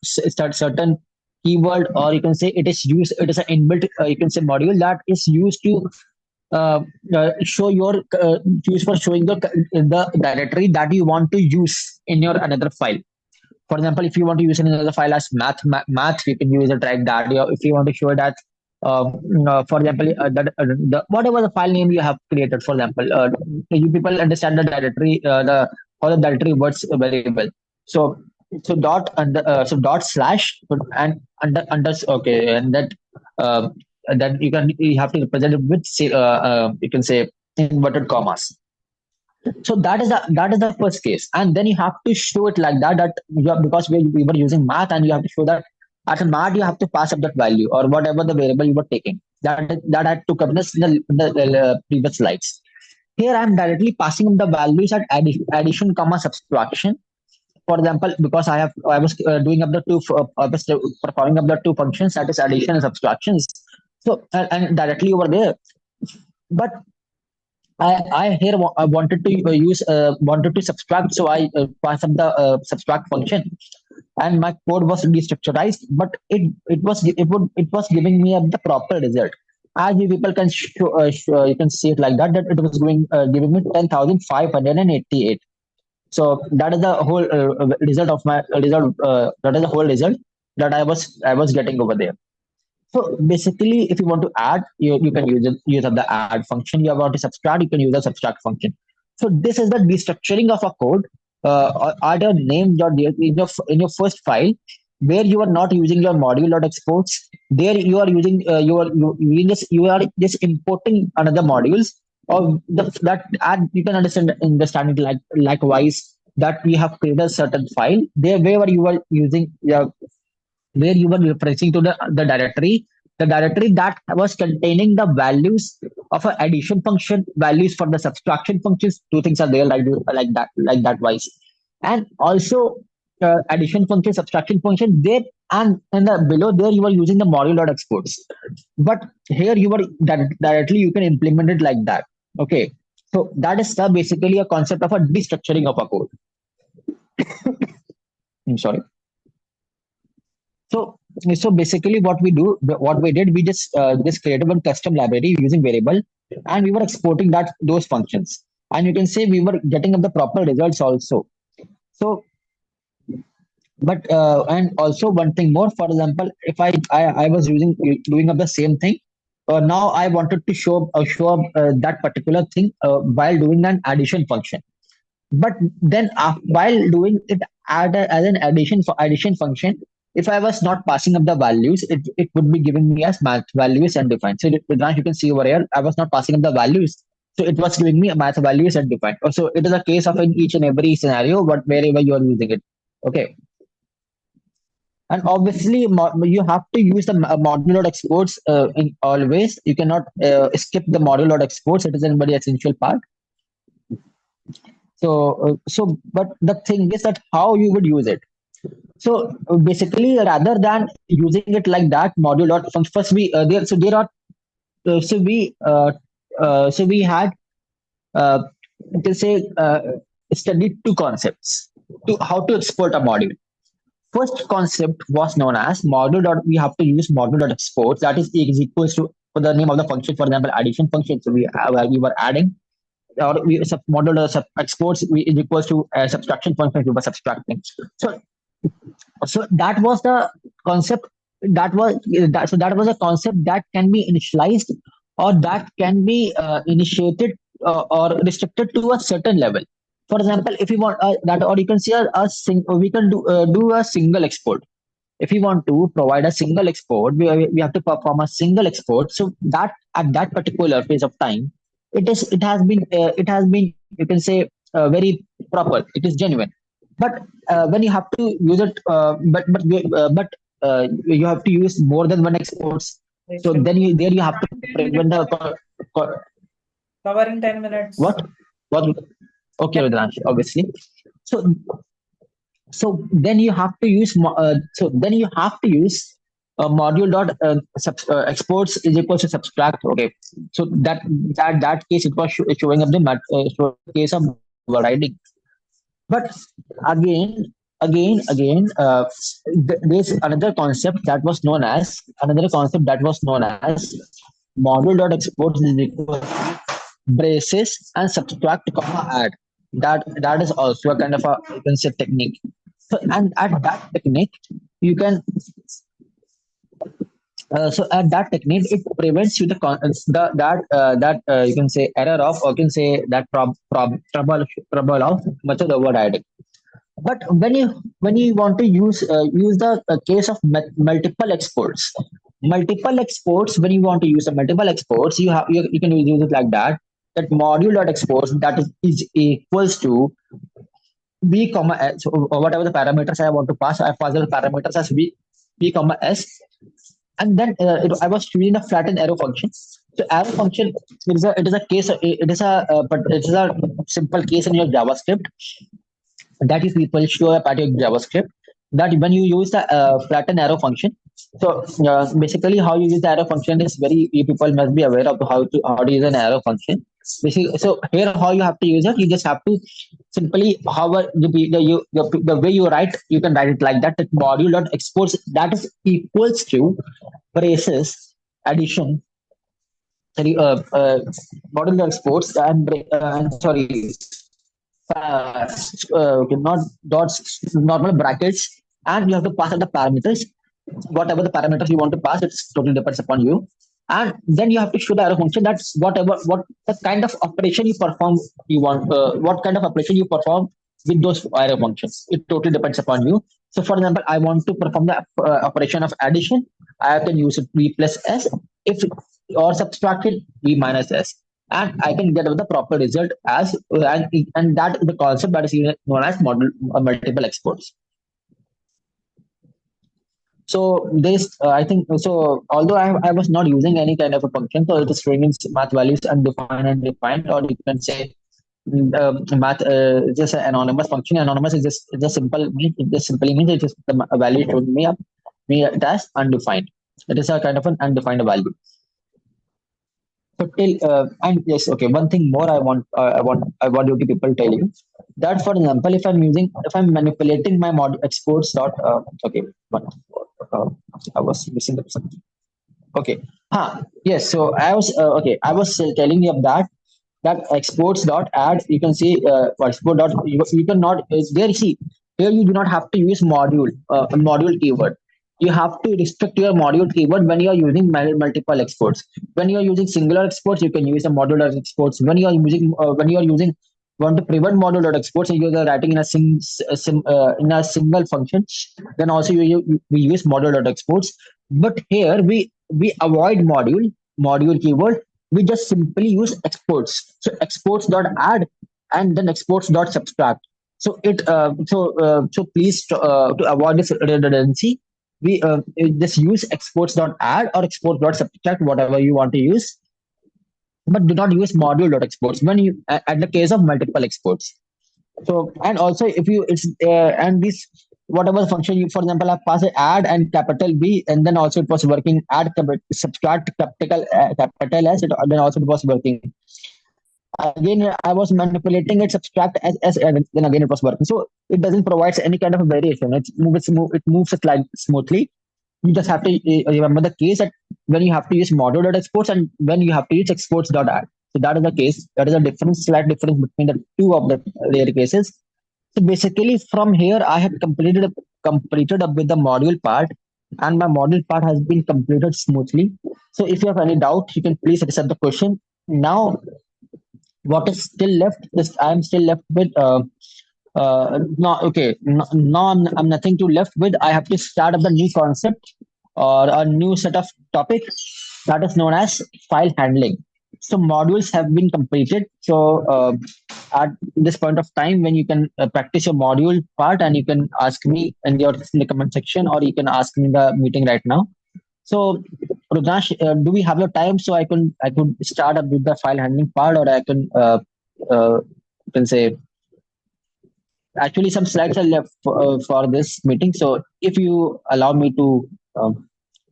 certain keyword, or you can say it is used. It is an inbuilt you can say module that is used to uh, show your use for showing the directory that you want to use in your another file. For example, if you want to use another file as math, you can use it like that. If you want to show that, for example, whatever the file name you have created, for example, you people understand the directory, the how the directory works very well. So dot slash and okay, and that you have to represent it with you can say inverted commas. So that is the first case, and then you have to show it like that because we were using math, and you have to show that at a math you have to pass up that value or whatever the variable you were taking. That I took up this in the previous slides. here I'm directly passing the values at addition comma subtraction. For example, because I was doing up the I was performing up the two functions, that is addition and subtractions. So and directly over there, but I here I wanted to use wanted to subtract, so I pass up the subtract function, and my code was destructurized, but it was giving me the proper result. As you people can you can see it like that, that it was giving me 10,588. So that is the whole result of my result. That is the whole result that I was getting over there. So basically, if you want to add, you can use of the add function. You want to subtract, you can use the subtract function. So this is the destructuring of a code. Add your name.dlp in your first file where you are not using your module.exports. There you are using you are just importing another modules, or that add, you can understand it like likewise, that we have created a certain file there wherever you are using where you were referencing to the directory that was containing the values of an addition function, values for the subtraction functions. Two things are there like that wise, and also addition function, subtraction function there, and below there you are using the module.exports. But here you are directly you can implement it like that. Okay, so that is basically a concept of a destructuring of a code. I'm sorry. So, so basically, what we did, we just created one custom library using variable, and we were exporting those functions. And you can say we were getting up the proper results also. So, but and also one thing more. For example, if I was doing up the same thing, now I wanted to show up that particular thing while doing an addition function. But then while doing it as an addition function, if I was not passing up the values, it would be giving me as math values and defined. So Raj, you can see over here, I was not passing up the values, so it was giving me math values and defined. So it is a case of in each and every scenario, but wherever you are using it. Okay, and obviously you have to use the module exports in always. You cannot skip the module exports. It is a very essential part. So, but the thing is that how you would use it. So basically, rather than using it like that, module dot function. First, we there. So there are. So we had. You can say studied two concepts to how to export a module. First concept was known as module dot. We have to use module dot export. That is equals to for the name of the function. For example, addition function. So we were adding, or model exports is equals to subtraction function we were subtracting. So that was the concept. That was a concept that can be initialized, or that can be initiated or restricted to a certain level. For example, if you want that, or you can see we can do a single export. If we want to provide a single export, we have to perform a single export. So that at that particular phase of time, it has been, you can say, very proper. It is genuine. But when you have to use it, you have to use more than one exports. So then you have to when the cover in 10 minutes. What? Okay, Rudransh, obviously. So then you have to use module dot exports is equals to subtract. Okay, so that case it was showing up the case of overriding. But again, there's another concept that was known as module dot exports is equal to braces and subtract comma add. That is also a kind of a, you can say, technique. So, and at that technique, you can so at that technique, it prevents you you can say error of, or you can say that trouble of much of the word adding. But when you want to use the case of multiple exports, when you want to use the multiple exports, you can use it like that. That module dot exports, that is equals to b comma s, or whatever the parameters I want to pass. I pass the parameters as b comma s, and then I was choosing the flatten arrow function. So arrow function it is a case it is a but it is a simple case in your JavaScript that you people show up at your JavaScript that when you use the flatten arrow function. So basically, how you use the arrow function is very you people must be aware of how to use an arrow function. Basically, so here how you have to use it, you just have to simply however the way you write, you can write it like that. That module dot exports that is equals to braces addition sorry module dot exports and sorry okay, not dots, normal brackets, and you have to pass in the parameters. Whatever the parameters you want to pass, it's totally depends upon you. And then you have to show the arrow function. That's whatever what the kind of operation you perform. You want what kind of operation you perform with those arrow functions. It totally depends upon you. So, for example, I want to perform the operation of addition. I can use it b plus s. If or subtracted b minus s and I can get the proper result as and that is the concept that is known as model multiple exports. So this I think so. Although I was not using any kind of a function, so it is showing in math values undefined and defined, or you can say math just an anonymous function. Anonymous is just simple means it just simply means it is the value showing me as undefined. It is a kind of an undefined value. So till and yes, okay. One thing more I want you to people tell you that for example, if I'm manipulating my mod exports dot okay, one, uh, I was missing up something. Okay, yes. So I was okay. I was telling you of that exports dot add. You can see export dot you cannot there. See here you do not have to use module keyword. You have to restrict your module keyword when you are using multiple exports. When you are using singular exports, you can use a modular exports. When you are using want to prevent module exports and you are writing in in a single function, then also we use module exports. But here we avoid module keyword. We just simply use exports. So exports dot add and then exports dot subtract. So please to avoid this redundancy, we just use exports dot add or exports dot subtract, whatever you want to use, but do not use module dot exports when you at the case of multiple exports. So and also if you it's and this whatever function you for example I pass a add and capital B and then also it was working add subtract capital S then also it was working again I was manipulating it subtract as and then again it was working. So it doesn't provide any kind of a variation. It moves it like smoothly. You just have to remember the case that when you have to use module dot exports and when you have to use exports dot add. So that is the case. That is a difference, slight difference between the two of the rare cases. So basically, from here, I have completed up with the module part, and my module part has been completed smoothly. So if you have any doubt, you can please accept the question. Now, what is still left is I am still left with no okay no I'm nothing to left with. I have to start up the new concept or a new set of topic that is known as file handling. So modules have been completed. So at this point of time when you can practice your module part and you can ask me in the comment section or you can ask me in the meeting right now. So, Rudrash, do we have your time so I could start up with the file handling part, or I can say actually some slides are left for this meeting. So, if you allow me to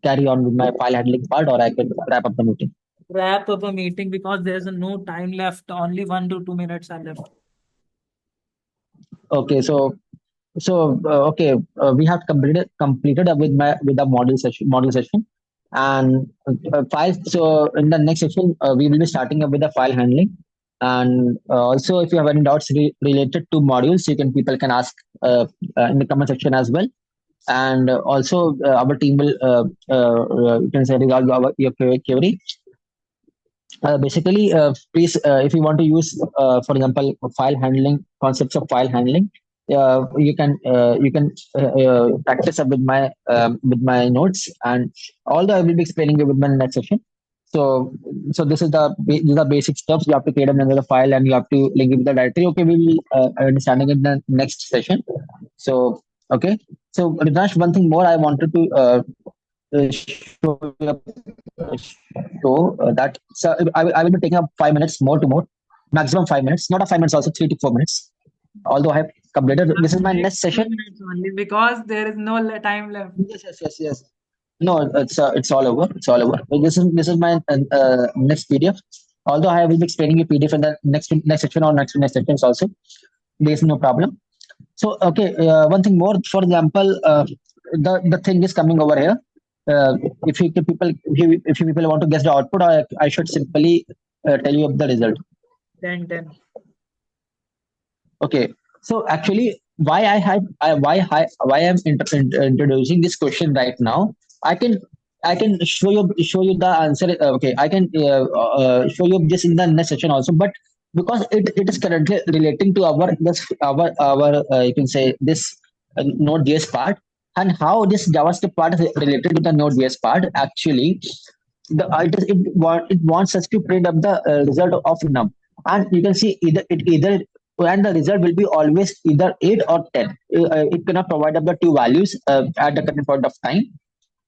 carry on with my file handling part, or I can wrap up the meeting. Wrap up a meeting because there's no time left. Only 1 to 2 minutes are left. Okay, okay, we have completed with the module session, and file. So in the next session, we will be starting up with the file handling, and also if you have any doubts related to modules, people can ask in the comment section as well, and also our team will you can say resolve your query. Basically, please, if you want to use, for example, file handling concepts of file handling, you can practice up with my notes, and although I will be explaining it with my next session. So this is these are basic steps. You have to create another file and you have to link it with the directory. Okay, we will understanding it in the next session. So okay, so Ritash, one thing more I wanted to show that. So I will be taking up 5 minutes more to more, maximum 5 minutes, not a 5 minutes, also 3 to 4 minutes. Although I have completed, this is my Make next session. 2 minutes only because there is no time left. Yes. No, it's all over. It's all over. This is my next PDF. Although I will be explaining you PDF in the next section or next sections also. There is no problem. So okay, one thing more. For example, the thing is coming over here. If you people want to guess the output, I should simply tell you of the result. 10. Okay, so actually, why I'm introducing this question right now? I can I can show you the answer. Okay, I can show you this in the next session also. But because it is currently relating to our you can say this Node.js part, and how this JavaScript part is related to the Node.js part. Actually, it wants us to print up the result of num, and you can see either and the result will be always either 8 or 10. It cannot provide up the two values at the current point of time,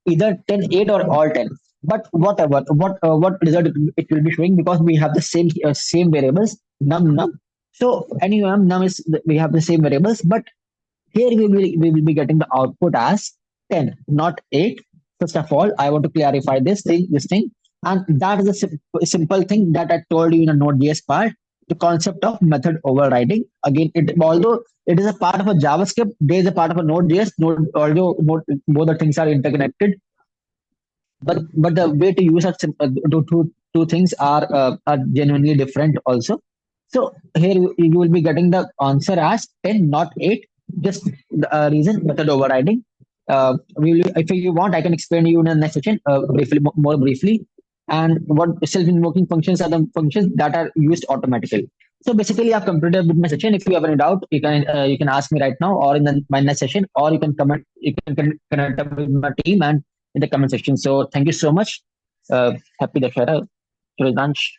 either 10 8 or all 10. But whatever, what result it will be showing, because we have the same variables num. So anyway, num is, we have the same variables, but here we will be getting the output as 10, not 8. First of all, I want to clarify this thing. And that is a simple thing that I told you in a Node.js part, the concept of method overriding. Again, although it is a part of a JavaScript, there is a part of a Node.js. Although both the things are interconnected, but the way to use two things are genuinely different also. So here you will be getting the answer as 10, not 8. Just the reason, method overriding. If you want, I can explain you in the next section briefly, more briefly. And what self-invoking functions are, the functions that are used automatically. So basically, I've completed with my section. If you have any doubt, you can ask me right now, or in my next session, or you can comment. You can connect up with my team and in the comment section. So thank you so much. Happy Dashera, Shrivansh.